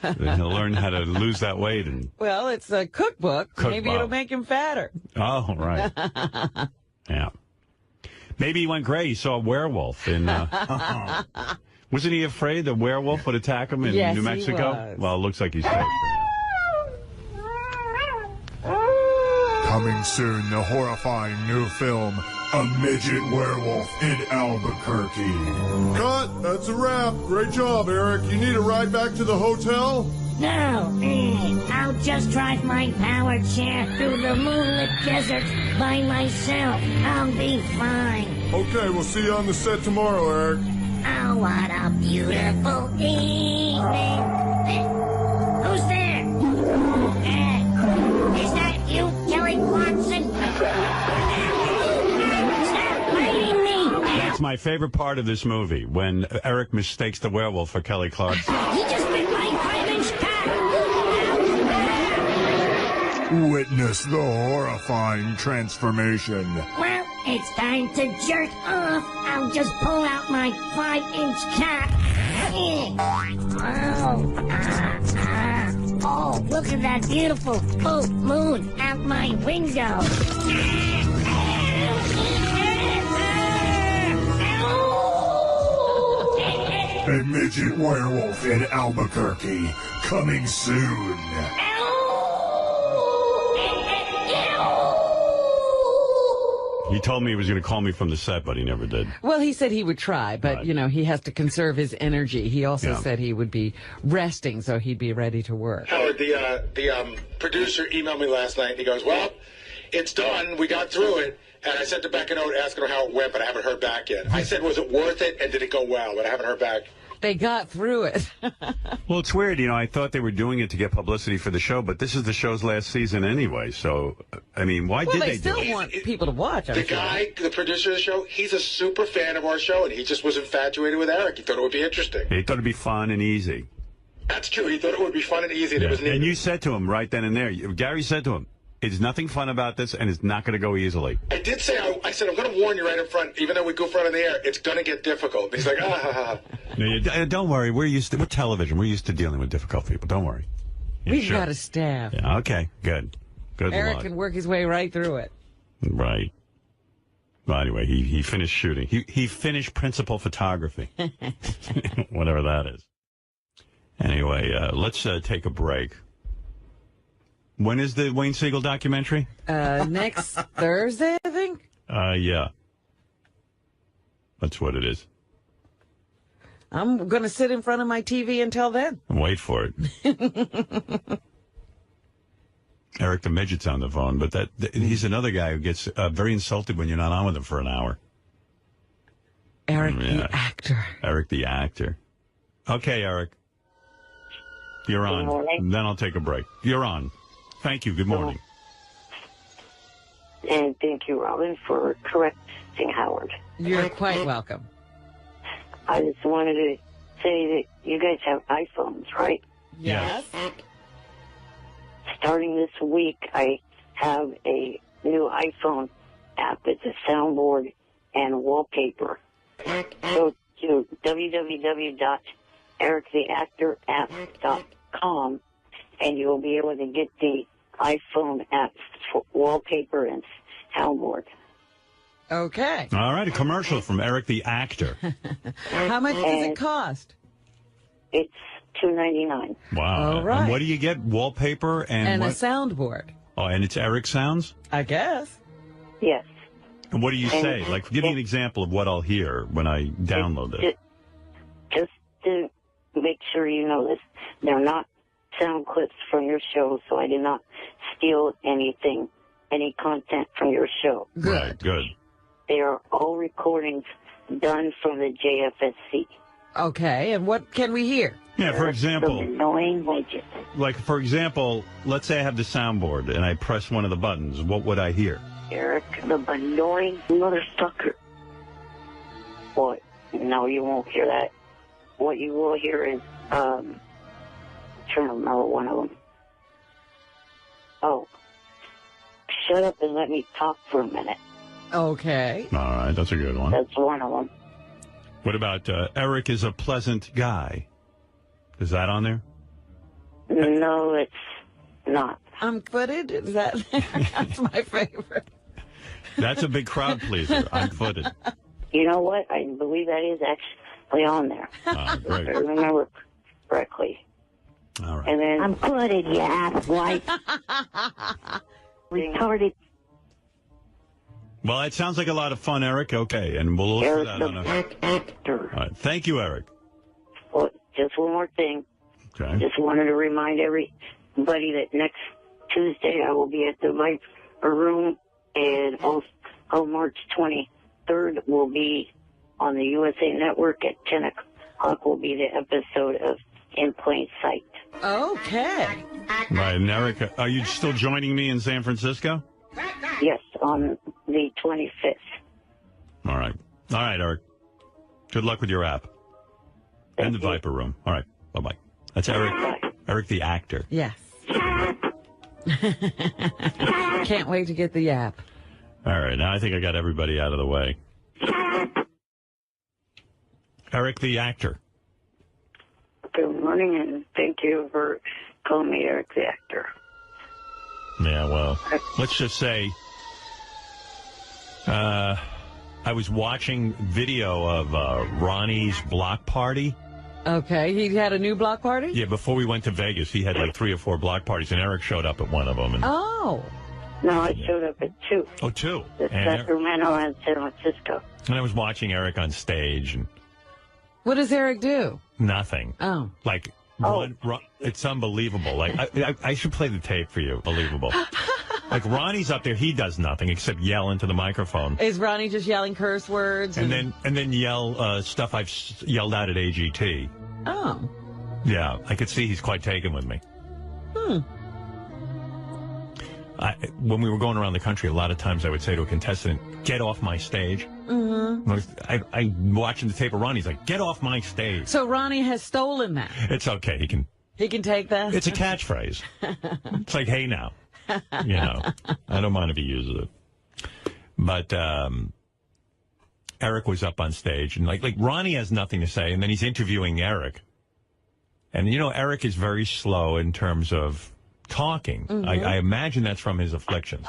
Then he'll learn how to lose that weight. Well, it's a cookbook. Maybe it'll make him fatter. Oh, right. Yeah. Maybe he went gray. He saw a werewolf in... Wasn't he afraid the werewolf would attack him in New Mexico? He was. Well, it looks like he's safe. Coming soon, the horrifying new film, A Midget Werewolf in Albuquerque. Cut! That's a wrap. Great job, Eric. You need a ride back to the hotel? No, I'll just drive my power chair through the moonlit desert by myself. I'll be fine. Okay, we'll see you on the set tomorrow, Eric. Oh, what a beautiful evening. Who's there? Is that you, Kelly Clarkson? Stop biting me! That's my favorite part of this movie, when Eric mistakes the werewolf for Kelly Clarkson. He just bit my 5-inch cock! Witness the horrifying transformation. Well, it's time to jerk off. I'll just pull out my 5-inch cock. Oh, look at that beautiful full moon out my window. A Midget Werewolf in Albuquerque, coming soon. He told me he was going to call me from the set, but he never did. Well, he said he would try, but, he has to conserve his energy. He also said he would be resting, so he'd be ready to work. Howard, the producer emailed me last night, and he goes, well, it's done. We got through it. And I sent him back a note asking him how it went, but I haven't heard back yet. I said, was it worth it, and did it go well? But I haven't heard back. They got through it. Well, it's weird. I thought they were doing it to get publicity for the show, but this is the show's last season anyway. So, I mean, why did they do it? Well, they still want people to watch. The guy, the producer of the show, he's a super fan of our show, and he just was infatuated with Eric. He thought it would be interesting. He thought it'd be fun and easy. That's true. He thought it would be fun and easy, and it was neat. And you said to him right then and there, Gary said to him, There's nothing fun about this, and it's not going to go easily. I did say, I said, I'm going to warn you right up front, even though we goof around in the air, it's going to get difficult. He's like, ah, ha, ha. No, don't worry. We're television. We're used to dealing with difficult people. Don't worry. Yeah, We've got a staff. Yeah, okay, good. Good Eric luck. can work his way right through it. Right. Well, anyway, he finished shooting. He finished principal photography. Whatever that is. Anyway, let's take a break. When is the Wayne Siegel documentary? Next Thursday, I think? Yeah. That's what it is. I'm going to sit in front of my TV until then. Wait for it. Eric the Midget's on the phone, but he's another guy who gets very insulted when you're not on with him for an hour. Eric the actor. Eric the actor. Okay, Eric. You're on. Good morning. Then I'll take a break. You're on. Thank you. Good morning. And thank you, Robin, for correcting Howard. You're quite welcome. I just wanted to say that you guys have iPhones, right? Yes. Starting this week, I have a new iPhone app. It's a soundboard and wallpaper. Go to www.erictheactorapp.com and you'll be able to get the iPhone app for wallpaper and soundboard. Okay. All right, a commercial from Eric the actor. How much does it cost? It's $2.99. Wow. All right. And what do you get? Wallpaper and a what? soundboard. Oh, and it's Eric Sounds? I guess. Yes. And what do you say? Like, give me an example of what I'll hear when I download this. Just to make sure you know this, they're not sound clips from your show, so I did not steal anything, any content from your show. Good. Right, good. They are all recordings done from the JFSC. Okay, and what can we hear? Yeah, for example, The annoying widget. like, for example, let's say I have the soundboard and I press one of the buttons. What would I hear? Eric, the annoying motherfucker. What? No, you won't hear that. What you will hear is, I'm trying to remember one of them. Oh. Shut up and let me talk for a minute. Okay. All right, that's a good one. That's one of them. What about Eric is a pleasant guy? Is that on there? No, it's not. I'm footed? Is that that's my favorite. That's a big crowd pleaser. I'm footed. You know what? I believe that is actually on there. Great. If I remember correctly. All right. And then I'm footed, you asswipe. retarded. Well, it sounds like a lot of fun, Eric. Okay, and we'll look for that on a... actor. All right. Thank you, Eric. Well, just one more thing. Okay. Just wanted to remind everybody that next Tuesday I will be at the Viper Room, and also March 23rd will be on the USA Network at 10 o'clock will be the episode of In Plain Sight. Okay. Right, and Eric, are you still joining me in San Francisco? Yes, on the 25th. All right. All right, Eric. Good luck with your app. And the Viper Room. All right. Bye-bye. That's Eric. Eric the actor. Yes. Can't wait to get the app. All right. Now I think I got everybody out of the way. Eric the actor. Good morning, and thank you for calling me Eric the actor. Yeah, well, let's just say I was watching video of Ronnie's block party. Okay, he had a new block party? Yeah, before we went to Vegas, he had like 3 or 4 block parties, and Eric showed up at one of them. And, Oh. No, I showed up at 2. Oh, 2. The Sacramento and San Francisco. And I was watching Eric on stage, and What does Eric do? nothing. Oh. Like, it's unbelievable. Like, I should play the tape for you. Believable. Like, Ronnie's up there, he does nothing except yell into the microphone. Is Ronnie just yelling curse words? And then yell stuff I've yelled out at AGT. Oh. Yeah, I could see he's quite taken with me. When we were going around the country, a lot of times I would say to a contestant, "Get off my stage." Mm-hmm. I'm watching the tape of Ronnie. He's like, "Get off my stage." So Ronnie has stolen that. It's okay. He can take that? It's a catchphrase. It's like, "Hey now." You know, I don't mind if he uses it. But Eric was up on stage, and like Ronnie has nothing to say, and then he's interviewing Eric. And, you know, Eric is very slow in terms of talking. I imagine that's from his afflictions.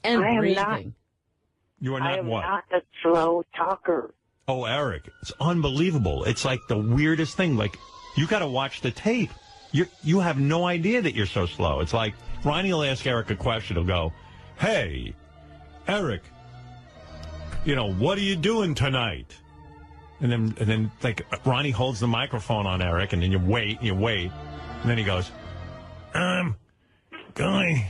And I am breathing. not. You are not I am what? not a slow talker. Oh, Eric, it's unbelievable. It's like the weirdest thing. Like, you got to watch the tape. You have no idea that you're so slow. It's like Ronnie will ask Eric a question. He'll go, "Hey, Eric, you know, what are you doing tonight?" And then like Ronnie holds the microphone on Eric, and then you wait, and then he goes, "I'm going."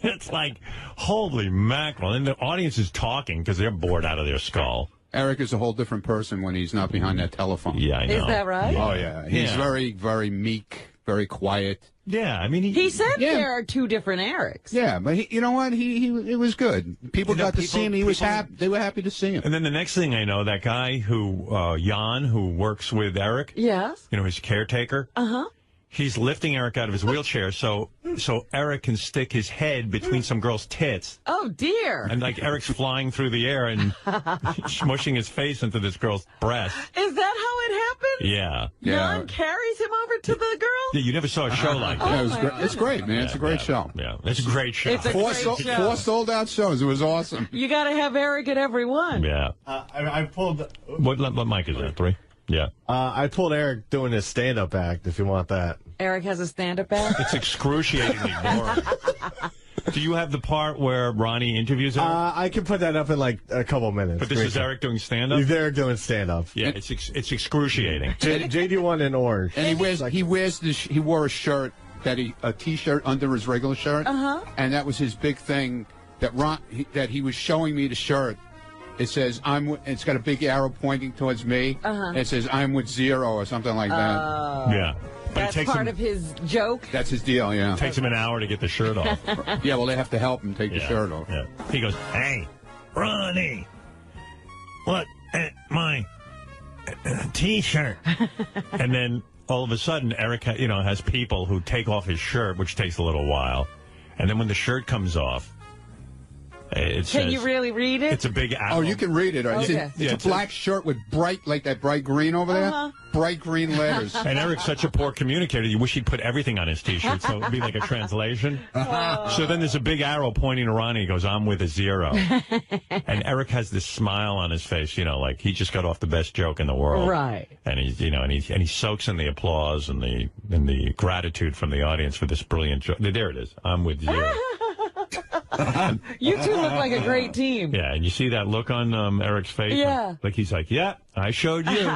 It's like, holy mackerel. And the audience is talking because they're bored out of their skull. Eric is a whole different person when he's not behind that telephone. Yeah, I know. Is that right? Oh, yeah. He's very, very meek, very quiet. Yeah, I mean... He said there are two different Erics. Yeah, but you know what? It was good. People got to see him. He was happy. They were happy to see him. And then the next thing I know, that guy who, Jan, who works with Eric... Yes. You know, his caretaker... Uh-huh. He's lifting Eric out of his wheelchair so Eric can stick his head between some girl's tits. Oh, dear. And, like, Eric's flying through the air and smushing his face into this girl's breast. Is that how it happened? Yeah. Jan carries him over to the girl? Yeah, you never saw a show like that. Yeah, it's great, man. It's a great show. Yeah, it's a great show. It's a great show. 4 sold-out shows. It was awesome. You got to have Eric at every one. Yeah. I pulled... What mic is that, 3? Yeah. I pulled Eric doing his stand-up act, if you want that. Eric has a stand-up act? It's excruciatingly boring. Do you have the part where Ronnie interviews Eric? I can put that up in like a couple minutes. But this is Eric doing stand-up? He's Eric doing stand-up. Yeah, it's excruciating. JD won in orange. And he wore a shirt a T-shirt under his regular shirt. Uh-huh. And that was his big thing that he was showing me the shirt. It says it's got a big arrow pointing towards me. Uh-huh. It says I'm with Zero or something like that. Yeah. But That's part of his joke? That's his deal, yeah. It takes him an hour to get the shirt off. Yeah, well, they have to help him take the shirt off. Yeah. He goes, "Hey, Ronnie, look at my T-shirt." And then all of a sudden, Eric, has people who take off his shirt, which takes a little while. And then when the shirt comes off, it says... Can you really read it? It's a big arrow. Oh, you can read it. Okay. It's a black shirt with bright green over there. Uh-huh. Bright green letters. And Eric's such a poor communicator, you wish he'd put everything on his T-shirt, so it would be like a translation. So then there's a big arrow pointing to Ronnie. He goes, "I'm with a Zero." And Eric has this smile on his face, like he just got off the best joke in the world. Right. And he's, and he soaks in the applause and the gratitude from the audience for this brilliant joke. There it is. "I'm with Zero." You two look like a great team. Yeah, and you see that look on Eric's face? Yeah. Like he's like, "Yeah, I showed you."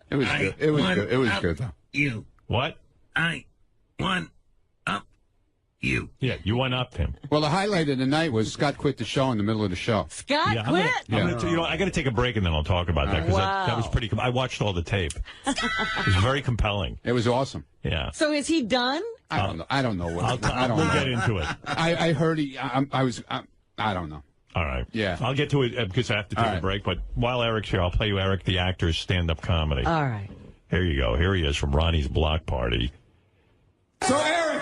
It was good. It was good. It was good, though. You. What? I won up you. Yeah, you won up him. Well, the highlight of the night was Scott quit the show in the middle of the show. Scott quit? I got to take a break and then I'll talk about that because that was pretty. I watched all the tape. It was very compelling. It was awesome. Yeah. So is he done? I don't know. I don't know what. We'll get into it. I heard I don't know. All right. Yeah. I'll get to it because I have to take a break. But while Eric's here, I'll play you Eric the actor's stand-up comedy. All right. Here you go. Here he is from Ronnie's block party. So Eric,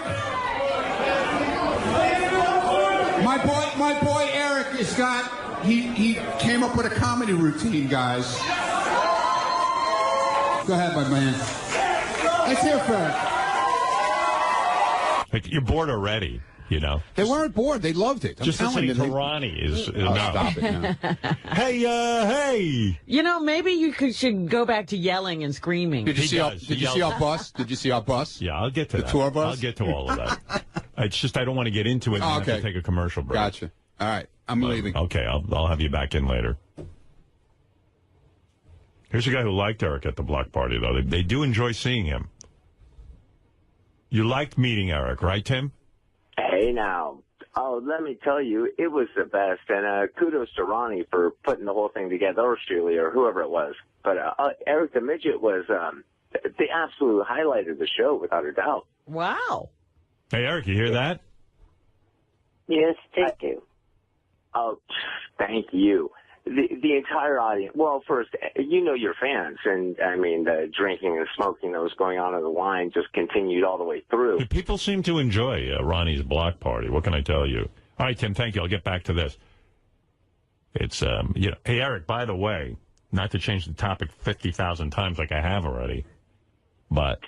my boy Eric has got. He came up with a comedy routine, guys. Go ahead, my man. Let's hear for it. Like, you're bored already. They weren't bored. They loved it. Just listening to Ronnie is enough. Stop it now. Hey. Maybe you should go back to yelling and screaming. Did you see our bus? Did you see our bus? Yeah, I'll get to the that. tour bus. I'll get to all of that. It's just I don't want to get into it and have to take a commercial break. Gotcha. All right. I'm leaving. Okay, I'll have you back in later. Here's a guy who liked Eric at the block party, though. They do enjoy seeing him. You liked meeting Eric, right, Tim? Hey, now. Oh, let me tell you, it was the best. And kudos to Ronnie for putting the whole thing together, or Shirley, or whoever it was. But Eric the Midget was the absolute highlight of the show, without a doubt. Wow. Hey, Eric, you hear that? Yes, thank you. Oh, thank you. the entire audience. Well, first, you know your fans, and I mean the drinking and smoking that was going on in the wine just continued all the way through. People seem to enjoy Ronnie's block party. What can I tell you? All right, Tim, thank you. I'll get back to this. It's you know, hey Eric, by the way, not to change the topic 50,000 times like I have already, but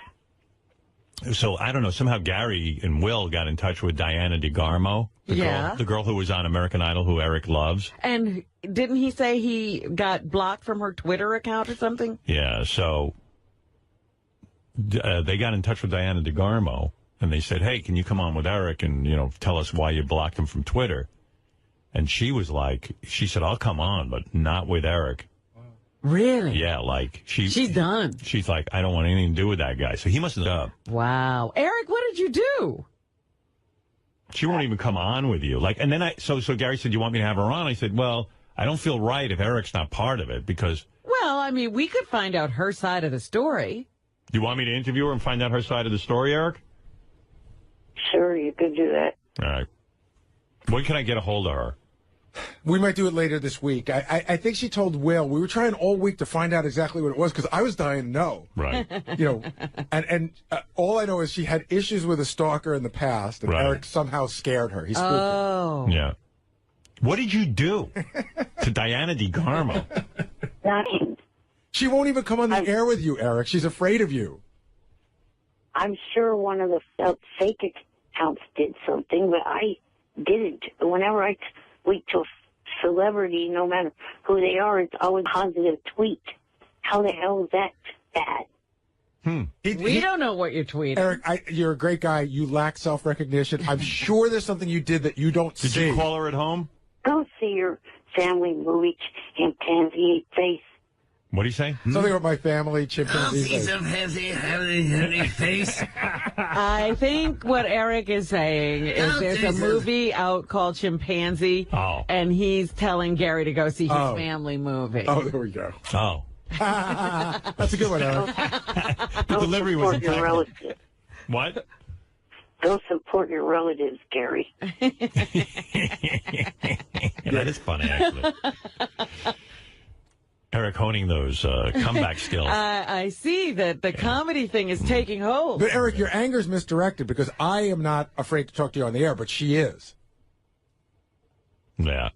so I don't know. Somehow Gary and Will got in touch with Diana DeGarmo, the girl who was on American Idol, who Eric loves. And didn't he say he got blocked from her Twitter account or something? Yeah. So they got in touch with Diana DeGarmo, and they said, "Hey, can you come on with Eric and tell us why you blocked him from Twitter?" And she was like, she said, "I'll come on, but not with Eric." Really? Yeah, like she's done. She's like, "I don't want anything to do with that guy." So he must have done. Wow. Eric, what did you do? She won't even come on with you. Like, and then so Gary said, "You want me to have her on?" I said, "Well, I don't feel right if Eric's not part of it because." Well, I mean, we could find out her side of the story. Do you want me to interview her and find out her side of the story, Eric? Sure, you could do that. All right. When can I get a hold of her? We might do it later this week. I think she told Will. We were trying all week to find out exactly what it was because I was dying to know. Right. And all I know is she had issues with a stalker in the past, and Eric somehow scared her. He spooked her. Yeah. What did you do to Diana DeGarmo? Nothing. She won't even come on the air with you, Eric. She's afraid of you. I'm sure one of the fake accounts did something, but I didn't. Whenever I tweet to a celebrity, no matter who they are, it's always a positive tweet. How the hell is that bad? We don't know what you're tweeting. Eric, you're a great guy. You lack self-recognition. I'm sure there's something you did that you don't see. Did you call her at home? Go see your family movie, Chimpanzee Face. What do you say? Something about my family, Chimpanzee Face. Chimpanzee face. I think what Eric is saying is there's a movie out called Chimpanzee, and he's telling Gary to go see his family movie. Oh, there we go. Oh. That's a good one, Eric. The delivery was impeccable. What? Go support your relatives, Gary. That is funny, actually. Eric honing those comeback skills. I see that the comedy thing is taking hold. But, Eric, your anger's misdirected because I am not afraid to talk to you on the air, but she is. Yeah.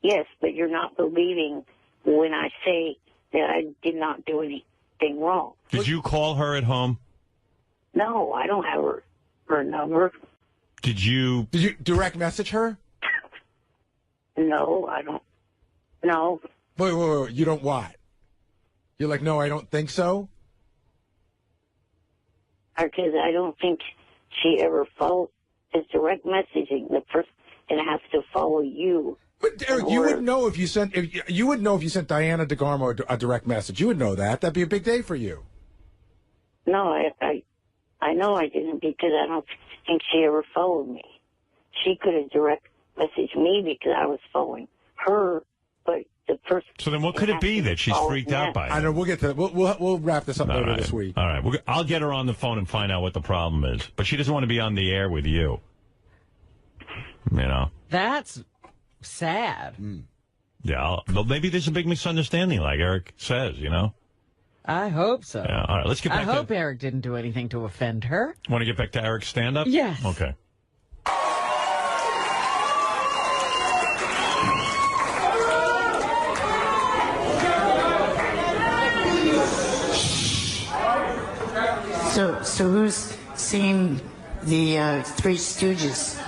Yes, but you're not believing when I say that I did not do anything wrong. Did you call her at home? No, I don't have her number. Did you direct message her? No, I don't. No. Wait. You don't what? You're like, no, I don't think so? Because I don't think she ever follows his direct messaging. The person has to follow you. But Eric, you would know if you sent Diana DeGarmo a direct message. You would know that. That'd be a big day for you. No, I know I didn't because I don't think she ever followed me. She could have direct messaged me because I was following her, but the person. So then, what could it be that she's freaked out by? I know. We'll get to that. We'll wrap this up later this week. All right. I'll get her on the phone and find out what the problem is. But she doesn't want to be on the air with you. That's sad. Yeah. Well, maybe there's a big misunderstanding, like Eric says. I hope so. Yeah. All right. Let's get back. I hope Eric didn't do anything to offend her. Want to get back to Eric's stand-up? Yes. Okay. So who's seen the Three Stooges?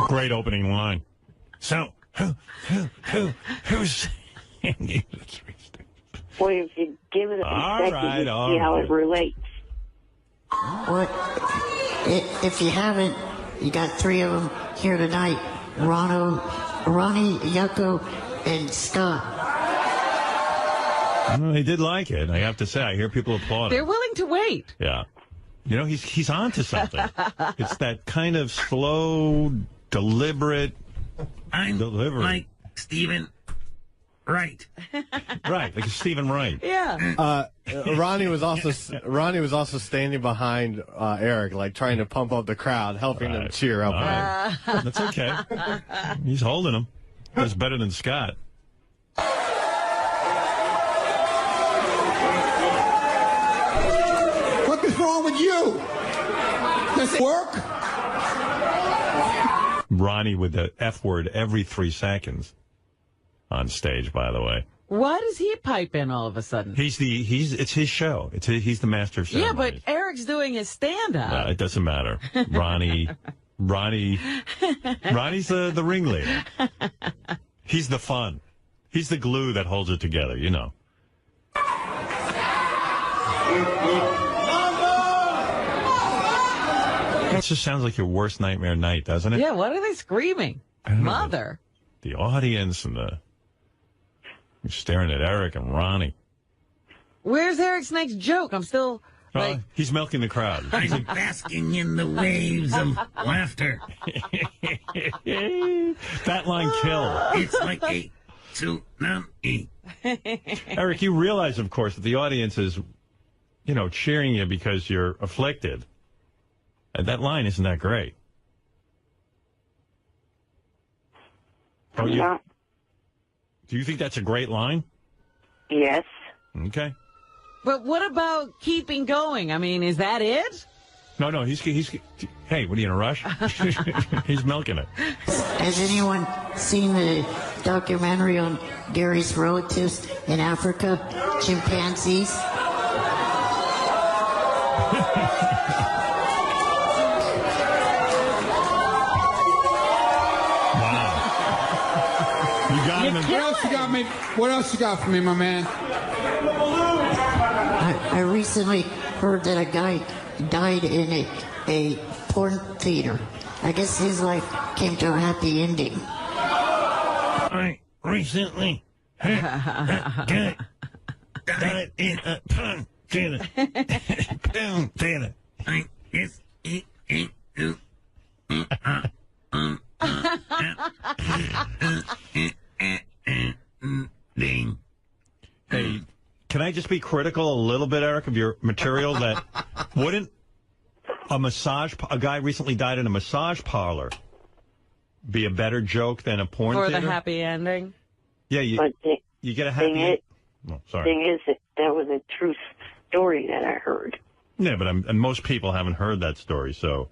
Great opening line. So, who's seen the Three Stooges? Well, if you give it a second, you see how it relates. What? If you haven't, you got three of them here tonight. Ronnie, Yucko, and Scott. They did like it. I have to say, I hear people applauding. They're willing to wait. Yeah. He's on to something. It's that kind of slow, deliberate I'm delivery. like Steven. Right. Right, like Stephen Wright. Yeah. Ronnie was also standing behind Eric, like trying to pump up the crowd, helping them cheer up. That's okay. He's holding him. That's better than Scott. What is wrong with you? Does it work? Ronnie with the F word every 3 seconds on stage, by the way. Why does he pipe in all of a sudden? It's his show. He's the master of Yeah, ceremonies. but Eric's doing his stand-up. No, it doesn't matter. Ronnie's the ringleader. He's the fun. He's the glue that holds it together, you know. That just sounds like your worst nightmare night, doesn't it? Yeah, what are they screaming? Mother. The audience and you're staring at Eric and Ronnie. Where's Eric's next joke? I'm still like... He's milking the crowd. I'm basking in the waves of laughter. That line killed. It's like a tsunami. Eric, you realize, of course, that the audience is, cheering you because you're afflicted. And that line isn't that great. Do you think that's a great line? Yes. Okay. But what about keeping going? I mean, is that it? No, he's hey, what are you in a rush? He's milking it. Has anyone seen the documentary on Gary's relatives in Africa, chimpanzees? What else you got for me, my man? I recently heard that a guy died in a porn theater. I guess his life came to a happy ending. I recently heard a guy died in a porn theater. Porn theater. I guess he came to Hey, can I just be critical a little bit, Eric, of your material? That wouldn't a guy recently died in a massage parlor be a better joke than a porn For theater? the happy ending? Yeah, you get a happy ending. Oh, sorry. Thing is, that was a true story that I heard. Yeah, but and most people haven't heard that story, so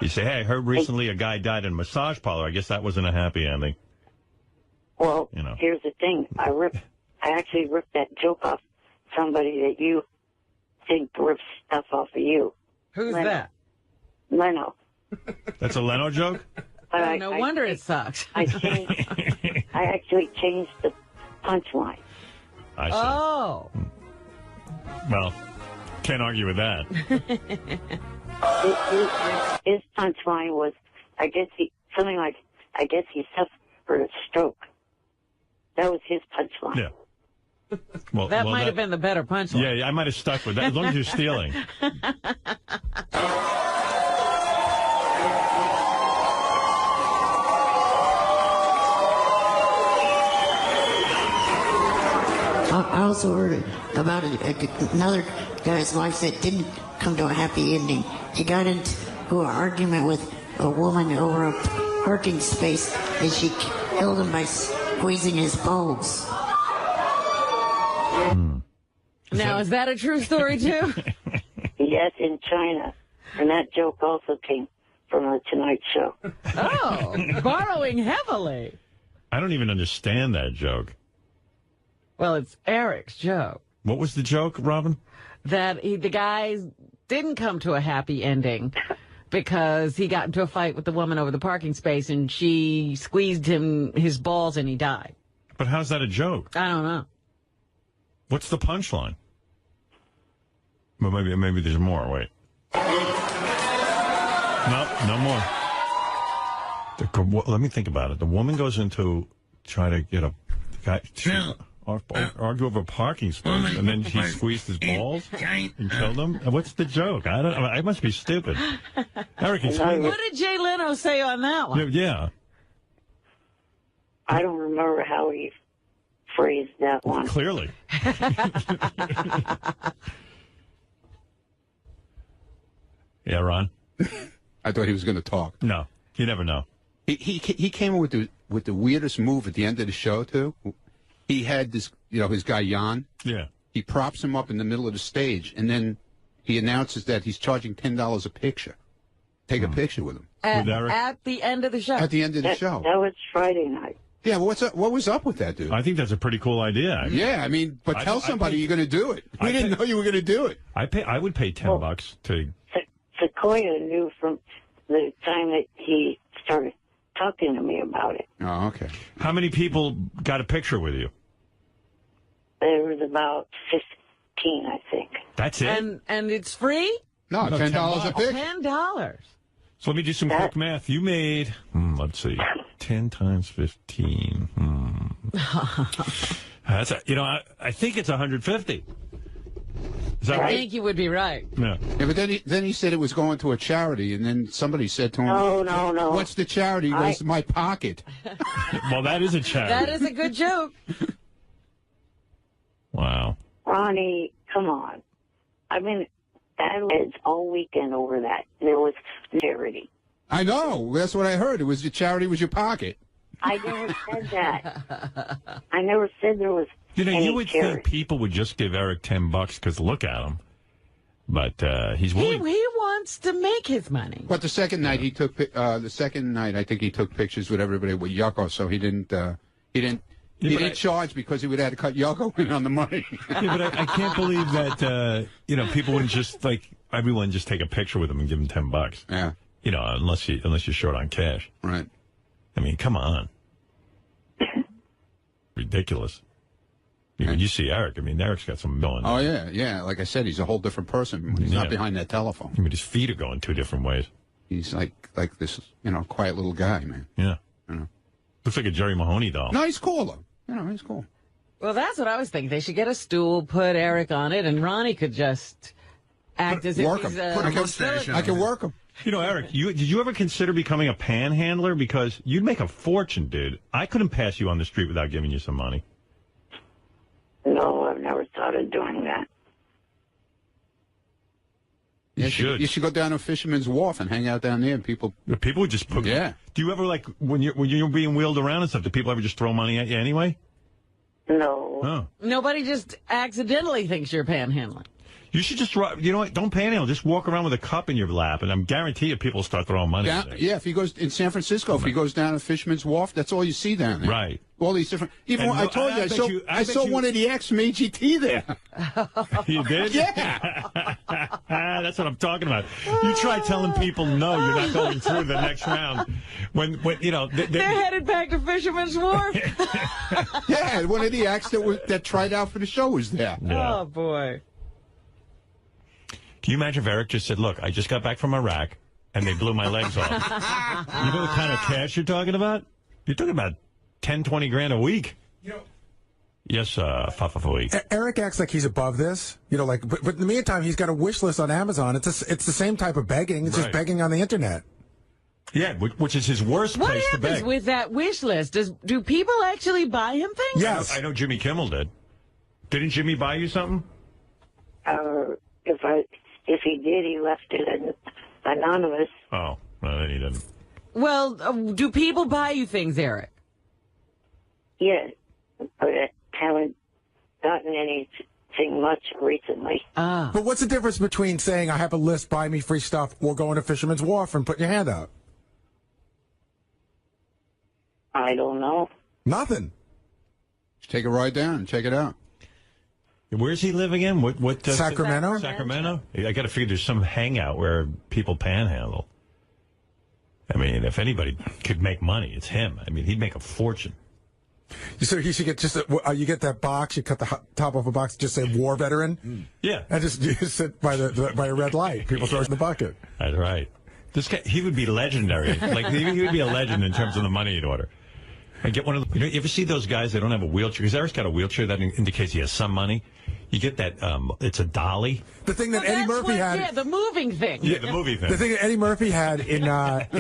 you say, hey, I heard recently a guy died in a massage parlor. I guess that wasn't a happy ending. Well, here's the thing. I actually ripped that joke off somebody that you think rips stuff off of you. Who's that? Leno. That's a Leno joke? But no wonder it sucks. I actually changed the punchline. I see. Oh. Well, can't argue with that. His punchline was, I guess he suffered a stroke. That was his punchline. Yeah. Well, that might have been the better punchline. Yeah, I might have stuck with that, as long as you're stealing. I also heard about another guy's life that didn't come to a happy ending. He got into an argument with a woman over a parking space, and she killed him by squeezing his balls. Now, is that a true story, too? Yes, in China. And that joke also came from The Tonight Show. Oh, borrowing heavily. I don't even understand that joke. Well, it's Eric's joke. What was the joke, Robin? That the guy didn't come to a happy ending because he got into a fight with the woman over the parking space and she squeezed his balls and he died. But how's that a joke? I don't know. What's the punchline? Well, maybe there's more. Wait. No more. Let me think about it. The woman goes in to try to get a guy to argue over a parking space, and then she squeezed his balls and killed him. What's the joke? I must be stupid. Eric, explain. What did Jay Leno say on that one? Yeah. I don't remember how he phrased that one. Clearly. Yeah, Ron? I thought he was going to talk. No, you never know. He came with the weirdest move at the end of the show, too. He had this, his guy Jan. Yeah. He props him up in the middle of the stage, and then he announces that he's charging $10 a picture. Take a picture with him. At the end of the show. At the end of the show. That was Friday night. Yeah, what was up with that, dude? I think that's a pretty cool idea. Yeah, I mean, but tell somebody you're going to do it. We didn't know you were going to do it. I would pay $10 to... Sequoia knew from the time that he started talking to me about it. Oh, okay. How many people got a picture with you? There was about 15, I think. That's it? And it's free? No, $10 a picture. $10. So let me do some quick math. You made, let's see, 10 times 15. That's I think it's 150. Is that right? I think you would be right. Yeah. Yeah, but then he said it was going to a charity, and then somebody said to him, No. What's the charity? He goes, my pocket. Well, that is a charity. That is a good joke. Wow. Ronnie, come on. I've been battling all weekend over that. There was charity. I know. That's what I heard. It was your charity was your pocket. I never said that. I never said there was You would charity. think people would just give Eric $10 because look at him. But he's willing. He wants to make his money. But the second night he took I think he took pictures with everybody with Yucko, so he didn't charge because he would have to cut Yucko in on the money. Yeah, but I can't believe that people wouldn't just everyone just take a picture with him and give him $10. Yeah. Unless you're short on cash. Right. I mean, come on. Ridiculous. When you see Eric, Eric's got some going. Oh, yeah. Like I said, he's a whole different person when he's not behind that telephone. His feet are going two different ways. He's like this, quiet little guy, man. Yeah. Looks like a Jerry Mahoney doll. No, he's cool, though. He's cool. Well, that's what I was thinking. They should get a stool, put Eric on it, and Ronnie could just act as if he's I can work him. Eric, did you ever consider becoming a panhandler? Because you'd make a fortune, dude. I couldn't pass you on the street without giving you some money. No, I've never thought of doing that. You should. You should go down to Fisherman's Wharf and hang out down there. And people would just put. Yeah. Do you ever when you're being wheeled around and stuff? Do people ever just throw money at you anyway? No. Oh. Nobody just accidentally thinks you're panhandling. You should just, don't panhandle. Just walk around with a cup in your lap, and I'm guaranteed people will start throwing money at you. Yeah, if he goes in San Francisco, if he goes down to Fisherman's Wharf, that's all you see down there. Right. All these different. I told you, I saw one of the X from AGT there. You did? Yeah. That's what I'm talking about. You try telling people no, you're not going through the next round. When they're headed back to Fisherman's Wharf. Yeah, one of the acts that tried out for the show was there. Yeah. Oh boy. Can you imagine if Eric just said, "Look, I just got back from Iraq, and they blew my legs off." You know the kind of cash you're talking about? You're talking about 10, 20 grand a week. Yes, $5 a week. Eric acts like he's above this. But in the meantime, he's got a wish list on Amazon. It's the same type of begging. It's just begging on the internet. Yeah, which is his worst place to beg. What happens with that wish list? Do people actually buy him things? Yes. I know Jimmy Kimmel did. Didn't Jimmy buy you something? If he did, he left it anonymous. Oh, no, then he didn't. Well, do people buy you things, Eric? Yeah, but I haven't gotten anything much recently. But what's the difference between saying I have a list, buy me free stuff, or going to Fisherman's Wharf and putting your hand out? I don't know. Nothing. Just take a ride down and check it out. Where's he live again? What? Sacramento? Sacramento? I got to figure there's some hangout where people panhandle. I mean, if anybody could make money, it's him. I mean, he'd make a fortune. So you should get you get that box, you cut the top off a box, just say war veteran. Yeah. And just sit by a red light. People throw it in the bucket. That's right. This guy, he would be legendary. He would be a legend in terms of the money he'd order. I get one of the, you ever see those guys that don't have a wheelchair? Because Eric's got a wheelchair that indicates he has some money. You get that, it's a dolly. The thing that Eddie Murphy had. Yeah, the moving thing. Yeah, the movie thing. The thing that Eddie Murphy had in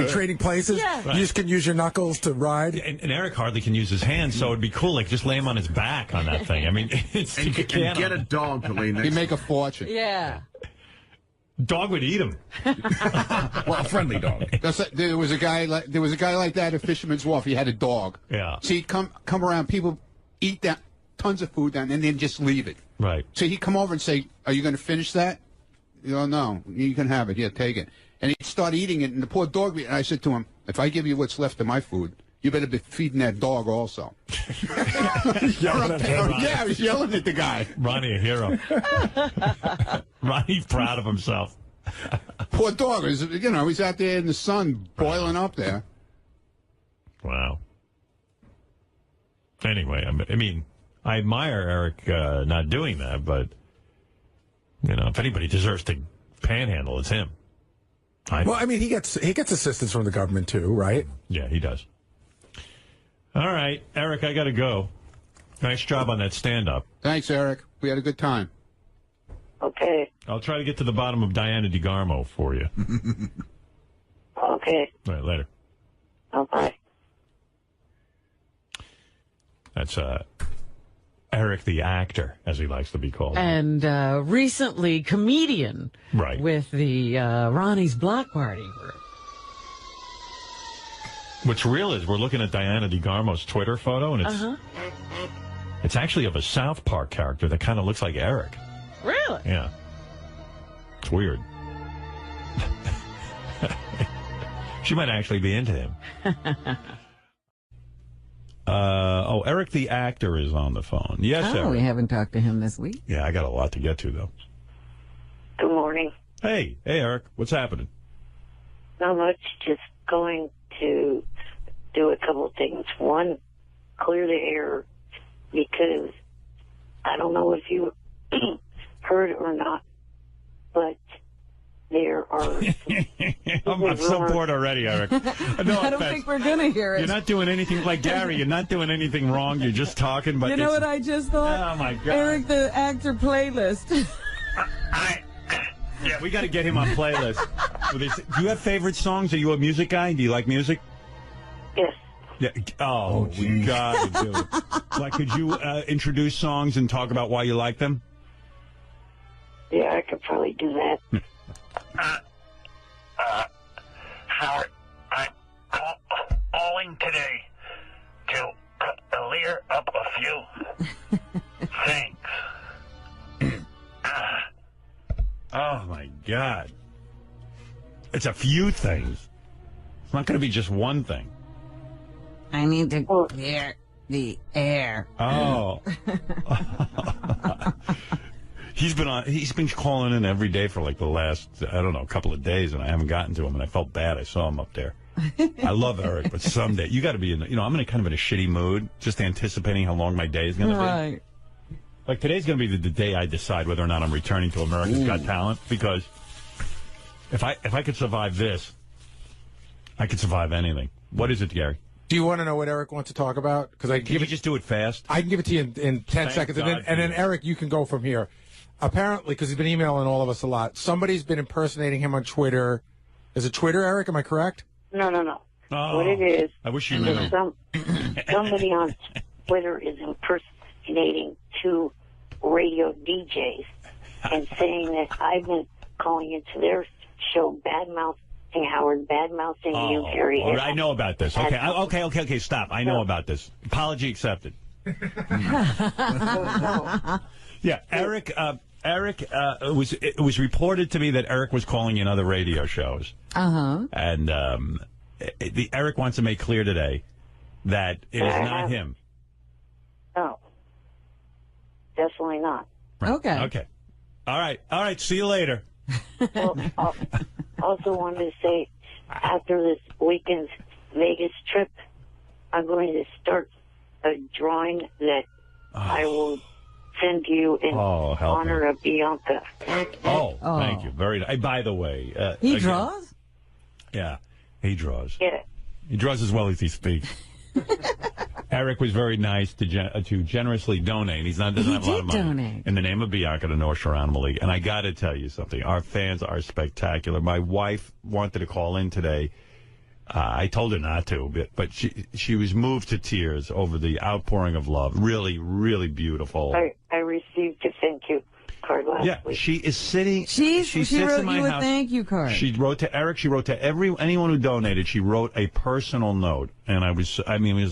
Trading Places. Yeah. You just can use your knuckles to ride. And Eric hardly can use his hands, so it'd be cool, like, just lay him on his back on that thing. I mean, it's and get a dog to lay next. He'd make a fortune. Yeah. Dog would eat him. Well, a friendly dog. There was a guy like that at Fisherman's Wharf. He had a dog. Yeah. So he'd come around. People eat that tons of food down, and then just leave it. Right. So he'd come over and say, "Are you going to finish that?" You know, no. You can have it. Here, take it. And he'd start eating it, and the poor dog. And I said to him, "If I give you what's left of my food, you better be feeding that dog also." Yeah, I was yelling at the guy. Ronnie, a hero. Ronnie's proud of himself. Poor dog. He's out there in the sun, boiling up there. Wow. Anyway, I mean, I admire Eric not doing that, but, if anybody deserves to panhandle, it's him. Well, I mean, he gets assistance from the government, too, right? Yeah, he does. All right, Eric, I got to go. Nice job on that stand-up. Thanks, Eric. We had a good time. Okay. I'll try to get to the bottom of Diana DeGarmo for you. Okay. All right, later. Okay. That's Eric the actor, as he likes to be called. And recently comedian. Right. With the Ronnie's Block Party group. What's real is we're looking at Diana DeGarmo's Twitter photo, and it's actually of a South Park character that kind of looks like Eric. Really? Yeah. It's weird. She might actually be into him. Eric the actor is on the phone. Yes, Eric. We haven't talked to him this week. Yeah, I got a lot to get to, though. Good morning. Hey, Eric. What's happening? Not much. Just going to do a couple of things. One, clear the air, because I don't know if you heard or not, but there are... I'm so bored already, Eric. No I don't think we're going to hear it. You're not doing anything like Gary. You're not doing anything wrong. You're just talking. But you know what I just thought? Oh, my God. Eric the actor playlist. Yeah, we got to get him on playlist. Do you have favorite songs? Are you a music guy? Do you like music? Yes. Yeah. Oh, we got to do it. Like, could you introduce songs and talk about why you like them? Yeah, I could probably do that. Howard, I'm calling today to clear up a few things. Oh, my God. It's a few things. It's not going to be just one thing. I need to clear the air. Oh. He's been calling in every day for like the last, I don't know, couple of days, and I haven't gotten to him, and I felt bad. I saw him up there. I love Eric, but someday, you got to be in, I'm in kind of in a shitty mood, just anticipating how long my day is going to be. Right. Like, today's going to be the day I decide whether or not I'm returning to America's Got Talent, because if I could survive this, I could survive anything. What is it, Gary? Do you want to know what Eric wants to talk about? Because Can you just do it fast? I can give it to you in 10 seconds, and then Eric, you can go from here. Apparently, because he's been emailing all of us a lot, somebody's been impersonating him on Twitter. Is it Twitter, Eric? Am I correct? No. Oh, What it is... I wish you knew. Somebody on Twitter is impersonating two radio DJs and saying that I've been calling into their show bad-mouthing Howard, bad-mouthing you, Gary. I know about this. Okay, stop. I know about this. Apology accepted. Yeah, Eric. It was reported to me that Eric was calling in other radio shows. And Eric wants to make clear today that it is not him. No, definitely not. Okay. All right. See you later. Well, also wanted to say, after this weekend's Vegas trip, I'm going to start a drawing that I will send you in honor of Bianca. Oh, thank you. Very nice. By the way, he draws? Yeah, he draws. Yeah. He draws as well as he speaks. Eric was very nice to generously donate. Doesn't have a lot of money. Donate. In the name of Bianca to North Shore Animal League. And I got to tell you something. Our fans are spectacular. My wife wanted to call in today. I told her not to, but she was moved to tears over the outpouring of love. Really, really beautiful. I received a thank you card last week. She is sitting. She sits wrote in my you house. a thank you card. She wrote to Eric. She wrote to anyone who donated. She wrote a personal note, and it was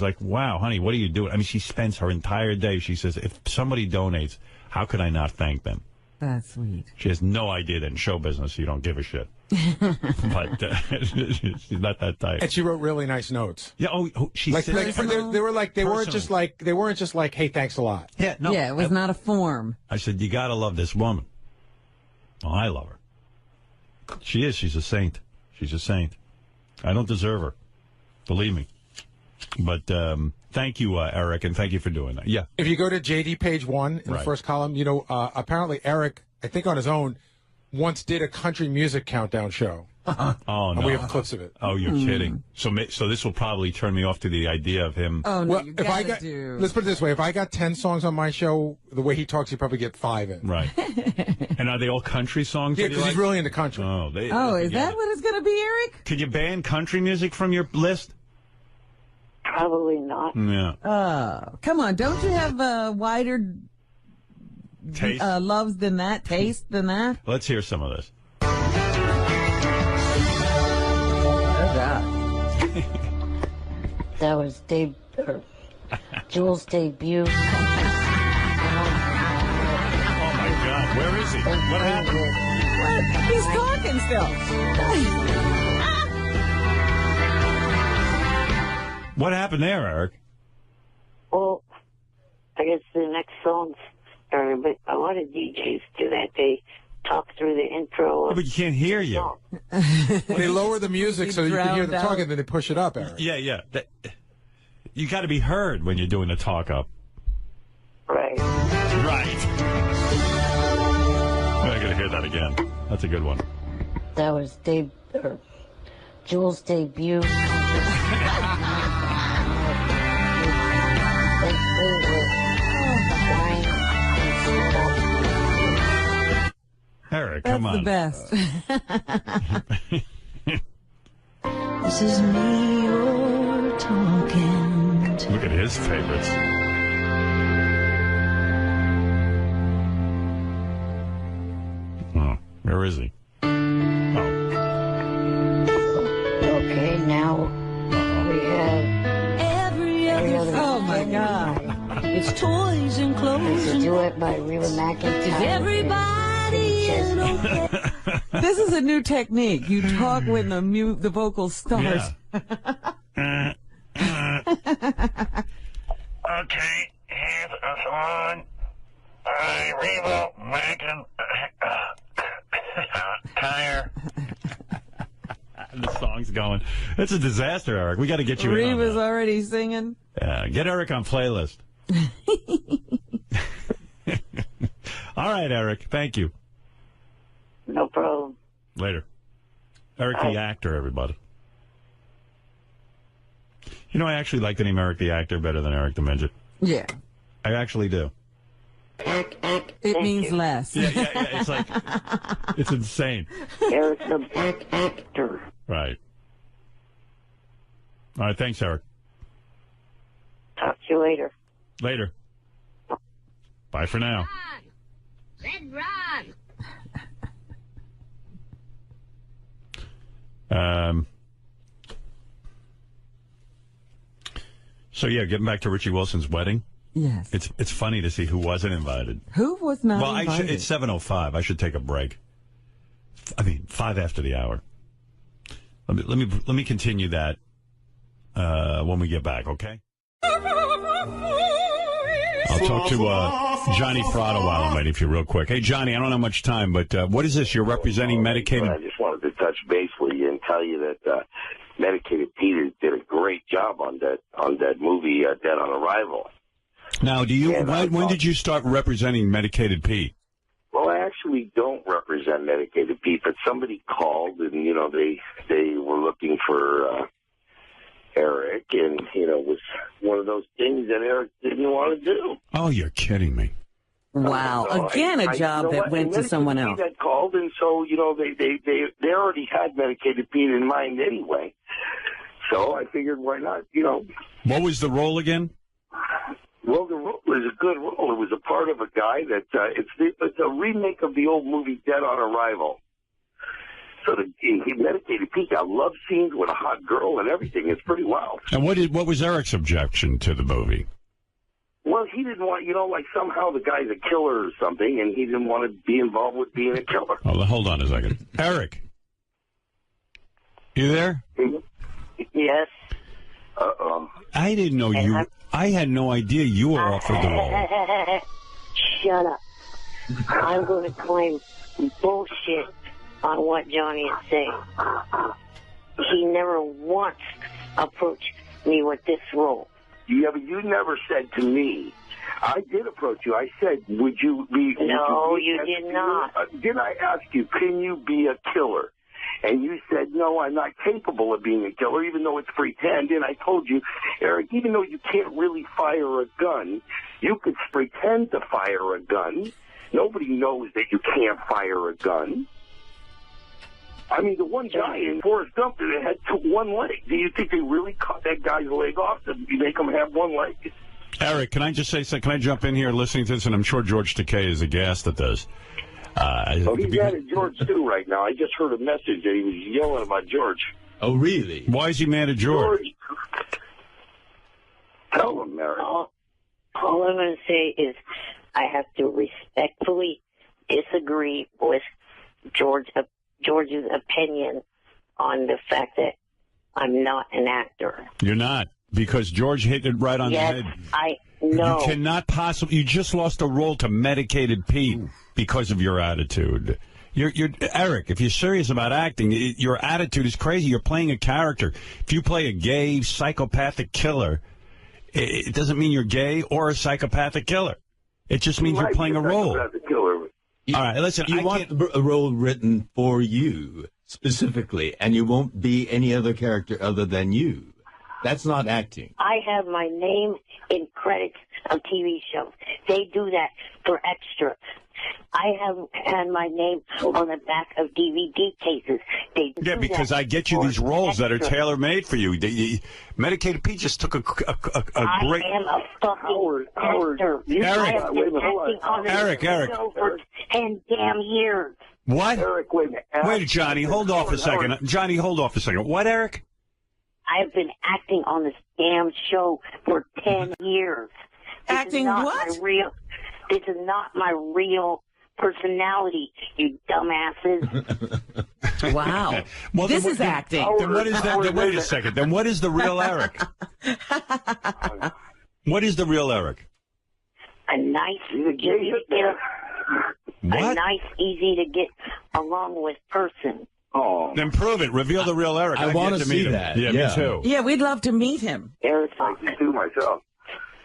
like, wow, honey, what are you doing? I mean, she spends her entire day. She says, if somebody donates, how could I not thank them? That's sweet. She has no idea that in show business you don't give a shit. But she's not that type. And she wrote really nice notes. Yeah. She like, said they weren't just like hey, thanks a lot. Yeah. No. Yeah, it was not a form. I said, you got to love this woman. Oh, I love her. She is. She's a saint. She's a saint. I don't deserve her. Believe me. But thank you, Eric, and thank you for doing that. Yeah. If you go to JD page 1 in the first column, apparently Eric, I think on his own, once did a country music countdown show. Oh, no. And we have clips of it. Oh, you're kidding. So this will probably turn me off to the idea of him. Oh, no, well, let's put it this way. If I got 10 songs on my show, the way he talks, you probably get 5 in. Right. And are they all country songs? Yeah, because he's really into country. Oh, is that what it's going to be, Eric? Could you ban country music from your list? Probably not. Yeah. Come on. Don't you have a wider taste taste than that? Let's hear some of this. That was Jules' debut. Oh my God, where is he? What happened? What? He's talking still. What happened there, Eric? Well, I guess the next song started, but a lot of DJs do that. They talk through the intro. Yeah, but you can't hear you. They lower the music so you can hear the talk, and then they push it up, Eric. Yeah. You got to be heard when you're doing the talk up. Right. Right. I'm not going to hear that again. That's a good one. That was Jules' debut. Eric, That's come on. That's the best. This is me you're talking to. Look at his favorites. Oh, where is he? Okay, now we have every other. Oh my God! It's toys and clothes. It's a duet by Reba McEntire. Everybody is okay. This is a new technique. You talk when the vocal starts. Yeah. Okay, here's a song by Reba McEntire. The song's going. It's a disaster, Eric. We got to get you in on Reba's that. already singing. Get Eric on playlist. All right, Eric. Thank you. No problem. Later. Eric the actor, everybody. You know, I actually like the name Eric the actor better than Eric the Midget. Yeah. I actually do. It means less. Yeah. It's like, it's insane. Eric the actor. Right. All right. Thanks, Eric. Talk to you later. Later. Bye for now. Red Ron. So yeah, getting back to Richie Wilson's wedding. Yes. It's funny to see who wasn't invited. Who was not invited? It's 7:05. I should take a break. 5 after the hour. Let me continue that when we get back, okay? I'll talk to Johnny Fratto while I'm waiting for you real quick. Hey, Johnny, I don't have much time, but what is this? You're representing medicated... I just wanted to touch base with you and tell you that Medicated Peter did a great job on that movie, Dead on Arrival. Now, when did you start representing Medicated Pete? Well, I actually don't represent Medicated Pete, but somebody called and, they were looking for Eric, and, it was one of those things that Eric didn't want to do. Oh, you're kidding me. Wow. So Again, a job that went to someone else. That called, and so, they already had Medicated Pete in mind anyway. So I figured, why not, What was the role again? Well, the role was a good role. It was a part of a guy that it's a remake of the old movie Dead on Arrival. So he Medicated Pete got love scenes with a hot girl and everything. It's pretty wild. And what was Eric's objection to the movie? Well, he didn't want, like somehow the guy's a killer or something, and he didn't want to be involved with being a killer. Oh, hold on a second. Eric, you there? Yes. Uh-oh. I didn't know you. I had no idea you were offered the role. Shut up. I'm going to claim bullshit on what Johnny is saying. He never once approached me with this role. Yeah, but you never said to me. I did approach you. I said, would you be... No, you did not. Did I ask you, can you be a killer? And you said, no, I'm not capable of being a killer, even though it's pretend. And I told you, Eric, even though you can't really fire a gun, you could pretend to fire a gun. Nobody knows that you can't fire a gun. I mean, the one guy in Forrest Gump that had one leg. Do you think they really cut that guy's leg off to make him have one leg? Eric, can I just say something? Can I jump in here listening to this? And I'm sure George Takei is aghast at this. He's mad at George, too, right now. I just heard a message that he was yelling about George. Oh, really? Why is he mad at George? Tell him, Mary. All I'm going to say is I have to respectfully disagree with George's opinion on the fact that I'm not an actor. You're not, because George hit it right on the head. I know. You cannot possibly. You just lost a role to Medicated Pete because of your attitude. You're Eric. If you're serious about acting, your attitude is crazy. You're playing a character. If you play a gay psychopathic killer, it doesn't mean you're gay or a psychopathic killer. It just means you're playing a role. All right, listen. You want a role written for you specifically, and you won't be any other character other than you. That's not acting. I have my name in credits of TV shows. They do that for extra. I have had my name on the back of DVD cases. They do because I get you these roles that are tailor-made for you. Medicated Pete just took a great... I am a fucking actor. Eric. Eric. For 10 damn years. What? Eric, wait a minute. Wait, Johnny, hold off a second. Johnny, hold off a second. What, Eric? I've been acting on this damn show for 10 years. Acting what? This is not my real personality, you dumbasses. Wow. Well, this is acting. Then what is that? Wait a second. Then what is the real Eric? What is the real Eric? A nice, easy to get along with person. Oh. Then prove it. Reveal the real Eric. I want to see him. that. Yeah, me too. Yeah, we'd love to meet him. Eric's like to do myself.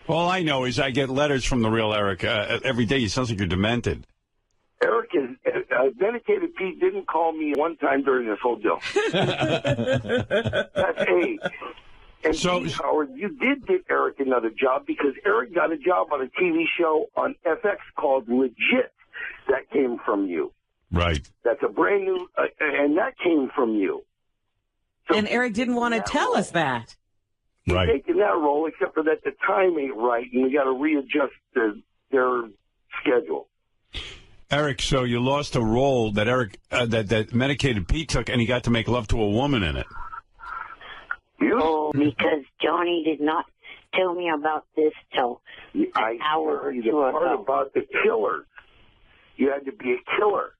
All I know is I get letters from the real Eric every day. He sounds like you're demented. Eric is Medicated Pete didn't call me one time during this whole deal. That's A. And so, B, Howard, you did get Eric another job because Eric got a job on a TV show on FX called Legit. That came from you. Right. That's a brand new, and that came from you. So and Eric didn't want to tell us that. Right. Taking that role, except for that the time ain't right, and we got to readjust their schedule. Eric, so you lost a role that that Medicated Pete took, and he got to make love to a woman in it. Oh, because Johnny did not tell me about this till an hour or two ago. Part about the killer. You had to be a killer.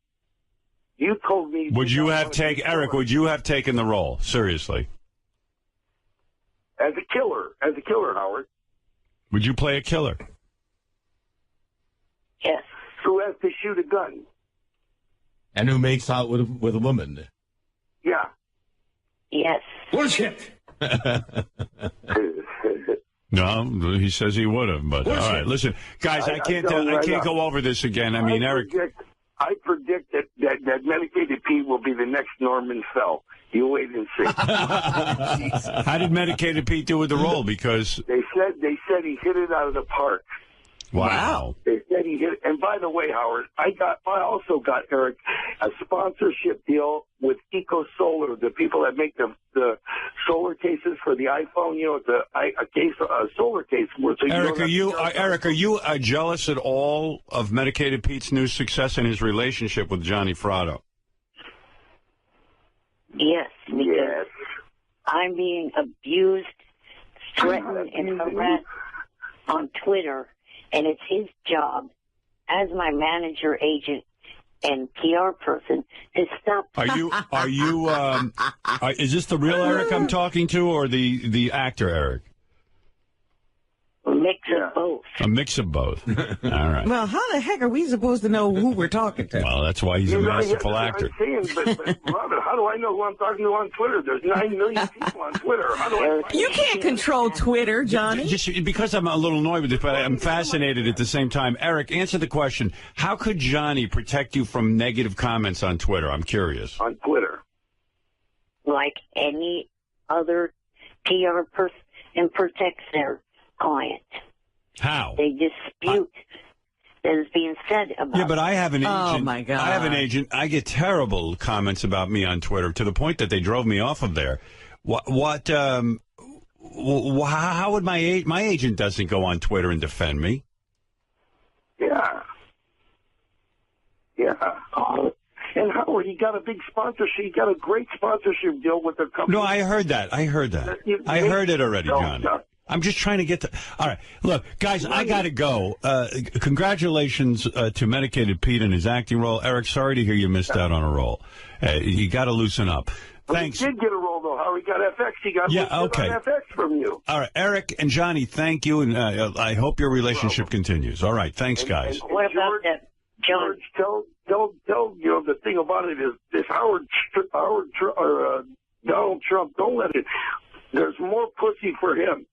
You told me. Would you have taken Eric? Would you have taken the role seriously? As a killer, Howard. Would you play a killer? Yes. Who has to shoot a gun? And who makes out with a woman? Yeah. Yes. Bullshit. No, he says he would have. But all right, listen, guys, I can't go over this again. I mean, Eric. I predict that Medicated Pete will be the next Norman Fell. You wait and see. How did Medicated Pete do with the role? Because they said he hit it out of the park. Wow. They said he hit it. And by the way, Howard, I also got, Eric, a sponsorship deal with Eco Solar, the people that make the solar cases for the iPhone. You know, a solar case. Eric, are you jealous at all of Medicated Pete's new success and his relationship with Johnny Fratto? Yes, because I'm being abused, threatened, and harassed on Twitter, and it's his job as my manager, agent, and PR person to stop. Is this the real Eric I'm talking to, or the actor Eric? A mix of both. A mix of both. All right. Well, how the heck are we supposed to know who we're talking to? Well, that's why he's a masterful actor. I'm saying, but Robert, how do I know who I'm talking to on Twitter? There's 9 million people on Twitter. How do I? You can't control Twitter, Johnny. Just because I'm a little annoyed with it, but I'm fascinated at the same time. Eric, answer the question. How could Johnny protect you from negative comments on Twitter? I'm curious. On Twitter. Like any other PR person protects their client. How? They dispute that is being said about. Yeah, but I have an agent. Oh, my God. I have an agent. I get terrible comments about me on Twitter to the point that they drove me off of there. How would my agent doesn't go on Twitter and defend me? Yeah. And Howard, he got a big sponsorship. He got a great sponsorship deal with the company. No, I heard that. I heard it already, Johnny. I'm just trying to get to... All right. Look, guys, I got to go. Congratulations to Medicated Pete and his acting role. Eric, sorry to hear you missed out on a role. You got to loosen up. Thanks. He did get a role, though, Howard. He got FX. He got on FX from you. All right. Eric and Johnny, thank you, and I hope your relationship continues. All right. Thanks, guys. And what about that, George? Tell the thing about it is this Donald Trump, don't let it... There's more pussy for him.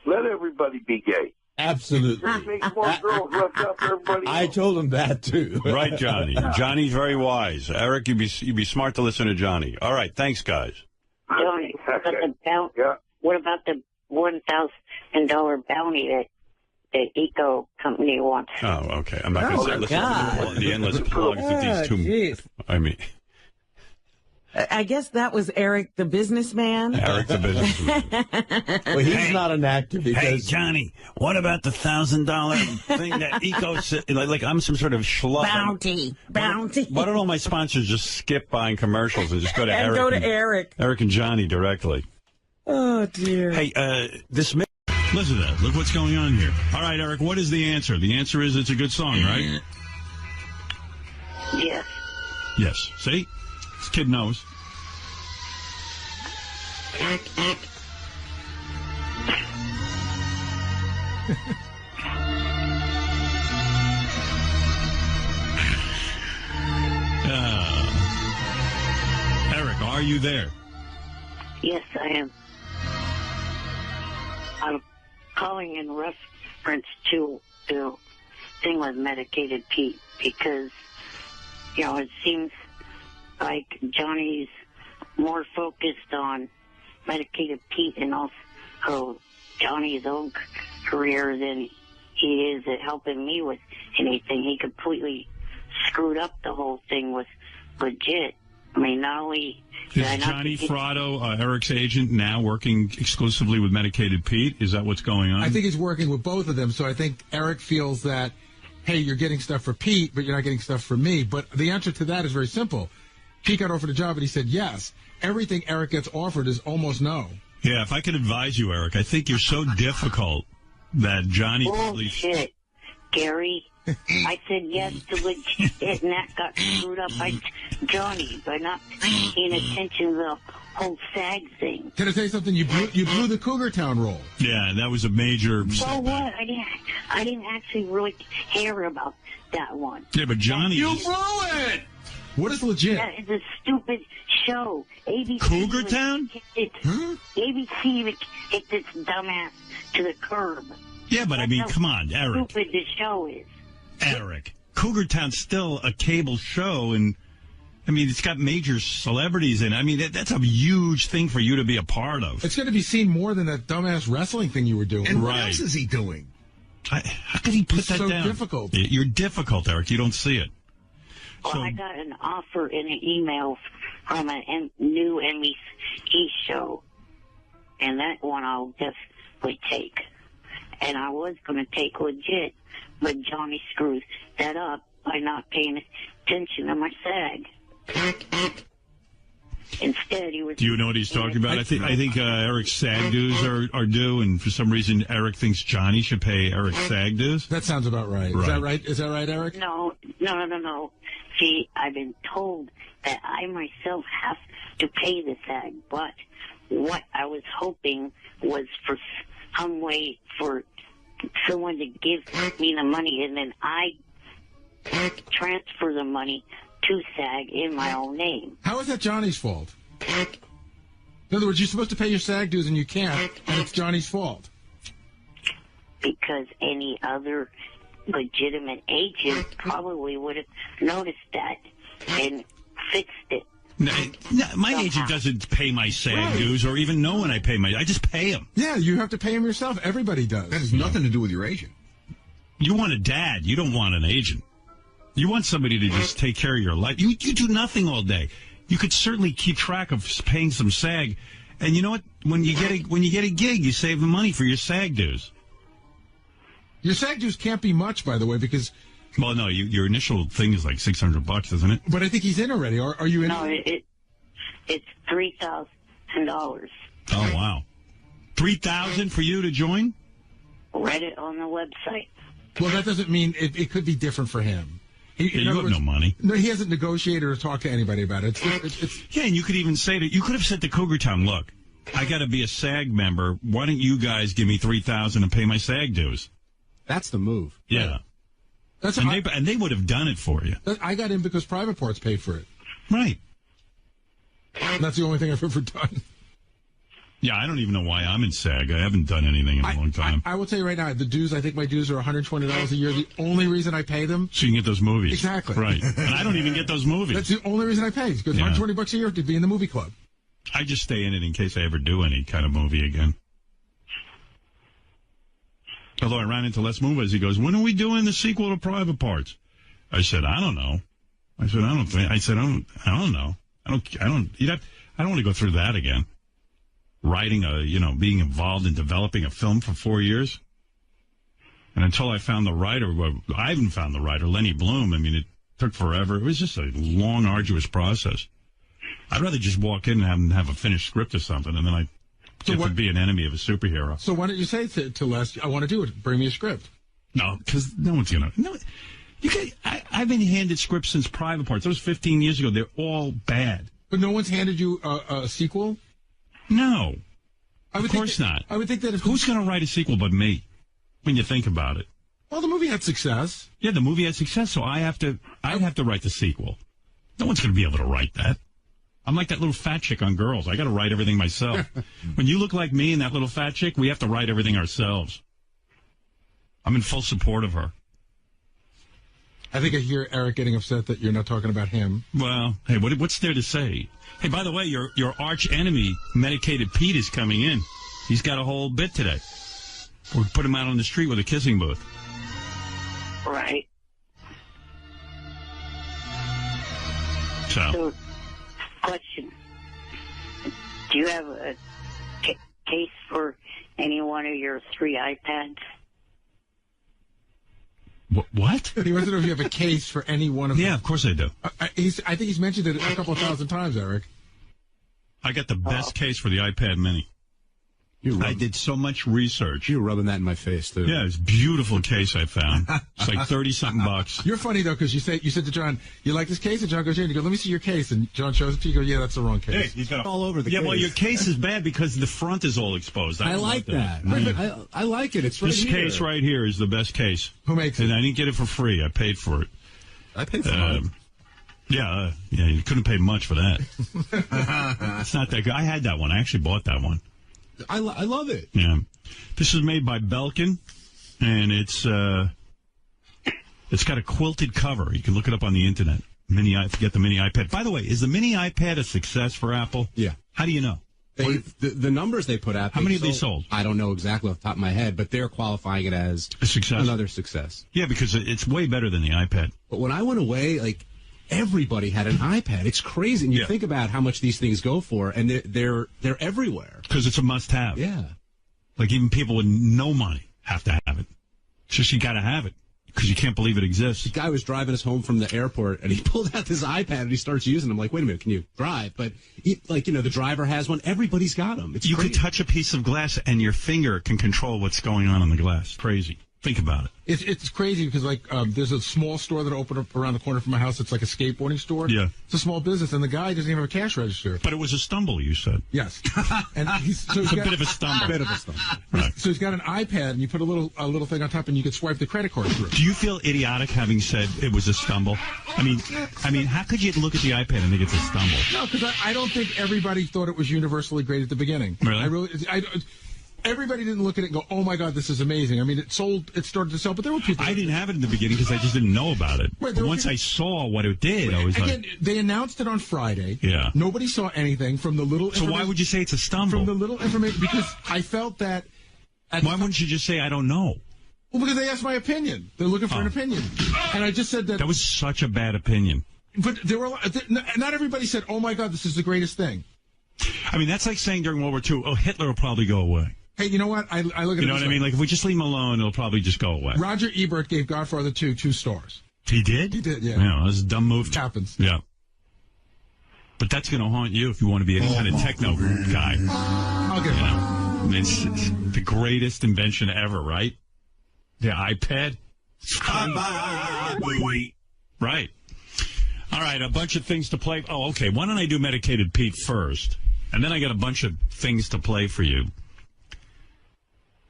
Let everybody be gay. Absolutely. Make more girls left out for everybody else. I told him that, too. Right, Johnny. Johnny's very wise. Eric, you'd be smart to listen to Johnny. All right. Thanks, guys. Johnny, what about the $1,000 bounty that the Eco company wants? Oh, okay. I'm not going to say the endless plugs that these two... Geez. I mean... I guess that was Eric the businessman. Eric the businessman. Well, he's not an actor because... Hey, Johnny, what about the $1,000 thing that Eco... Like I'm some sort of schlub. Bounty. Why don't all my sponsors just skip buying commercials and just go to Eric? Eric and Johnny directly. Oh, dear. Hey, listen to that. Look what's going on here. All right, Eric, what is the answer? The answer is it's a good song, right? Yes. Yes. See? This kid knows. Eric, are you there? Yes, I am. I'm calling in reference to the thing with Medicated Pete because, it seems like Johnny's more focused on Medicated Pete and also Johnny's own career than he is at helping me with anything. He completely screwed up the whole thing with legit. I mean, not only... Is Johnny Fratto, Eric's agent, now working exclusively with Medicated Pete? Is that what's going on? I think he's working with both of them, so I think Eric feels that, hey, you're getting stuff for Pete, but you're not getting stuff for me. But the answer to that is very simple. Pete got offered a job, and he said yes. Everything Eric gets offered is almost no. Yeah, if I could advise you, Eric, I think you're so difficult that Johnny... Bullshit, Gary. I said yes to legit, and that got screwed up by Johnny by not paying attention to the whole SAG thing. Can I tell you something? You blew the Cougar Town role. Yeah, that was a major... So what? I didn't actually really care about that one. Yeah, but Johnny... You blew it! What is legit? That is a stupid show. ABC Cougar Town? ABC would kick this dumbass to the curb. Yeah, but I mean, come on, Eric. Stupid the show is. Eric, Cougar Town's still a cable show, and I mean, it's got major celebrities in it. I mean, that's a huge thing for you to be a part of. It's going to be seen more than that dumbass wrestling thing you were doing. And what else is he doing? How could he put that so down? Difficult. You're difficult, Eric. You don't see it. Well, I got an offer in an email from a new NBC show, and that one I'll definitely take. And I was going to take legit, but Johnny screwed that up by not paying attention to my SAG. Instead, he was. Do you know what he's talking about? I think Eric's SAG dues are due, and for some reason, Eric thinks Johnny should pay Eric's SAG dues. That sounds about right. Is that right? Is that right, Eric? No. See, I've been told that I myself have to pay the SAG, but what I was hoping was for some way for someone to give me the money, and then I transfer the money to SAG in my own name. How is that Johnny's fault? In other words, you're supposed to pay your SAG dues and you can't, and it's Johnny's fault. Because any other legitimate agent probably would have noticed that and fixed it. No, my agent doesn't pay my SAG dues or even know when I pay I just pay him. Yeah, you have to pay him yourself. Everybody does. That has nothing to do with your agent. You want a dad. You don't want an agent. You want somebody to just take care of your life. You do nothing all day. You could certainly keep track of paying some SAG. And you know what? When you get a gig, you save the money for your SAG dues. Your SAG dues can't be much, by the way, because... Well, no, your initial thing is like $600, isn't it? But I think he's in already. Are you in? No, it's $3,000. Oh, wow. $3,000 for you to join? Read it on the website. Well, that doesn't mean it could be different for him. You have no money. No, he hasn't negotiated or talked to anybody about it. Yeah, and you could even say that you could have said to Cougar Town, look, I got to be a SAG member. Why don't you guys give me $3,000 and pay my SAG dues? That's the move. Yeah. And they would have done it for you. I got in because Private Parts paid for it. Right. And that's the only thing I've ever done. Yeah, I don't even know why I'm in SAG. I haven't done anything in a long time. I will tell you right now, the dues, I think my dues are $120 a year. The only reason I pay them... So you can get those movies. Exactly. Right. And I don't even get those movies. That's the only reason I pay. Because $120 a year to be in the movie club. I just stay in it in case I ever do any kind of movie again. Although I ran into Les Moonves, he goes, when are we doing the sequel to Private Parts? I said, I don't know. I don't know. I don't want to go through that again. Writing being involved in developing a film for 4 years. And until I found the writer, I haven't found the writer, Lenny Bloom. I mean, it took forever. It was just a long, arduous process. I'd rather just walk in and have a finished script or something, and then I get to be an enemy of a superhero. So why don't you say to Les, I want to do it, bring me a script? No, because no one's going to. No, I've been handed scripts since Private Parts. That was 15 years ago. They're all bad. But no one's handed you a sequel? No. Of course not. I would think that who's going to write a sequel but me, when you think about it? Well, the movie had success. Yeah, the movie had success, so I'd have to write the sequel. No one's going to be able to write that. I'm like that little fat chick on Girls. I got to write everything myself. When you look like me and that little fat chick, we have to write everything ourselves. I'm in full support of her. I think I hear Eric getting upset that you're not talking about him. Well, hey, what's there to say? Hey, by the way, your arch enemy, Medicated Pete, is coming in. He's got a whole bit today. We'll put him out on the street with a kissing booth. Right. So question. Do you have a case for any one of your 3 iPads? What? He wants to know if you have a case for any one of them. Yeah, of course I do. I think he's mentioned it a couple of thousand times, Eric. I got the best case for the iPad Mini. I did so much research. You were rubbing that in my face, too. Yeah, it's a beautiful case I found. It's like 30-something bucks. You're funny, though, because you said to John, you like this case? And John goes, yeah. And you go, let me see your case. And John shows it to you. You go, yeah, that's the wrong case. Hey, he's got all over the case. Yeah, well, your case is bad because the front is all exposed. I like that. I like it. It's right this here. This case right here is the best case. Who makes it? And I didn't get it for free. I paid for it. I paid for it. Yeah, you couldn't pay much for that. It's not that good. I had that one. I actually bought that one. I love it. Yeah. This is made by Belkin, and it's got a quilted cover. You can look it up on the internet. Get the mini iPad. By the way, is the mini iPad a success for Apple? Yeah. How do you know? The numbers they put out. How many have they sold? I don't know exactly off the top of my head, but they're qualifying it as a success. Another success. Yeah, because it's way better than the iPad. But when I went away, like, everybody had an iPad. It's crazy. And you think about how much these things go for, and they're everywhere. Because it's a must-have. Yeah. Like, even people with no money have to have it. It's just you got to have it. Because you can't believe it exists. The guy was driving us home from the airport, and he pulled out this iPad, and he starts using it. I'm like, wait a minute, can you drive? But, the driver has one. Everybody's got them. It's you crazy. could touch a piece of glass, and your finger can control what's going on in the glass. Crazy. Think about it. It's crazy because, there's a small store that opened up around the corner from my house. It's like a skateboarding store. Yeah. It's a small business, and the guy doesn't even have a cash register. But it was a stumble, you said. Yes. And it's a bit of a stumble. Right. So he's got an iPad, and you put a little thing on top, and you can swipe the credit card through. Do you feel idiotic having said it was a stumble? I mean, how could you look at the iPad and think it's a stumble? No, because I don't think everybody thought it was universally great at the beginning. Really? Everybody didn't look at it and go, oh, my God, this is amazing. I mean, it started to sell, but there were people... I didn't have it in the beginning because I just didn't know about it. Right, but once I saw what it did, I was again, they announced it on Friday. Yeah. Nobody saw anything from the little... So why would you say it's a stumble? From the little information, because I felt that... Why wouldn't you just say, I don't know? Well, because they asked my opinion. They're looking for an opinion. And I just said that... That was such a bad opinion. But there were not everybody said, oh, my God, this is the greatest thing. I mean, that's like saying during World War II, oh, Hitler will probably go away. Hey, you know what? I look at it. You know what I mean? Like, if we just leave him alone, it'll probably just go away. Roger Ebert gave Godfather 2 stars. He did? He did, yeah. Yeah, that's a dumb move. It happens. Yeah. But that's going to haunt you if you want to be a kind of techno guy. I'll get it. It's the greatest invention ever, right? The iPad. Right. All right, a bunch of things to play. Oh, okay. Why don't I do Medicated Pete first? And then I got a bunch of things to play for you.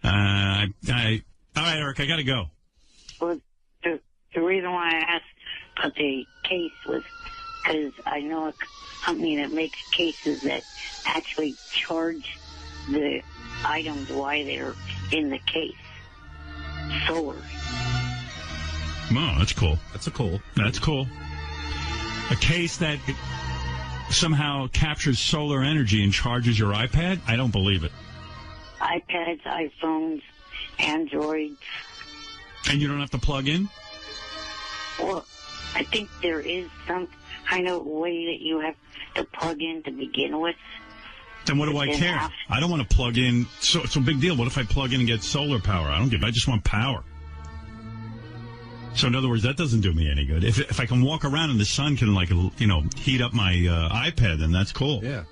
All right, Eric, I got to go. Well, the reason why I asked about the case was because I know a company that makes cases that actually charge the items while they're in the case. Solar. Oh, that's cool. That's cool. A case that somehow captures solar energy and charges your iPad? I don't believe it. iPads, iPhones, Androids. And you don't have to plug in? Well, I think there is some kind of way that you have to plug in to begin with. Then what do I care? I don't want to plug in. So it's a big deal. What if I plug in and get solar power? I just want power. So in other words, that doesn't do me any good. If I can walk around and the sun can, heat up my iPad, then that's cool. Yeah.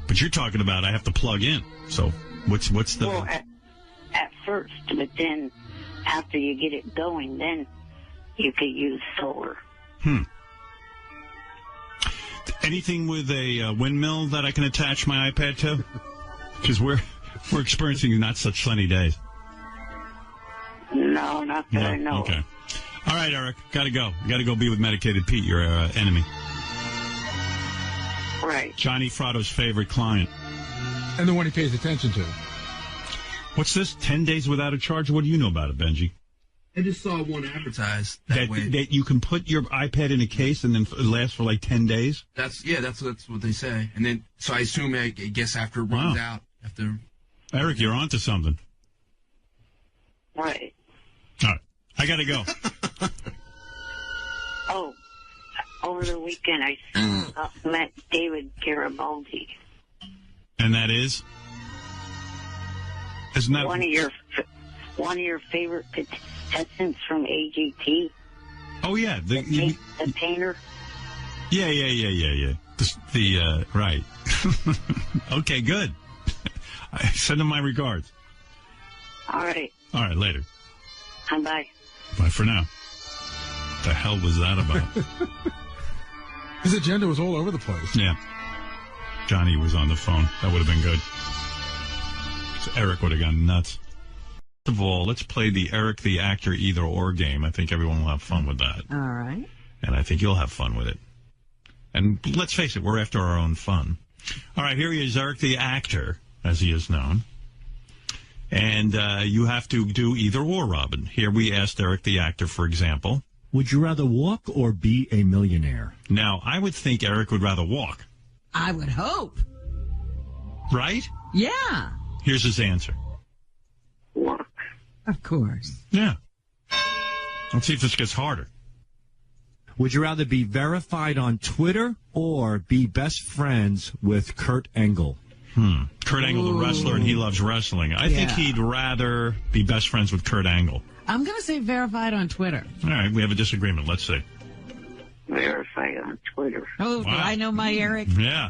But you're talking about I have to plug in. So what's the... Well, at first, but then after you get it going, then you could use solar. Anything with a windmill that I can attach my iPad to? Because we're experiencing not such sunny days. No, not that I know. Okay. All right, Eric, got to go. You got to go be with Medicated Pete, your enemy. Right. Johnny Fratto's favorite client. And the one he pays attention to. What's this? 10 days without a charge? What do you know about it, Benji? I just saw one advertised that way. That you can put your iPad in a case and then it lasts for like 10 days? That's what they say. And then, so I assume, I guess after it runs out, Eric, you're onto something. Right. All right. I got to go. Oh, over the weekend I met David Garibaldi. And that is? Isn't that one of your favorite contestants from AGT? Oh yeah, the painter. Yeah. Right. Okay, good. I send him my regards. All right, later. Bye. Bye for now. What the hell was that about? His agenda was all over the place. Yeah. Johnny was on the phone. That would have been good. So Eric would have gone nuts. First of all, let's play the Eric the Actor either-or game. I think everyone will have fun with that. All right. And I think you'll have fun with it. And let's face it, we're after our own fun. All right, here he is, Eric the Actor, as he is known. And you have to do either or, Robin. Here we asked Eric the Actor, for example, Would you rather walk or be a millionaire? Now, I would think Eric would rather walk. I would hope. Right? Yeah. Here's his answer. Walk. Of course. Yeah. Let's see if this gets harder. Would you rather be verified on Twitter or be best friends with Kurt Angle? Kurt Angle, the wrestler, and he loves wrestling. I think he'd rather be best friends with Kurt Angle. I'm going to say verified on Twitter. All right, we have a disagreement. Let's see. Verified on Twitter. Oh, Wow. do I know my Eric? Yeah.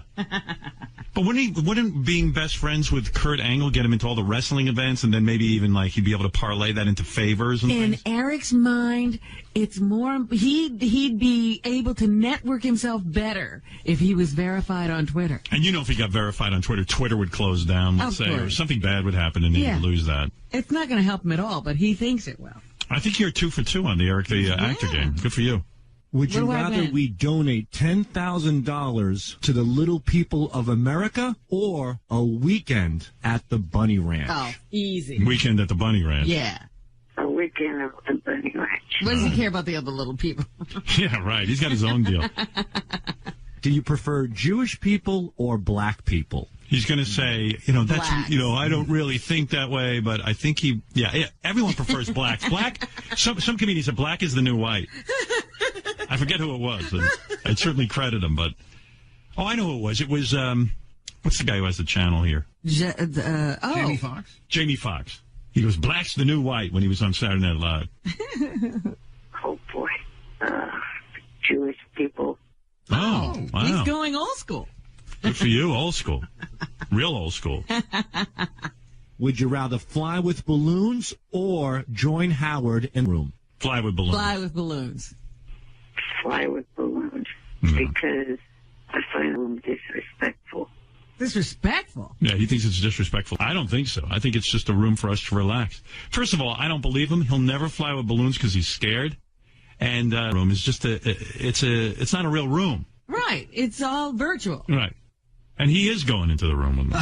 But wouldn't being best friends with Kurt Angle get him into all the wrestling events, and then maybe even like he'd be able to parlay that into favors and In things? Eric's mind, it's more, he'd be able to network himself better if he was verified on Twitter. And you know, if he got verified on Twitter, Twitter would close down, let's Of say, or course. something bad would happen, and he Yeah. would lose that. It's not going to help him at all, but he thinks it will. I think you're 2 for 2 on the Eric the Actor game. Good for you. Would What you do I rather win? we donate $10,000 to the little people of America or a weekend at the Bunny Ranch? Oh, easy. Weekend at the Bunny Ranch. Yeah. A weekend at the Bunny Ranch. What does he care about the other little people? Yeah, right. He's got his own deal. Do you prefer Jewish people or black people? He's going to say, that's, Blacks. I don't really think that way, but I think everyone prefers blacks. Black, some comedians say black is the new white. I forget who it was. And I'd certainly credit him, but, I know who it was. It was, what's the guy who has the channel here? Jamie Foxx? Jamie Foxx. He goes, black's the new white when he was on Saturday Night Live. Oh, boy. Jewish people. Oh, wow. He's going old school. Good for you, old school. Real old school. Would you rather fly with balloons or join Howard in room? Fly with balloons. Fly with balloons. Fly with balloons. Because I find them disrespectful. Disrespectful? Yeah, he thinks it's disrespectful. I don't think so. I think it's just a room for us to relax. First of all, I don't believe him. He'll never fly with balloons because he's scared. And room is just it's not a real room. Right. It's all virtual. Right. And he is going into the room with me.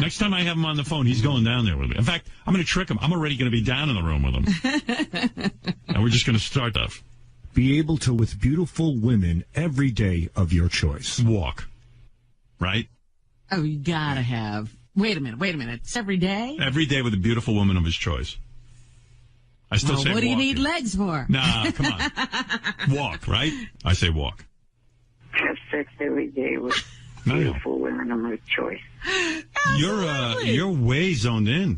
Next time I have him on the phone, he's going down there with me. In fact, I'm going to trick him. I'm already going to be down in the room with him. And we're just going to start off. Be able to with beautiful women every day of your choice. Walk. Right? Oh, you gotta have. Wait a minute. It's every day? Every day with a beautiful woman of his choice. I still say What do you walk. need legs for? Nah, come on. Walk, right? I say walk. Have sex every day with beautiful women of my choice. You're way zoned in.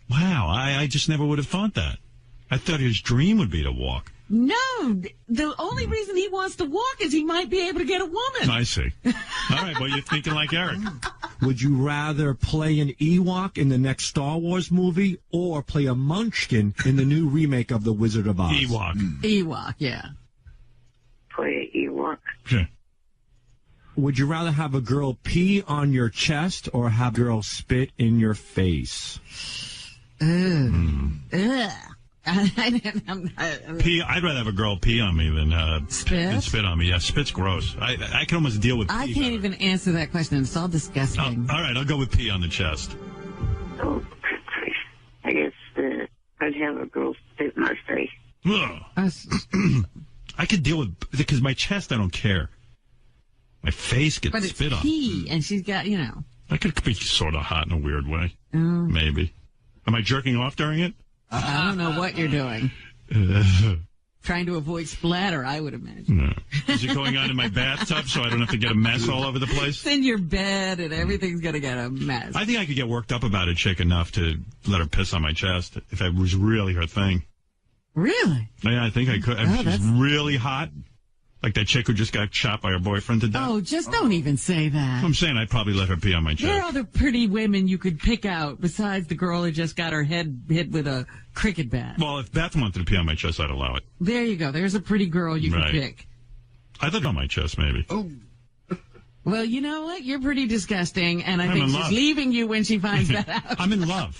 Wow, I just never would have thought that. I thought his dream would be to walk. No, the only reason he wants to walk is he might be able to get a woman. I see. All right, well, you're thinking like Eric. Would you rather play an Ewok in the next Star Wars movie or play a Munchkin in the new remake of The Wizard of Oz? Ewok. Ewok, yeah. Play Ewok. Okay. Would you rather have a girl pee on your chest or have a girl spit in your face? Ugh. Pee. I'd rather have a girl pee on me than spit on me. Yeah, spit's gross. I can almost deal with pee. I can't even answer that question. It's all disgusting. All right, I'll go with pee on the chest. Oh, I guess I'd have a girl spit in my face. Ugh. I could deal with, because my chest, I don't care. My face gets But it's spit on. pee, and she's got, I could be sort of hot in a weird way. Oh. Maybe. Am I jerking off during it? I don't know what you're doing. Trying to avoid splatter, I would imagine. No. Is it going on in my bathtub so I don't have to get a mess all over the place? It's in your bed, and everything's going to get a mess. I think I could get worked up about a chick enough to let her piss on my chest if it was really her thing. Really? Yeah, I think I could. If she's really hot, like that chick who just got shot by her boyfriend to death. Oh, just don't even say that. I'm saying I'd probably let her pee on my There are chest. other pretty women you could pick out besides the girl who just got her head hit with a cricket bat. Well, if Beth wanted to pee on my chest, I'd allow it. There you go. There's a pretty girl you Right. could pick. I thought on my chest, maybe. Oh. Well, you know what? You're pretty disgusting, and I I'm think in she's love. leaving you when she finds that out. I'm in love.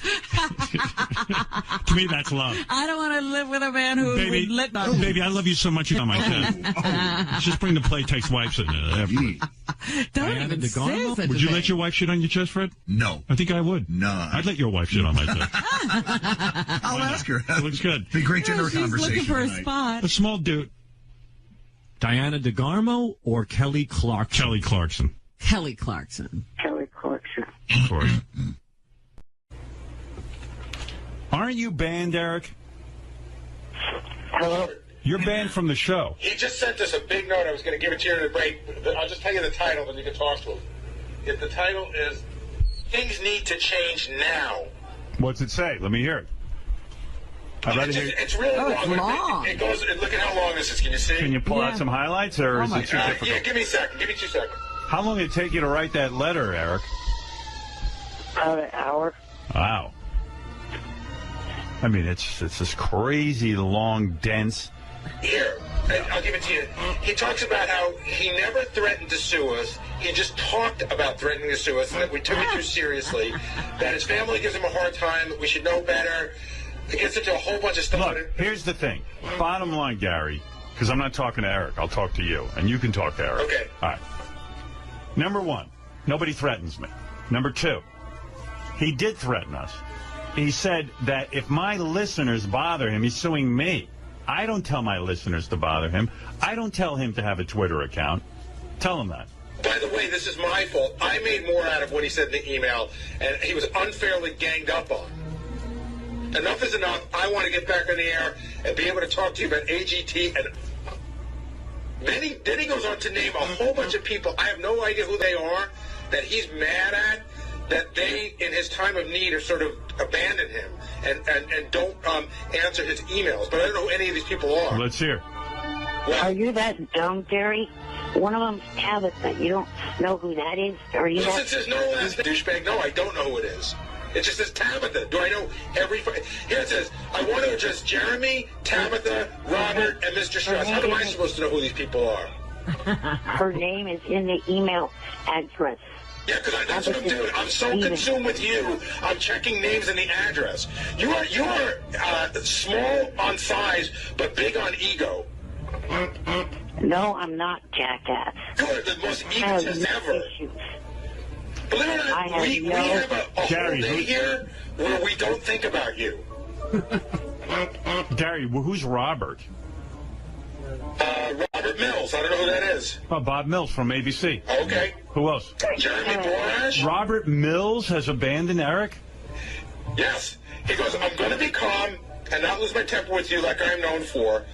To me, that's love. I don't want to live with a man who Baby, would let baby, I love you so much. You're on my chest. Just bring the Playtex wipes in there. Don't even say such a Would you thing. let your wife shit on your chest, Fred? No. I think I would. No. I'd let your wife shit on my chest. I'll ask her. It looks good. Be great dinner She's conversation looking for a tonight. spot. A small dude. Diana DeGarmo or Kelly Clarkson? Kelly Clarkson. Kelly Clarkson. Kelly Clarkson. Of course. Aren't you banned, Eric? Hello? You're banned from the show. He just sent us a big note. I was going to give it to you in the break. I'll just tell you the title, then you can talk to him. If the title is Things Need to Change Now. What's it say? Let me hear it. It's really long. It's long. It goes. Look at how long this is. Can you see? Can you pull out some highlights, or is it too difficult? Yeah, give me a second. Give me 2 seconds. How long did it take you to write that letter, Eric? About an hour. Wow. I mean, it's this crazy, long, dense. Here, I'll give it to you. He talks about how he never threatened to sue us. He just talked about threatening to sue us, and that we took it too seriously. That his family gives him a hard time. That we should know better. It gets into a whole bunch of stuff. Look, here's the thing. Bottom line, Gary, because I'm not talking to Eric. I'll talk to you, and you can talk to Eric. Okay. All right. Number one, nobody threatens me. Number two, he did threaten us. He said that if my listeners bother him, he's suing me. I don't tell my listeners to bother him. I don't tell him to have a Twitter account. Tell him that. By the way, this is my fault. I made more out of what he said in the email, and he was unfairly ganged up on. Enough is enough. I want to get back on the air and be able to talk to you about AGT. And then he goes on to name a whole bunch of people. I have no idea who they are, that he's mad at, that they, in his time of need, have sort of abandoned him and don't answer his emails. But I don't know who any of these people are. Let's hear. Are you that dumb, Gary? One of them's Tabitha. You don't know who that is? Are you Well, that... since there's no last name, douchebag, no, I don't know who it is. It just says Tabitha. Do I know every... Here it says, I want to address Jeremy, Tabitha, Robert, and Mr. Strauss. How am I supposed to know who these people are? Her name is in the email address. Yeah, because that's what I'm doing. I'm so consumed with you, I'm checking names and the address. You are small on size, but big on ego. No, I'm not, jackass. You are the most egotist ever. Believe it or not, we have a whole day here where we don't think about you. Gary, who's Robert? Robert Mills. I don't know who that is. Oh, Bob Mills from ABC. Okay. Who else? Jeremy Borash. Robert Mills has abandoned Eric? Yes. He goes, I'm going to be calm and not lose my temper with you like I am known for.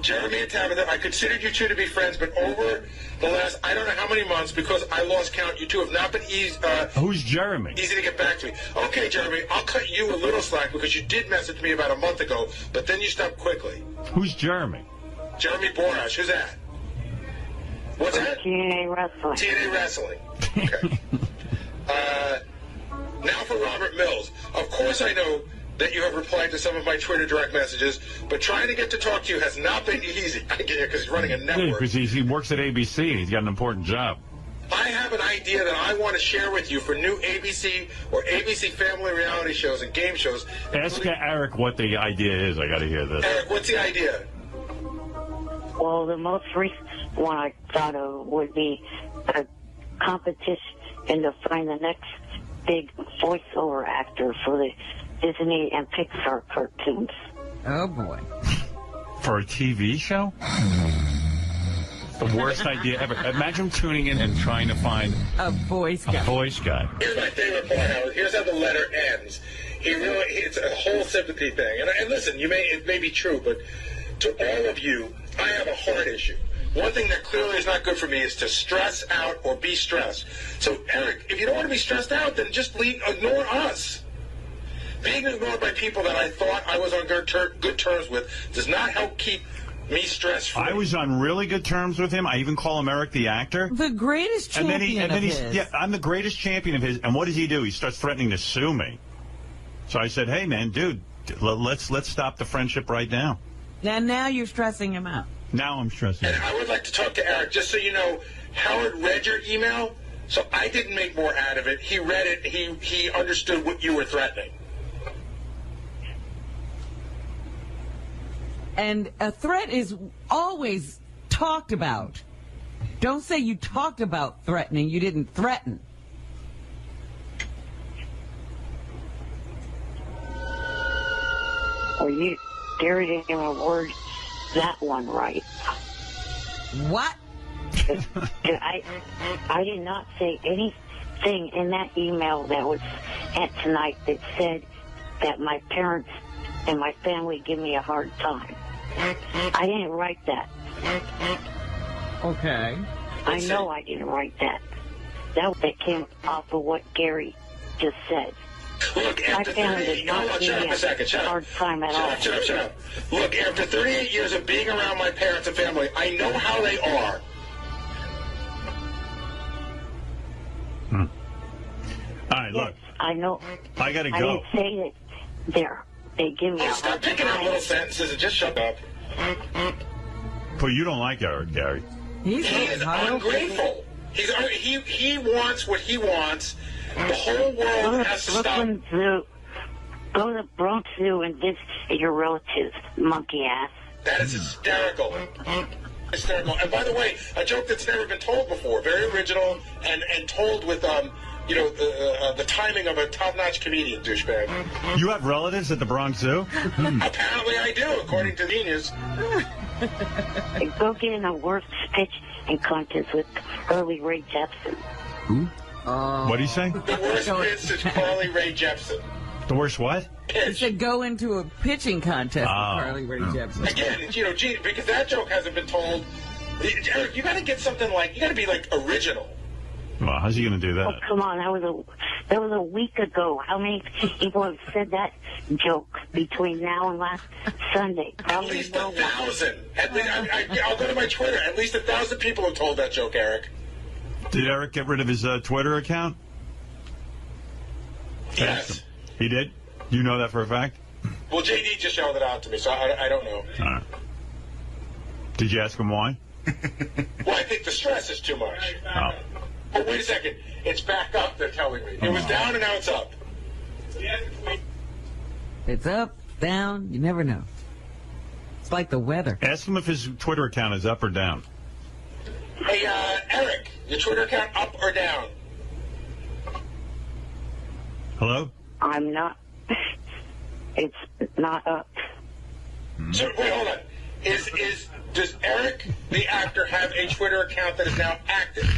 Jeremy and Tabitha, I considered you two to be friends, but over the last, I don't know how many months, because I lost count, you two have not been easy. Who's Jeremy? Easy to get back to me. Okay, Jeremy, I'll cut you a little slack because you did message me about a month ago, but then you stopped quickly. Who's Jeremy? Jeremy Borash. Who's that? What's that? TNA Wrestling. TNA Wrestling. Okay. Now for Robert Mills. Of course I know that you have replied to some of my Twitter direct messages, but trying to get to talk to you has not been easy. I get it, because he's running a network. Because he works at ABC and he's got an important job. I have an idea that I want to share with you for new ABC or ABC family reality shows and game shows. Ask Eric what the idea is. I got to hear this. Eric, what's the idea? Well, the most recent one I thought of would be a competition to find the next big voiceover actor for the Disney and Pixar cartoons. Oh, boy. For a TV show? The worst idea ever. Imagine tuning in and trying to find a voice guy. Here's my favorite part, Howard. Here's how the letter ends. It's a whole sympathy thing. And listen, it may be true, but to all of you, I have a heart issue. One thing that clearly is not good for me is to stress out or be stressed. So, Eric, if you don't want to be stressed out, then just ignore us. Being ignored by people that I thought I was on good terms with does not help keep me stress-free. I was on really good terms with him. I even call him Eric the actor. The greatest champion of his. Yeah, I'm the greatest champion of his. And what does he do? He starts threatening to sue me. So I said, hey, man, dude, let's stop the friendship right now. And now you're stressing him out. Now I'm stressing And I would like to talk to Eric, just so you know, Howard read your email, so I didn't make more out of it. He read it. He understood what you were threatening. And a threat is always talked about. Don't say you talked about threatening. You didn't threaten. Or you, Gary didn't even word that one right. What? I did not say anything in that email that was sent tonight that said that my parents and my family give me a hard time. I didn't write that. Okay. I know I didn't write that. That came off of what Gary just said. Look, my family did not give me a hard time at all. Shut up. Look, after 38 years of being around my parents and family, I know how they are. All right, look. I know. I gotta go. I didn't say that they give me a hard time. Stop picking out little sentences and just shut up. But you don't like Eric, Gary. He is ungrateful. He wants what he wants. The whole world has to stop. Zoo. Go to the Bronx Zoo and visit your relatives, monkey ass. That is hysterical. Hysterical. And by the way, a joke that's never been told before. Very original and told with the timing of a top-notch comedian, douchebag. You have relatives at the Bronx Zoo? Apparently I do, according to Genius. Go get in a worst pitch and contest with Carly Rae Jepsen. Who? What do you say? The worst pitch is Carly Rae Jepsen. The worst what? He said go into a pitching contest with Carly Rae Jepsen. Again, gee, because that joke hasn't been told. Eric, you got to get something you got to be original. Well, how's he going to do that? Oh, come on, that was a week ago. How many people have said that joke between now and last Sunday? Probably at least 1,000. At least I'll go to my Twitter. At least 1,000 people have told that joke, Eric. Did Eric get rid of his Twitter account? Yes. He did? You know that for a fact? Well, JD just showed it out to me, so I don't know. All right. Did you ask him why? Well, I think the stress is too much. Oh. Oh, wait a second. It's back up, they're telling me. It was down and now it's up. It's up, down, you never know. It's like the weather. Ask him if his Twitter account is up or down. Hey, Eric, your Twitter account up or down? Hello? I'm not. It's not up. So, wait, hold on. Does Eric, the actor, have a Twitter account that is now active?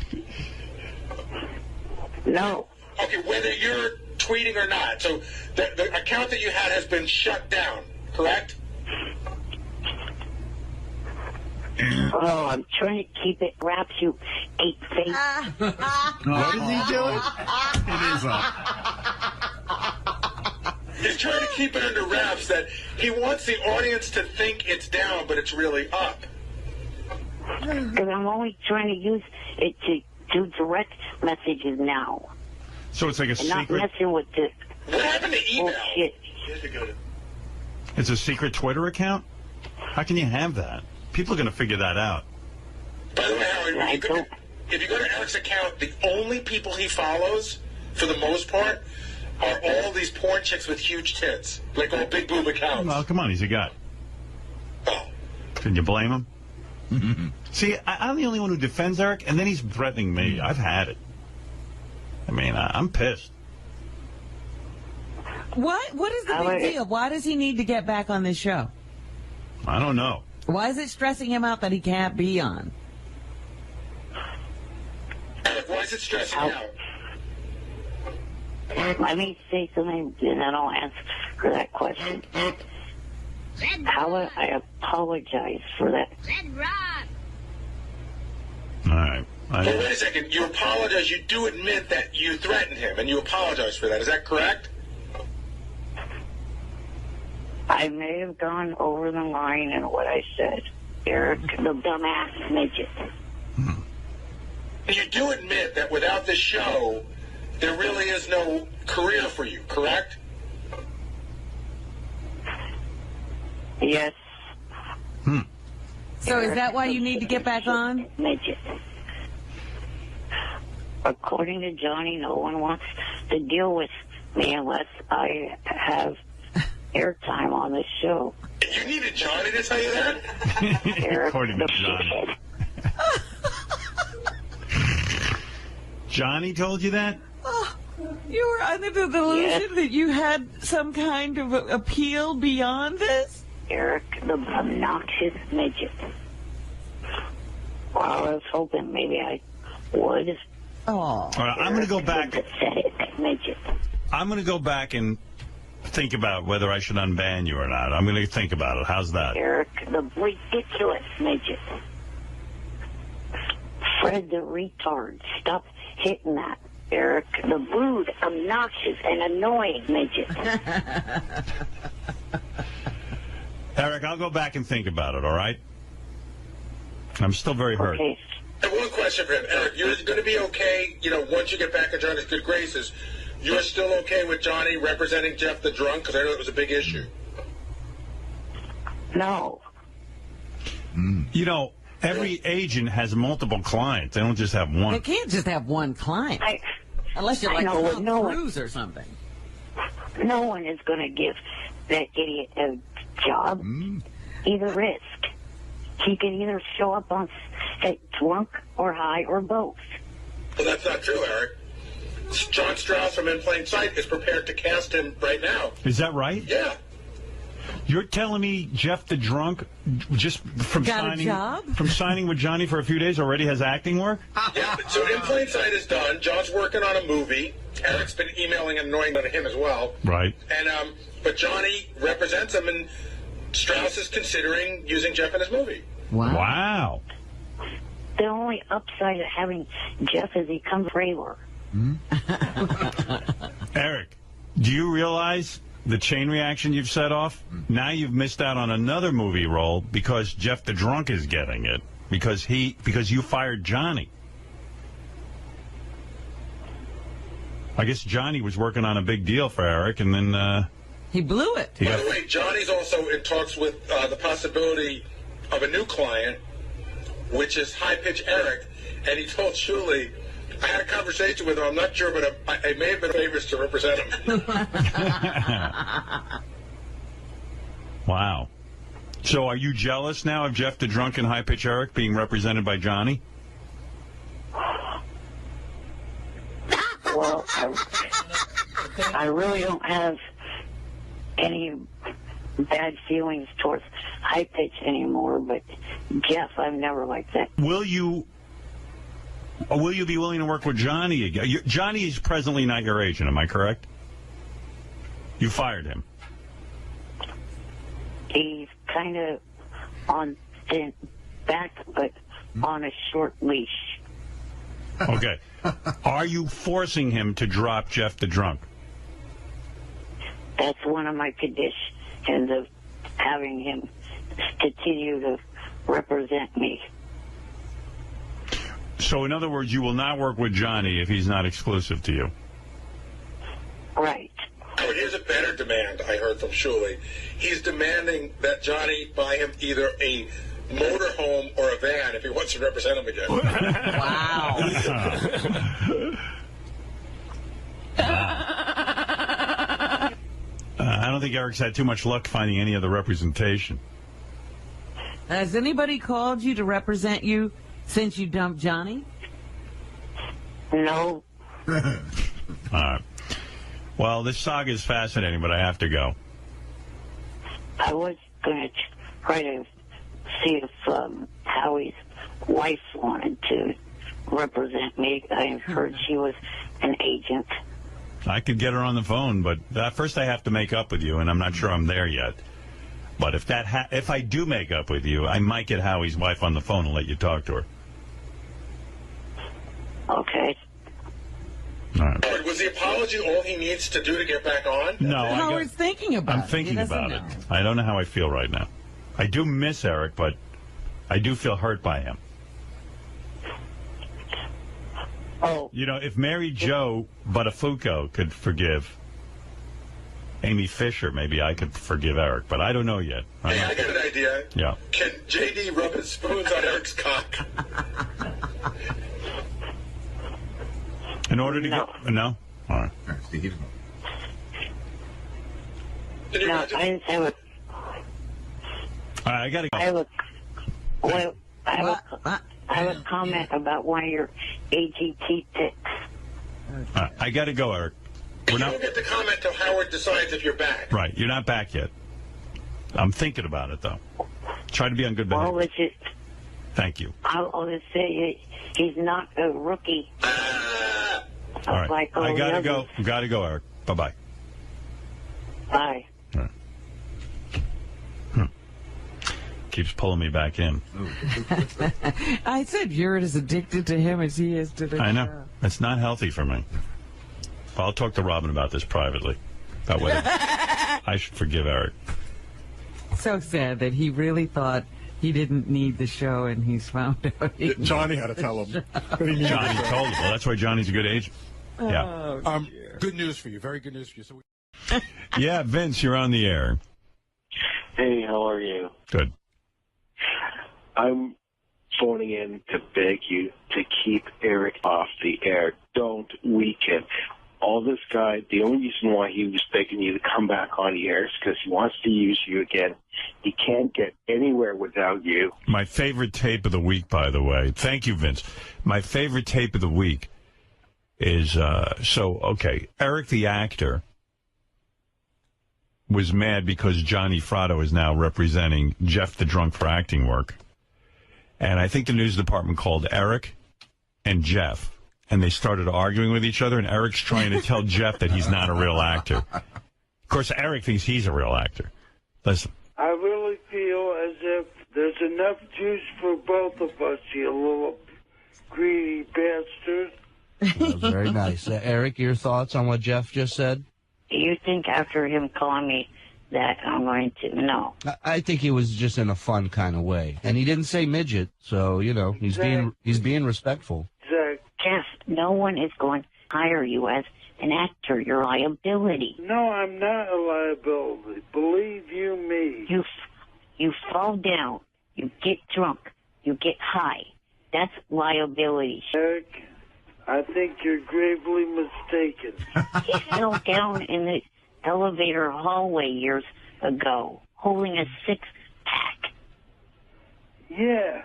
No. Okay, whether you're tweeting or not. So the account that you had has been shut down, correct? Oh, I'm trying to keep it wraps, you ape face. What is he doing? It is up. He's trying to keep it under wraps that he wants the audience to think it's down, but it's really up. Because I'm only trying to use it to do direct messages now. So it's like a and secret... not messing with this What happened to email? bullshit. It's a secret Twitter account? How can you have that? People are going to figure that out. By the way, Howard, if you go to Eric's account, the only people he follows, for the most part, are all these porn chicks with huge tits. Like all big boob accounts. Well, come on, he's a guy. Oh. Can you blame him? See, I'm the only one who defends Eric, and then he's threatening me. I've had it. I mean, I'm pissed. What is the big deal? Why does he need to get back on this show? I don't know. Why is it stressing him out that he can't be on? Eric, why is it stressing you out? Let me say something, and then I'll answer that question. Howard, I apologize for that. All right. Well, wait a second. You apologize. You do admit that you threatened him, and you apologize for that. Is that correct? I may have gone over the line in what I said. Eric, the dumbass midget. You do admit that without this show, there really is no career for you, correct? Yes. So is that why you need to get back on? Midget. According to Johnny, no one wants to deal with me unless I have airtime on the show. You needed Johnny to tell you that? Eric According to the Johnny. Midget. Johnny told you that? Oh, you were under the delusion that you had some kind of appeal beyond this? Eric the obnoxious midget. Well, I was hoping maybe I would. Oh. All right, I'm going to go back. Pathetic midget. I'm going to go back and think about whether I should unban you or not. I'm going to think about it. How's that? Eric the ridiculous midget. Fred the retard. Stop hitting that. Eric the rude, obnoxious, and annoying midget. Eric, I'll go back and think about it, all right? I'm still very hurt. Okay. I have one question for him. Eric, you're going to be okay, once you get back in Johnny's good graces, you're still okay with Johnny representing Jeff the drunk? Because I know it was a big issue. No. Every agent has multiple clients. They don't just have one. They can't just have one client. Unless you're like no Cruise or something. No one is going to give that idiot a job. Either risk. He can either show up on set drunk or high or both. Well, that's not true, Eric. John Strauss from In Plain Sight is prepared to cast him right now. Is that right? Yeah. You're telling me Jeff the drunk, just from signing with Johnny for a few days, already has acting work? Yeah, so In Plain Sight is done. John's working on a movie. Eric's been emailing and annoying him as well. Right. And but Johnny represents him, and Strauss is considering using Jeff in his movie. Wow. The only upside of having Jeff is he comes trailer. Eric, do you realize the chain reaction you've set off? Now you've missed out on another movie role because Jeff the drunk is getting it because you fired Johnny. I guess Johnny was working on a big deal for Eric, and then he blew it. By the way, Johnny's also in talks with the possibility of a new client, which is High Pitch Eric, and he told Shuley, I had a conversation with him, I'm not sure, but I may have been favors to represent him. Wow. So are you jealous now of Jeff the drunk and High Pitch Eric being represented by Johnny? Well, I really don't have any bad feelings towards High Pitch anymore, but Jeff, I've never liked that. Will you be willing to work with Johnny again? Johnny is presently not your agent, am I correct? You fired him. He's kind of on thin back, but on a short leash. Okay. Are you forcing him to drop Jeff the drunk? That's one of my conditions of having him continue to represent me. So, in other words, you will not work with Johnny if he's not exclusive to you. Right. Oh, here's a better demand I heard from Shuley. He's demanding that Johnny buy him either a motorhome or a van if he wants to represent him again. Wow. I don't think Eric's had too much luck finding any other representation. Has anybody called you to represent you since you dumped Johnny? No. All right. Well, this saga is fascinating, but I have to go. I was going to try to see if Howie's wife wanted to represent me. I heard she was an agent. I could get her on the phone, but first I have to make up with you, and I'm not sure I'm there yet. But if I do make up with you, I might get Howie's wife on the phone and let you talk to her. Okay. All right. Was the apology all he needs to do to get back on? No, Howard's thinking about it. I'm thinking He doesn't about know. it. I don't know how I feel right now. I do miss Eric, but I do feel hurt by him. Oh. You know, if Mary Jo Buttafuoco could forgive Amy Fisher, maybe I could forgive Eric, but I don't know yet. Hey, I got an idea. Yeah. Can J.D. rub his spoons on Eric's cock? In order to get... No? All right. No, I didn't say what. All right, I got to go. I have a comment about one of your AGT picks. I got to go, Eric. You don't get the comment till Howard decides if you're back. Right, you're not back yet. I'm thinking about it, though. Try to be on good behavior. Well, Thank you. I'll just say he's not a rookie. All right, Like all I got to the go. Got to go, Eric. Bye-bye. Bye. Keeps pulling me back in. I said you're as addicted to him as he is to the I know. show. It's not healthy for me. I'll talk to Robin about this privately. That way I should forgive Eric. So sad that he really thought he didn't need the show, and he's found out. Johnny had to tell him. Johnny told him. Well, that's why Johnny's a good agent. Yeah. Oh, good news for you. Very good news for you. So Yeah, Vince, you're on the air. Hey, how are you? Good. I'm phoning in to beg you to keep Eric off the air. Don't weaken. All this guy, the only reason why he was begging you to come back on the air is because he wants to use you again. He can't get anywhere without you. My favorite tape of the week, by the way. Thank you, Vince. My favorite tape of the week is, Eric the actor was mad because Johnny Fratto is now representing Jeff the drunk for acting work. And I think the news department called Eric and Jeff, and they started arguing with each other, and Eric's trying to tell Jeff that he's not a real actor. Of course, Eric thinks he's a real actor. Listen. I really feel as if there's enough juice for both of us, you little greedy bastard. That was very nice. Eric, your thoughts on what Jeff just said? Do you think after him calling me that I'm going to? No. I think he was just in a fun kind of way, and he didn't say midget, so he's being respectful. Jeff, no one is going to hire you as an actor. You're a liability. No, I'm not a liability. Believe you me. You fall down. You get drunk. You get high. That's liability. Eric, I think you're gravely mistaken. He fell down in the elevator hallway years ago, holding a six-pack. Yeah.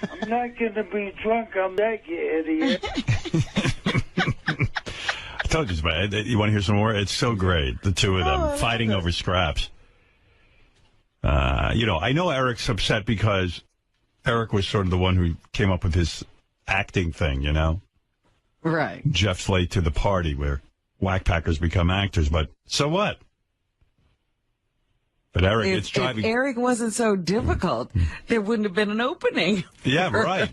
I'm not going to be drunk on that, you idiot. I told you, you want to hear some more? It's so great, the two of them fighting over scraps. I know Eric's upset because Eric was sort of the one who came up with his acting thing, Right. Jeff's late to the party where Wack Packers become actors, but so what? But Eric, it's driving. If Eric wasn't so difficult, there wouldn't have been an opening. Yeah, right.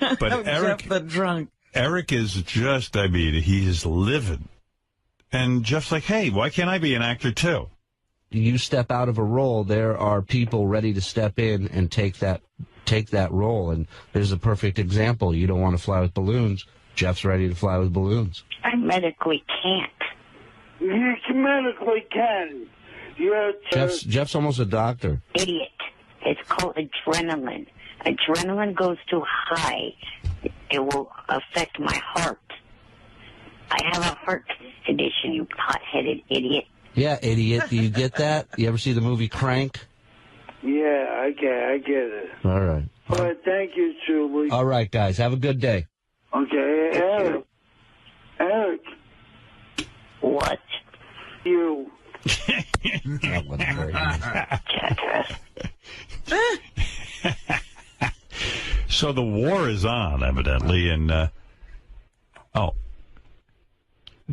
But Eric, Jeff the drunk. Eric is just, he's livid. And Jeff's like, hey, why can't I be an actor too? You step out of a role, there are people ready to step in and take that role. And there's a perfect example. You don't want to fly with balloons. Jeff's ready to fly with balloons. I medically can't. You medically can. Jeff's almost a doctor. Idiot. It's called adrenaline. Adrenaline goes too high. It will affect my heart. I have a heart condition, you hot-headed idiot. Yeah, idiot. Do you get that? You ever see the movie Crank? Yeah, I get it. All right. All right, thank you, Julie. All right, guys. Have a good day. Okay, Eric. What? You. That was very nice. So the war is on, evidently, and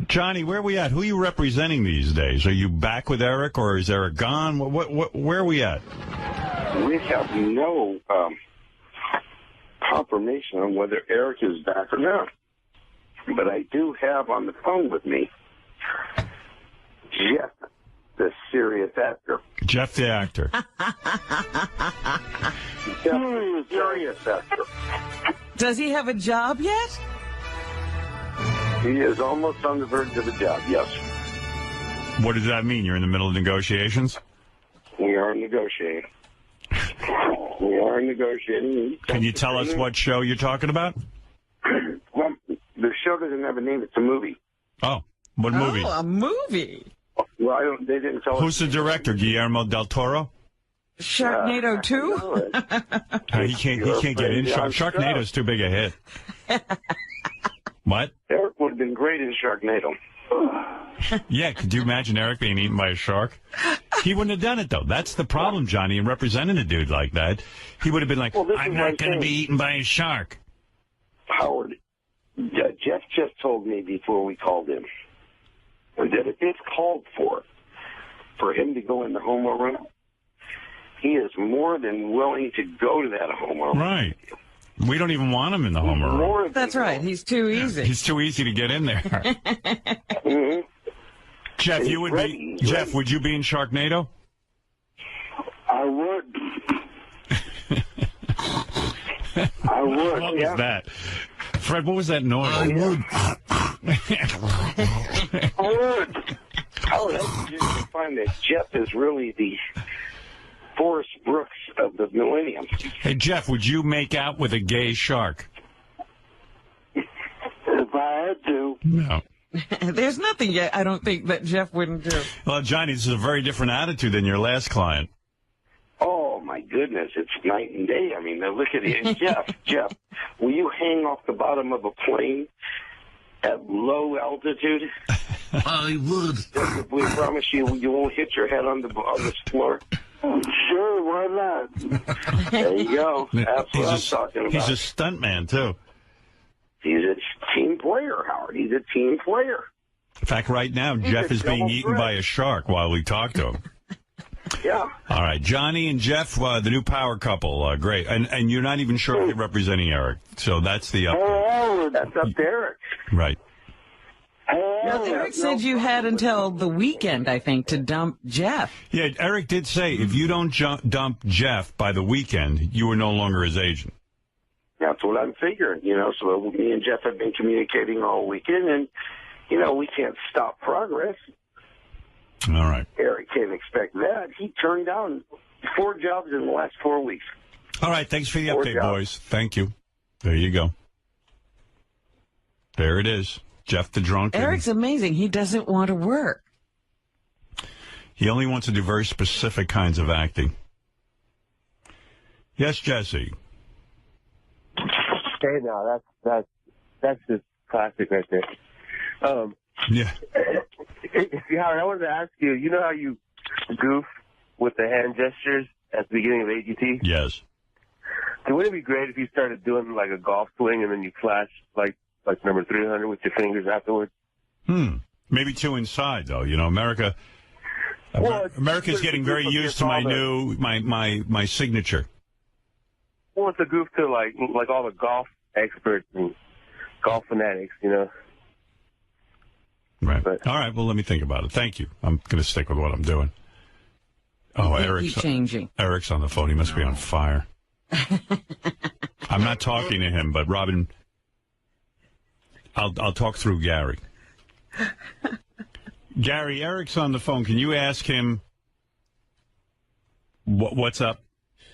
Johnny, where are we at? Who are you representing these days? Are you back with Eric, or is Eric gone? Where are we at? We have no confirmation on whether Eric is back or not. But I do have on the phone with me Jeff, the serious actor. Jeff the actor. Jeff, the serious actor. Does he have a job yet? He is almost on the verge of a job, yes. What does that mean? You're in the middle of negotiations? We are negotiating. We are negotiating. Can you tell us what show you're talking about? Well, the show doesn't have a name. It's a movie. Oh, what movie? Oh, a movie. Well, they didn't tell us. Who's the director? Guillermo del Toro? Sharknado 2? He can't get in. Sharknado's too big a hit. What? Eric would have been great in Sharknado. Yeah, could you imagine Eric being eaten by a shark? He wouldn't have done it, though. That's the problem, Johnny, in representing a dude like that. He would have been like, I'm not going to be eaten by a shark. Howard, Jeff just told me before we called him that if it's called for him to go in the homo room, he is more than willing to go to that homo room. Right. We don't even want him in the homo room. That's right. He's too easy. He's too easy to get in there. Mm-hmm. Jeff, Jeff, would you be in Sharknado? I would. I would. What was that? Fred, what was that noise? I would. I would just find that Jeff is really the Forrest Brooks of the millennium. Hey, Jeff, would you make out with a gay shark? If I had to. No. There's nothing yet I don't think that Jeff wouldn't do. Well, Johnny, this is a very different attitude than your last client. Oh, my goodness. It's night and day. I mean, look at it. Jeff, will you hang off the bottom of a plane at low altitude? I would. We promise you won't hit your head on the floor. Sure, why not? There you go. That's what I'm talking about. He's a stuntman, too. He's a team player, Howard. He's a team player. In fact, right now, Jeff is being eaten by a shark while we talk to him. Yeah. All right. Johnny and Jeff, the new power couple. Great. And you're not even sure if you're representing Eric. So that's the update. That's up to Eric. Right. Well, Eric said you had until the weekend, I think, to dump Jeff. Yeah, Eric did say if you don't dump Jeff by the weekend, you are no longer his agent. That's what I'm figuring, So me and Jeff have been communicating all weekend, and, we can't stop progress. All right. Eric can't expect that. He turned down 4 jobs in the last 4 weeks. All right, thanks for the update, boys. Thank you. There you go. There it is. Jeff the drunk. Eric's amazing. He doesn't want to work. He only wants to do very specific kinds of acting. Yes, Jesse. Hey, now that's just classic right there. Yeah. Howard, I wanted to ask you. You know how you goof with the hand gestures at the beginning of AGT? Yes. So wouldn't it be great if you started doing like a golf swing and then you flash like number 300 with your fingers afterwards? Maybe 2 inside, though. America's getting very used to my new my signature. Well, it's a goof to like all the golf experts and golf fanatics, Right. All right. Well, let me think about it. Thank you. I'm going to stick with what I'm doing. Oh, Eric's changing. Eric's on the phone. He must be on fire. I'm not talking to him, but Robin, I'll talk through Gary. Gary, Eric's on the phone. Can you ask him what's up?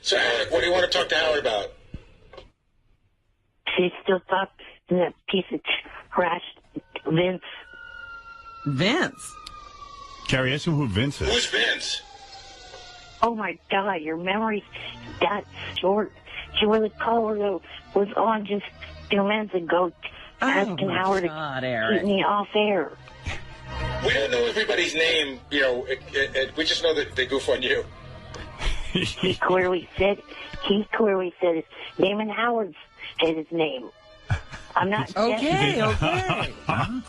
So, Eric, what do you want to talk to Howard about? She still talks to that piece of trash, Vince. Vince? Gary, ask him who Vince is. Who's Vince? Oh, my God, your memory's that short. She was a caller that was on just a few minutes ago asking Howard to keep me off air. We don't know everybody's name, we just know that they goof on you. He clearly said his name, and Howard said his name. I'm not. Okay. Why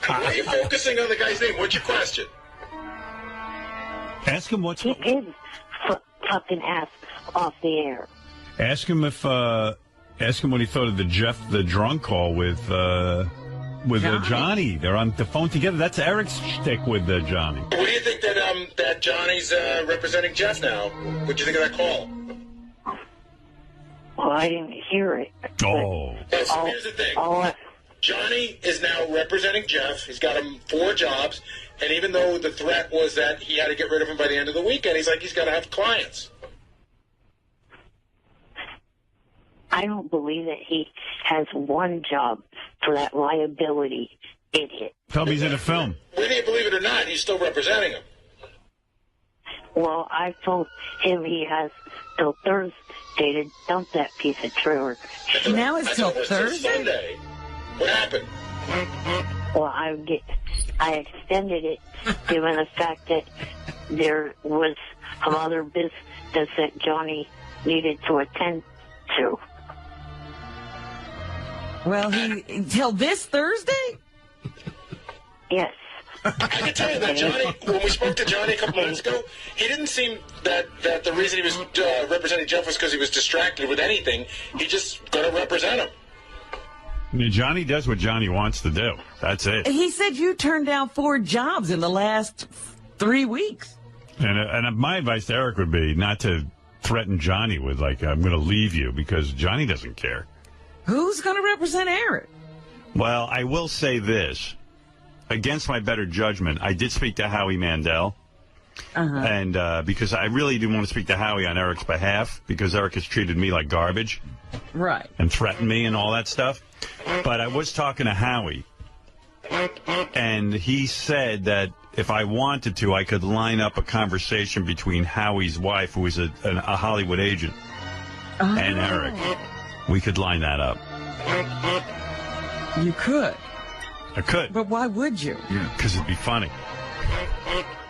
are you focusing on the guy's name? What's your question? Ask him what's. He did fucking ask off the air. Ask him what he thought of the Jeff the drunk call with Johnny. They're on the phone together. That's Eric's shtick with Johnny. What do you think that Johnny's representing Jeff now? What do you think of that call? Well, I didn't hear it. Oh. So here's the thing. Johnny is now representing Jeff. He's got him 4 jobs, and even though the threat was that he had to get rid of him by the end of the weekend, he's got to have clients. I don't believe that he has one job for that liability idiot. Tell me he's in a film. Whether you believe it or not, he's still representing him. Well, I told him he has till Thursday to dump that piece of trailer. Now it's till Thursday? Sunday. What happened? Well, I extended it given the fact that there was some other business that Johnny needed to attend to. Well, till this Thursday? Yes. I can tell you that Johnny, when we spoke to Johnny a couple minutes ago, he didn't seem that the reason he was representing Jeff was because he was distracted with anything. He just going to represent him. Johnny does what Johnny wants to do. That's it. He said you turned down 4 jobs in the last 3 weeks. And my advice to Eric would be not to threaten Johnny with, like, I'm going to leave you, because Johnny doesn't care. Who's going to represent Eric? Well, I will say this. Against my better judgment, I did speak to Howie Mandel. And because I really didn't want to speak to Howie on Eric's behalf, because Eric has treated me like garbage. Right. And threatened me and all that stuff. But I was talking to Howie, and he said that if I wanted to, I could line up a conversation between Howie's wife, who is a Hollywood agent, and Eric. We could line that up. You could. I could. But why would you? Yeah, because it'd be funny.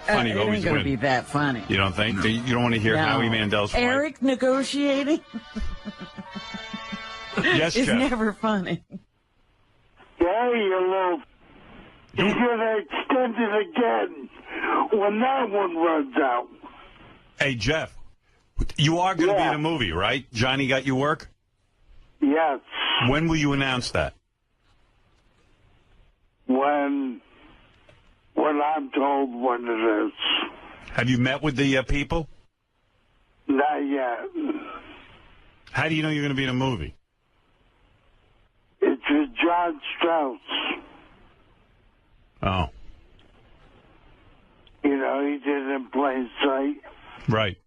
Funny it always ain't going to win. be that funny. You don't think? You don't want to hear Howie Mandel's wife? Eric negotiating? Yes, it's Jeff. never funny. Yeah, you little... You're going to extend it again when that one runs out. Hey, Jeff, you are going to be in a movie, right? Johnny got you work? Yes. When will you announce that? When I'm told when it is. Have you met with the people? Not yet. How do you know you're going to be in a movie? It's with John Strauss. Oh. You know, he did it in plain sight. Right.